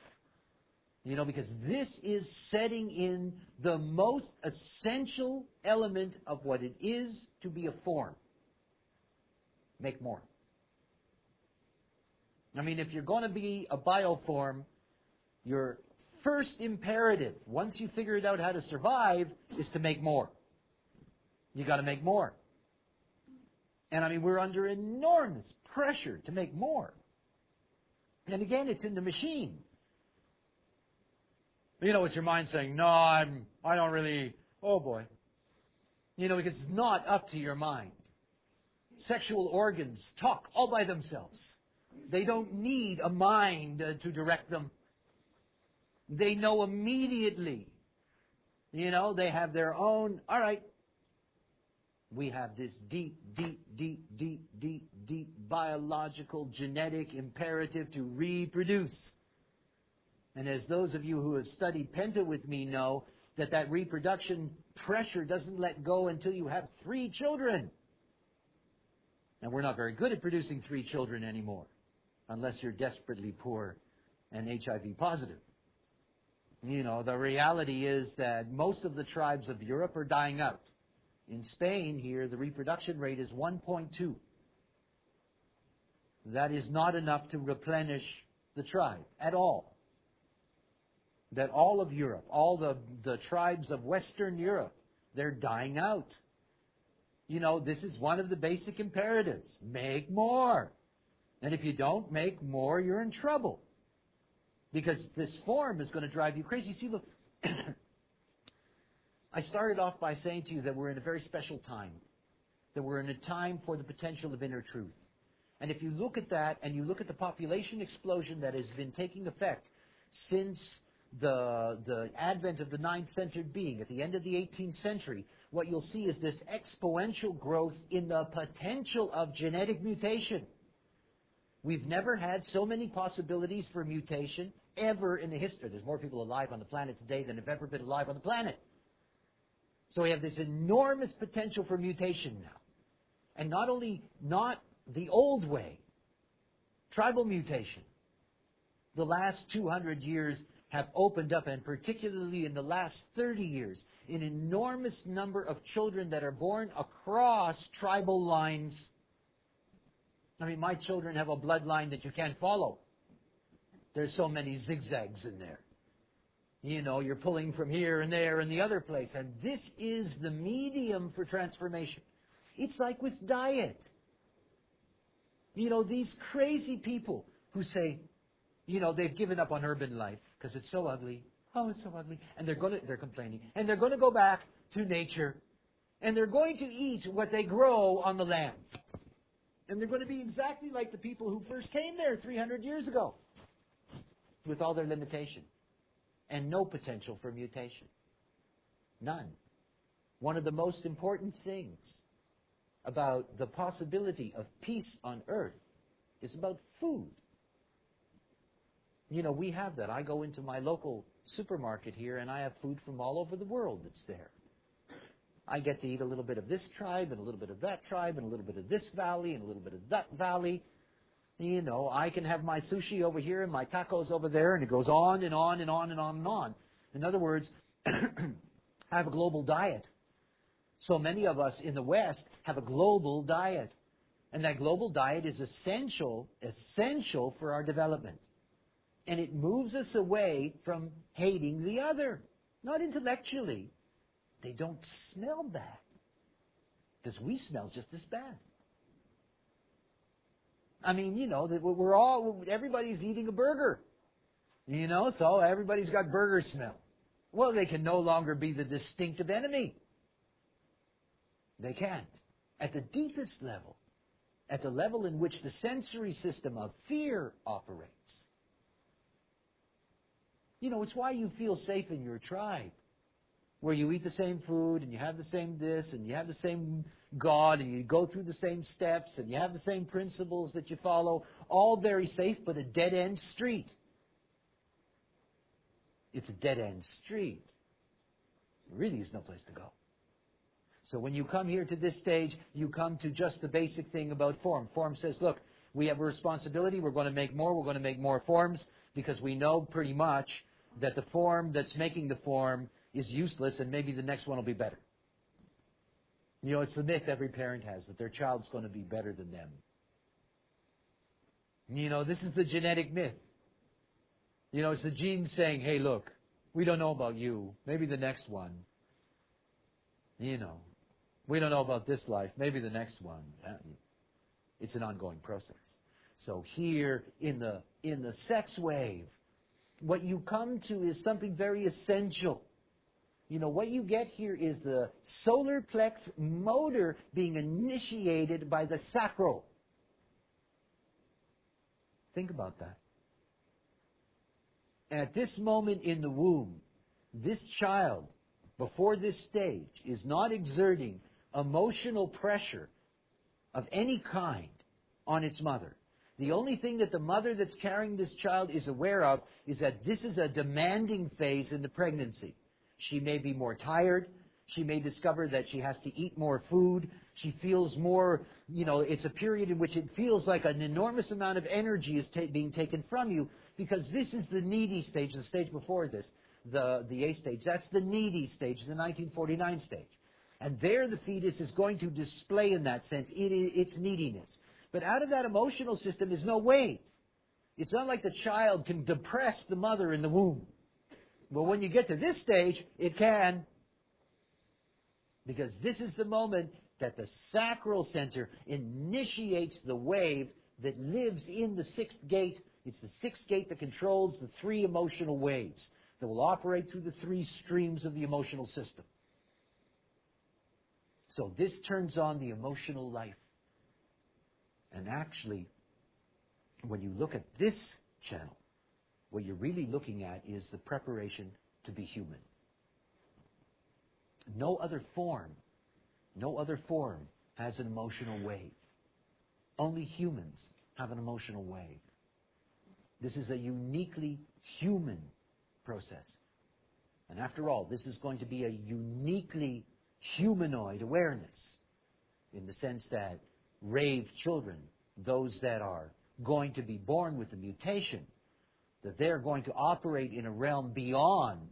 You know, because this is setting in the most essential element of what it is to be a form. Make more. I mean, if you're going to be a bioform, your first imperative, once you figured out how to survive, is to make more. You got to make more. And I mean, we're under enormous pressure to make more. And again, it's in the machine. You know, it's your mind saying, no, I don't really, oh boy. You know, because it's not up to your mind. Sexual organs talk all by themselves. They don't need a mind to direct them. They know immediately. You know, they have their own, all right. We have this deep biological genetic imperative to reproduce. And as those of you who have studied Penta with me know, that reproduction pressure doesn't let go until you have 3 children. And we're not very good at producing 3 children anymore, unless you're desperately poor and HIV positive. You know, the reality is that most of the tribes of Europe are dying out. In Spain here, the reproduction rate is 1.2. That is not enough to replenish the tribe at all. That all of Europe, all the tribes of Western Europe, they're dying out. You know, this is one of the basic imperatives. Make more. And if you don't make more, you're in trouble. Because this form is going to drive you crazy. See, look, I started off by saying to you that we're in a very special time. That we're in a time for the potential of inner truth. And if you look at that, and you look at the population explosion that has been taking effect since the advent of the nine-centered being at the end of the 18th century, what you'll see is this exponential growth in the potential of genetic mutation. We've never had so many possibilities for mutation ever in the history. There's more people alive on the planet today than have ever been alive on the planet. So we have this enormous potential for mutation now. And not only not the old way, tribal mutation. The last 200 years have opened up, and particularly in the last 30 years, an enormous number of children that are born across tribal lines. I mean, my children have a bloodline that you can't follow. There's so many zigzags in there. You know, you're pulling from here and there and the other place. And this is the medium for transformation. It's like with diet. You know, these crazy people who say, you know, they've given up on urban life because it's so ugly. Oh, it's so ugly. And they're complaining. And they're going to go back to nature. And they're going to eat what they grow on the land. And they're going to be exactly like the people who first came there 300 years ago, with all their limitation and no potential for mutation. None. One of the most important things about the possibility of peace on earth is about food. You know, we have that. I go into my local supermarket here and I have food from all over the world that's there. I get to eat a little bit of this tribe and a little bit of that tribe and a little bit of this valley and a little bit of that valley. You know, I can have my sushi over here and my tacos over there, and it goes on and on and on and on and on. In other words, I have a global diet. So many of us in the West have a global diet. And that global diet is essential for our development. And it moves us away from hating the other. Not intellectually. They don't smell bad. Because we smell just as bad. I mean, you know, everybody's eating a burger. You know, so everybody's got burger smell. Well, they can no longer be the distinctive enemy. They can't. At the deepest level, at the level in which the sensory system of fear operates. You know, it's why you feel safe in your tribe, where you eat the same food and you have the same this and you have the same God and you go through the same steps and you have the same principles that you follow, all very safe, but a dead-end street. It's a dead-end street. There really is no place to go. So when you come here to this stage, you come to just the basic thing about form. Form says, look, we have a responsibility, we're going to make more forms, because we know pretty much that the form that's making the form is useless, and maybe the next one will be better. You know, it's the myth every parent has, that their child's going to be better than them. You know, this is the genetic myth. You know, it's the genes saying, hey, look, we don't know about you. Maybe the next one. You know, we don't know about this life. Maybe the next one. It's an ongoing process. So here in the sex wave, what you come to is something very essential. You know, what you get here is the solar plex motor being initiated by the sacral. Think about that. At this moment in the womb, this child, before this stage, is not exerting emotional pressure of any kind on its mother. The only thing that the mother that's carrying this child is aware of is that this is a demanding phase in the pregnancy. She may be more tired. She may discover that she has to eat more food. She feels more, you know, it's a period in which it feels like an enormous amount of energy is being taken from you, because this is the needy stage, the stage before this, the A stage. That's the needy stage, the 1949 stage. And there the fetus is going to display in that sense its neediness. But out of that emotional system is no wave. It's not like the child can depress the mother in the womb. Well, when you get to this stage, it can. Because this is the moment that the sacral center initiates the wave that lives in the sixth gate. It's the sixth gate that controls the three emotional waves that will operate through the three streams of the emotional system. So this turns on the emotional life. And actually, when you look at this channel, What you're really looking at is the preparation to be human. No other form has an emotional wave. Only humans have an emotional wave. This is a uniquely human process. And after all, this is going to be a uniquely humanoid awareness, in the sense that raved children, those that are going to be born with a mutation, that they're going to operate in a realm beyond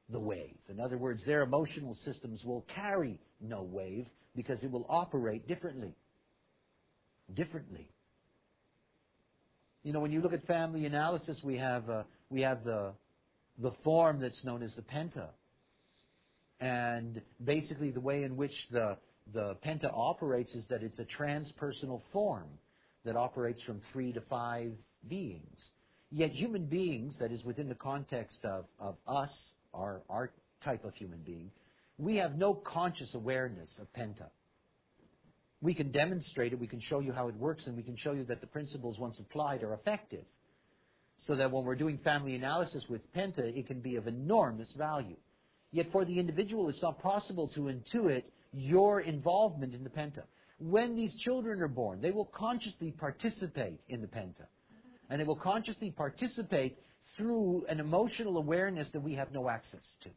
the wave. In other words, their emotional systems will carry no wave because it will operate differently. You know, when you look at family analysis, we have the form that's known as the penta. And basically the way in which the penta operates is that it's a transpersonal form that operates from 3 to 5 beings. Yet human beings, that is within the context of us, our type of human being, we have no conscious awareness of penta. We can demonstrate it, we can show you how it works, and we can show you that the principles once applied are effective. So that when we're doing family analysis with penta, it can be of enormous value. Yet for the individual, it's not possible to intuit your involvement in the penta. When these children are born, they will consciously participate in the penta. And they will consciously participate through an emotional awareness that we have no access to.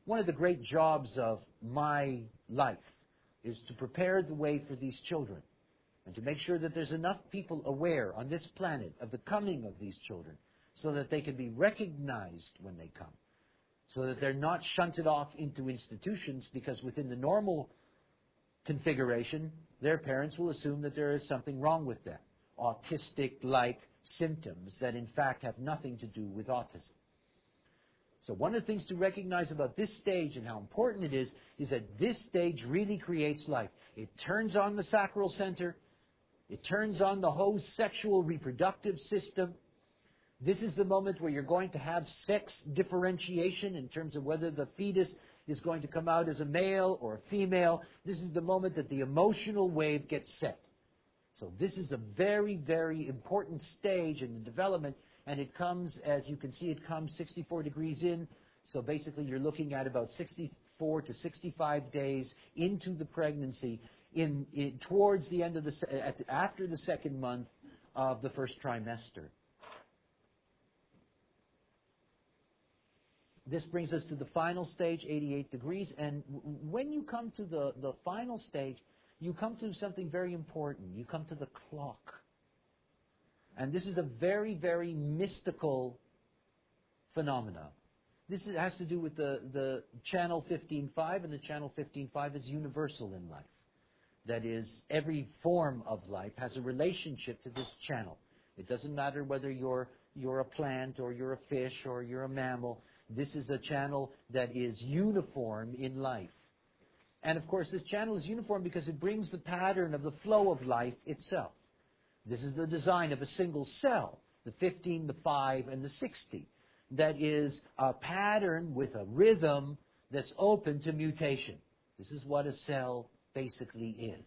One of the great jobs of my life is to prepare the way for these children and to make sure that there's enough people aware on this planet of the coming of these children so that they can be recognized when they come, so that they're not shunted off into institutions, because within the normal configuration, their parents will assume that there is something wrong with them, autistic-like symptoms that in fact have nothing to do with autism. So one of the things to recognize about this stage and how important it is that this stage really creates life. It turns on the sacral center. It turns on the whole sexual reproductive system. This is the moment where you're going to have sex differentiation in terms of whether the fetus is going to come out as a male or a female. This is the moment that the emotional wave gets set. So this is a very, very important stage in the development, and it comes, as you can see, it comes 64 degrees in. So basically you're looking at about 64 to 65 days into the pregnancy, towards the end of after the second month of the first trimester. This brings us to the final stage, 88 degrees. And when you come to the final stage, you come to something very important. You come to the clock. And this is a very, very mystical phenomena. Has to do with the channel 15.5, and the channel 15.5 is universal in life. That is, every form of life has a relationship to this channel. It doesn't matter whether you're a plant or you're a fish or you're a mammal. This is a channel that is uniform in life. And of course, this channel is uniform because it brings the pattern of the flow of life itself. This is the design of a single cell, the 15, the 5, and the 60. That is a pattern with a rhythm that's open to mutation. This is what a cell basically is.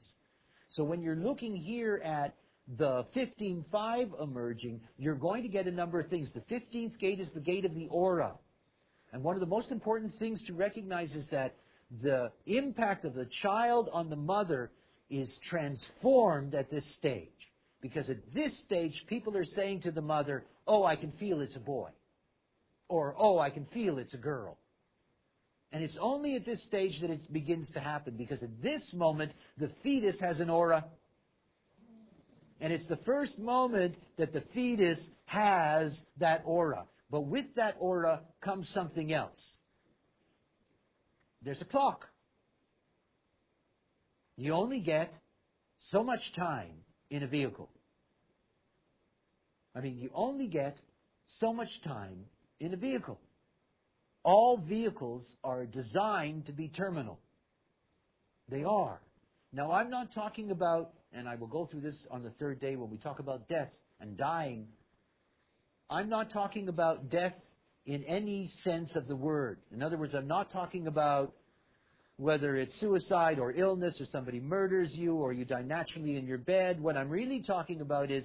So when you're looking here at the 15.5 emerging, you're going to get a number of things. The 15th gate is the gate of the aura. And one of the most important things to recognize is that the impact of the child on the mother is transformed at this stage. Because at this stage, people are saying to the mother, oh, I can feel it's a boy. Or, oh, I can feel it's a girl. And it's only at this stage that it begins to happen. Because at this moment, the fetus has an aura. And it's the first moment that the fetus has that aura. But with that aura comes something else. There's a clock. You only get so much time in a vehicle. I mean, you only get so much time in a vehicle. All vehicles are designed to be terminal. They are. Now, I'm not talking about, and I will go through this on the third day when we talk about death and dying. I'm not talking about death in any sense of the word. In other words, I'm not talking about whether it's suicide or illness or somebody murders you or you die naturally in your bed. What I'm really talking about is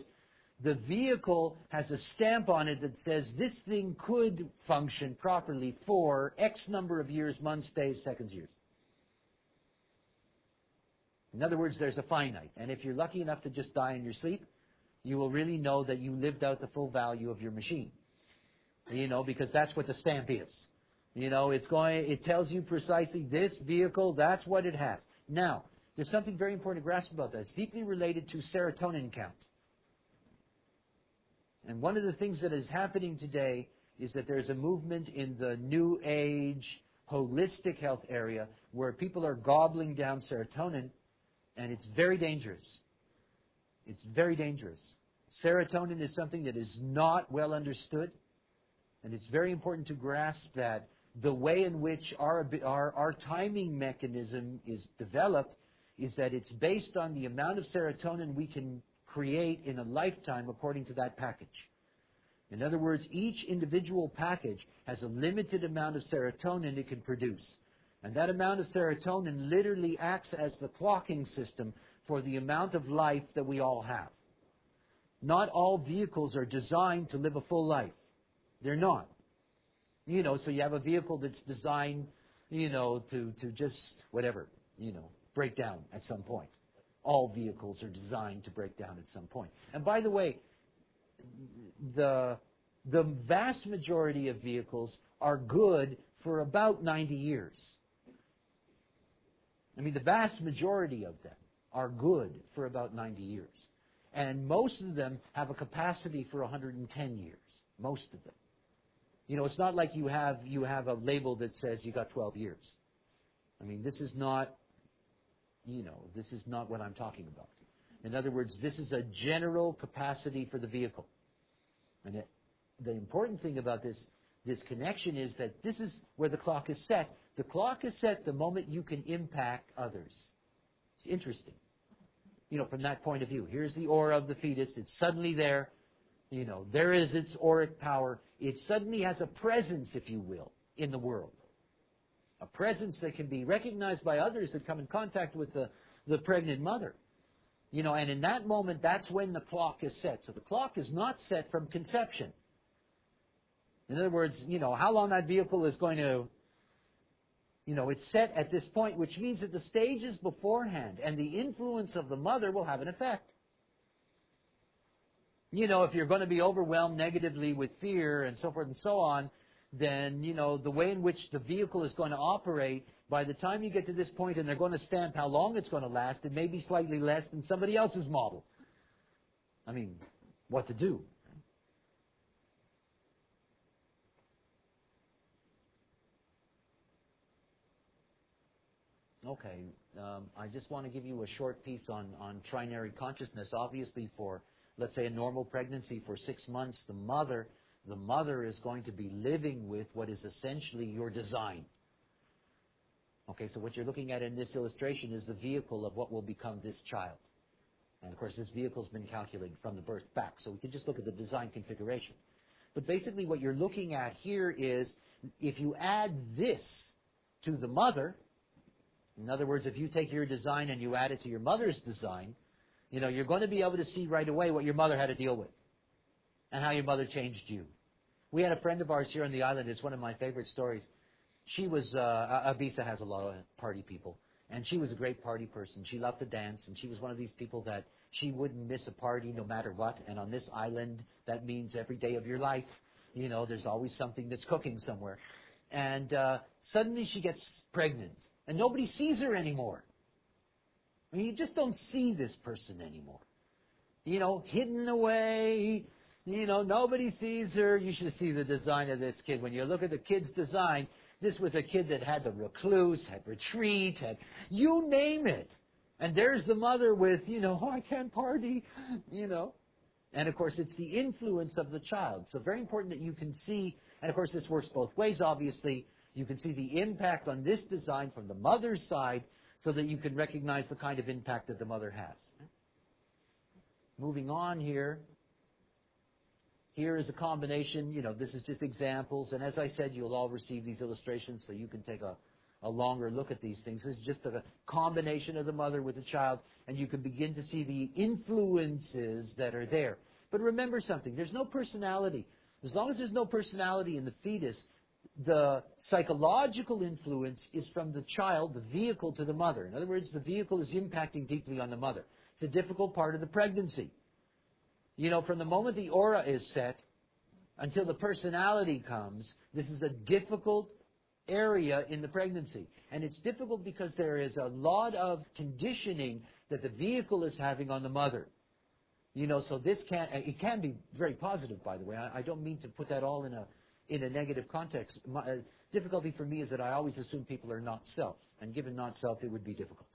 The vehicle has a stamp on it that says this thing could function properly for X number of years, months, days, seconds, years. In other words, there's a finite. And if you're lucky enough to just die in your sleep, you will really know that you lived out the full value of your machine. Because that's what the stamp is. It tells you precisely this vehicle, that's what it has. Now, there's something very important to grasp about that. It's deeply related to serotonin count. And one of the things that is happening today is that there's a movement in the New Age, holistic health area where people are gobbling down serotonin, and it's very dangerous. It's very dangerous. Serotonin is something that is not well understood, and it's very important to grasp that the way in which our timing mechanism is developed is that it's based on the amount of serotonin we can create in a lifetime according to that package. In other words, each individual package has a limited amount of serotonin it can produce. And that amount of serotonin literally acts as the clocking system for the amount of life that we all have. Not all vehicles are designed to live a full life. They're not. So you have a vehicle that's designed, to just, whatever, break down at some point. All vehicles are designed to break down at some point. And by the way, the vast majority of vehicles are good for about 90 years. The vast majority of them are good for about 90 years. And most of them have a capacity for 110 years. Most of them. It's not like you have a label that says you got 12 years. This is not, this is not what I'm talking about. In other words, this is a general capacity for the vehicle. And the important thing about this connection is that this is where the clock is set. The clock is set the moment you can impact others. It's interesting. From that point of view. Here's the aura of the fetus. It's suddenly there. There is its auric power. It suddenly has a presence, if you will, in the world. A presence that can be recognized by others that come in contact with the pregnant mother. And in that moment, that's when the clock is set. So the clock is not set from conception. In other words, how long that vehicle is going to, it's set at this point, which means that the stages beforehand and the influence of the mother will have an effect. If you're going to be overwhelmed negatively with fear and so forth and so on, then, the way in which the vehicle is going to operate, by the time you get to this point and they're going to stamp how long it's going to last, it may be slightly less than somebody else's model. What to do? Okay, I just want to give you a short piece on trinary consciousness. Obviously, for, let's say, a normal pregnancy for 6 months, the mother is going to be living with what is essentially your design. Okay, so what you're looking at in this illustration is the vehicle of what will become this child. And of course, this vehicle's been calculated from the birth back, so we can just look at the design configuration. But basically what you're looking at here is, if you add this to the mother, in other words, if you take your design and you add it to your mother's design, you're going to be able to see right away what your mother had to deal with and how your mother changed you. We had a friend of ours here on the island. It's one of my favorite stories. She was, Ibiza has a lot of party people, and she was a great party person. She loved to dance, and she was one of these people that she wouldn't miss a party no matter what. And on this island, that means every day of your life, there's always something that's cooking somewhere. And suddenly she gets pregnant, and nobody sees her anymore. You just don't see this person anymore. Hidden away. Nobody sees her. You should see the design of this kid. When you look at the kid's design, this was a kid that had the recluse, had retreat, had you name it. And there's the mother with, I can't party, And of course, it's the influence of the child. So very important that you can see, and of course this works both ways, obviously. You can see the impact on this design from the mother's side so that you can recognize the kind of impact that the mother has. Moving on here. Here is a combination, this is just examples. And as I said, you'll all receive these illustrations so you can take a longer look at these things. This is just a combination of the mother with the child, and you can begin to see the influences that are there. But remember something, there's no personality. As long as there's no personality in the fetus, the psychological influence is from the child, the vehicle, to the mother. In other words, the vehicle is impacting deeply on the mother. It's a difficult part of the pregnancy. You know, from the moment the aura is set until the personality comes, this is a difficult area in the pregnancy. And it's difficult because there is a lot of conditioning that the vehicle is having on the mother. You know, so it can be very positive, by the way. I don't mean to put that all in a negative context. Difficulty for me is that I always assume people are not self. And given not self, it would be difficult.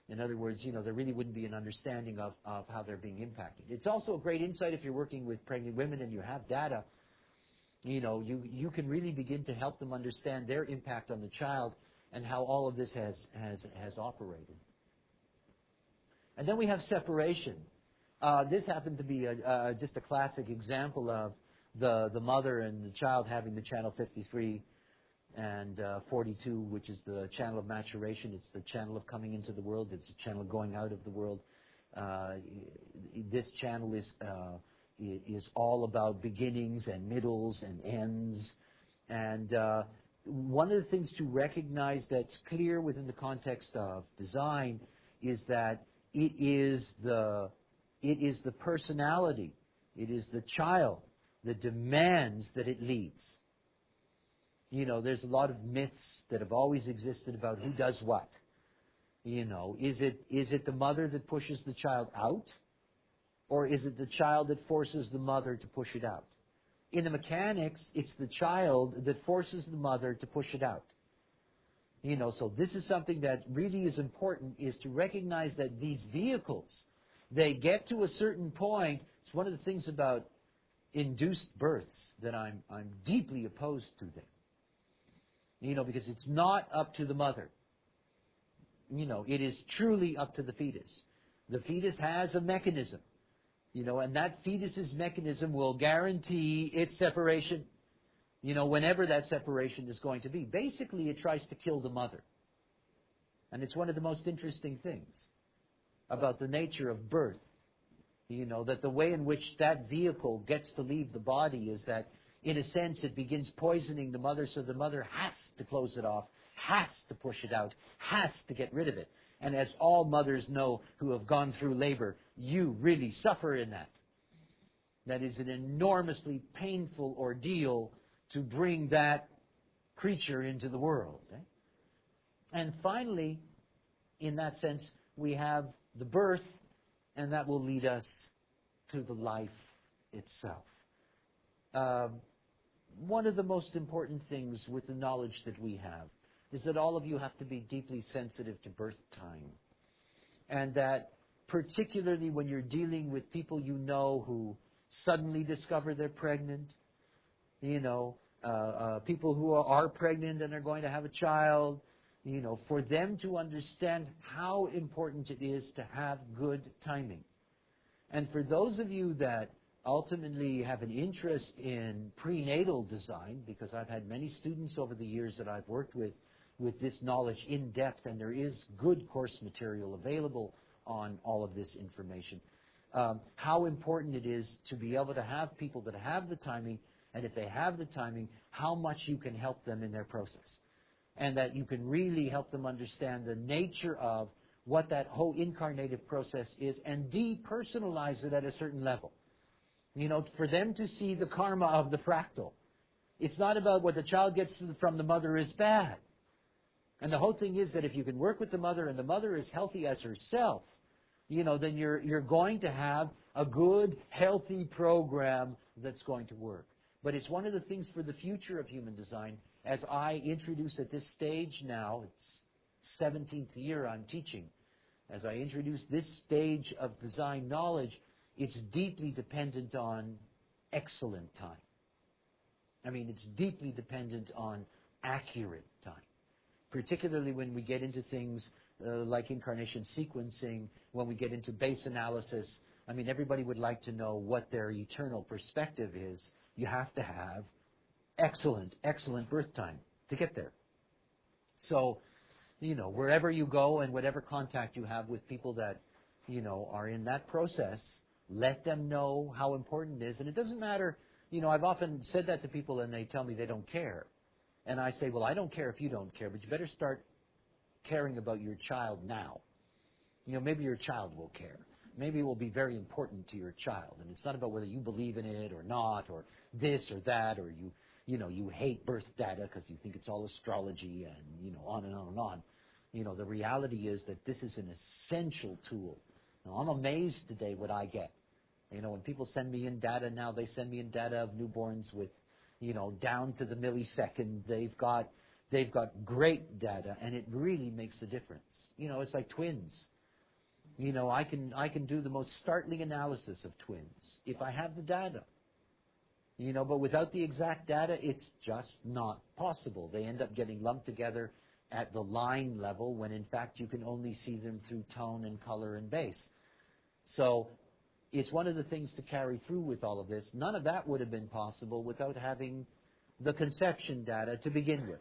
In other words, you know, there really wouldn't be an understanding of how they're being impacted. It's also a great insight if you're working with pregnant women and you have data. You know, you can really begin to help them understand their impact on the child and how all of this has operated. And then we have separation. This happened to be just a classic example of the mother and the child having the channel 53 and 42, which is the channel of maturation. It's the channel of coming into the world. It's the channel of going out of the world. This channel is all about beginnings and middles and ends. And one of the things to recognize that's clear within the context of design is that it is the personality, it is the child that demands that it leads. You know, there's a lot of myths that have always existed about who does what. You know, is it the mother that pushes the child out? Or is it the child that forces the mother to push it out? In the mechanics, it's the child that forces the mother to push it out. You know, so this is something that really is important, is to recognize that these vehicles, they get to a certain point. It's one of the things about induced births that I'm deeply opposed to them. You know, because it's not up to the mother. You know, it is truly up to the fetus. The fetus has a mechanism. You know, and that fetus's mechanism will guarantee its separation, you know, whenever that separation is going to be. Basically, it tries to kill the mother. And it's one of the most interesting things about the nature of birth. You know, that the way in which that vehicle gets to leave the body is that, in a sense, it begins poisoning the mother, so the mother has to close it off, has to push it out, has to get rid of it. And as all mothers know who have gone through labor, you really suffer in that. That is an enormously painful ordeal to bring that creature into the world. Eh? And finally, in that sense, we have the birth, and that will lead us to the life itself. One of the most important things with the knowledge that we have is that all of you have to be deeply sensitive to birth time. And that particularly when you're dealing with people you know who suddenly discover they're pregnant, you know, people who are pregnant and are going to have a child, you know, for them to understand how important it is to have good timing. And for those of you that ultimately have an interest in prenatal design, because I've had many students over the years that I've worked with this knowledge in depth, and there is good course material available on all of this information, how important it is to be able to have people that have the timing, and if they have the timing, how much you can help them in their process. And that you can really help them understand the nature of what that whole incarnative process is and depersonalize it at a certain level. You know, for them to see the karma of the fractal. It's not about what the child gets from the mother is bad. And the whole thing is that if you can work with the mother and the mother is healthy as herself, you know, then you're going to have a good, healthy program that's going to work. But it's one of the things for the future of human design, as I introduce at this stage now, it's 17th year I'm teaching, as I introduce this stage of design knowledge, it's deeply dependent on excellent time. I mean, it's deeply dependent on accurate time. Particularly when we get into things like incarnation sequencing, when we get into base analysis. I mean, everybody would like to know what their eternal perspective is. You have to have excellent birth time to get there. So, you know, wherever you go and whatever contact you have with people that, you know, are in that process, Let them know how important it is. And it doesn't matter, I've often said that to people and they tell me they don't care. And I say, well, I don't care if you don't care, but you better start caring about your child now. Maybe your child will care. Maybe it will be very important to your child. And it's not about whether you believe in it or not, or this or that, or you hate birth data because you think it's all astrology and, on and on and on. The reality is that this is an essential tool. Now, I'm amazed today what I get. When people send me in data now, they send me in data of newborns with, down to the millisecond. They've got great data, and it really makes a difference. It's like twins. I can do the most startling analysis of twins if I have the data. But without the exact data, it's just not possible. They end up getting lumped together at the line level when, in fact, you can only see them through tone and color and base. So it's one of the things to carry through with all of this. None of that would have been possible without having the conception data to begin with.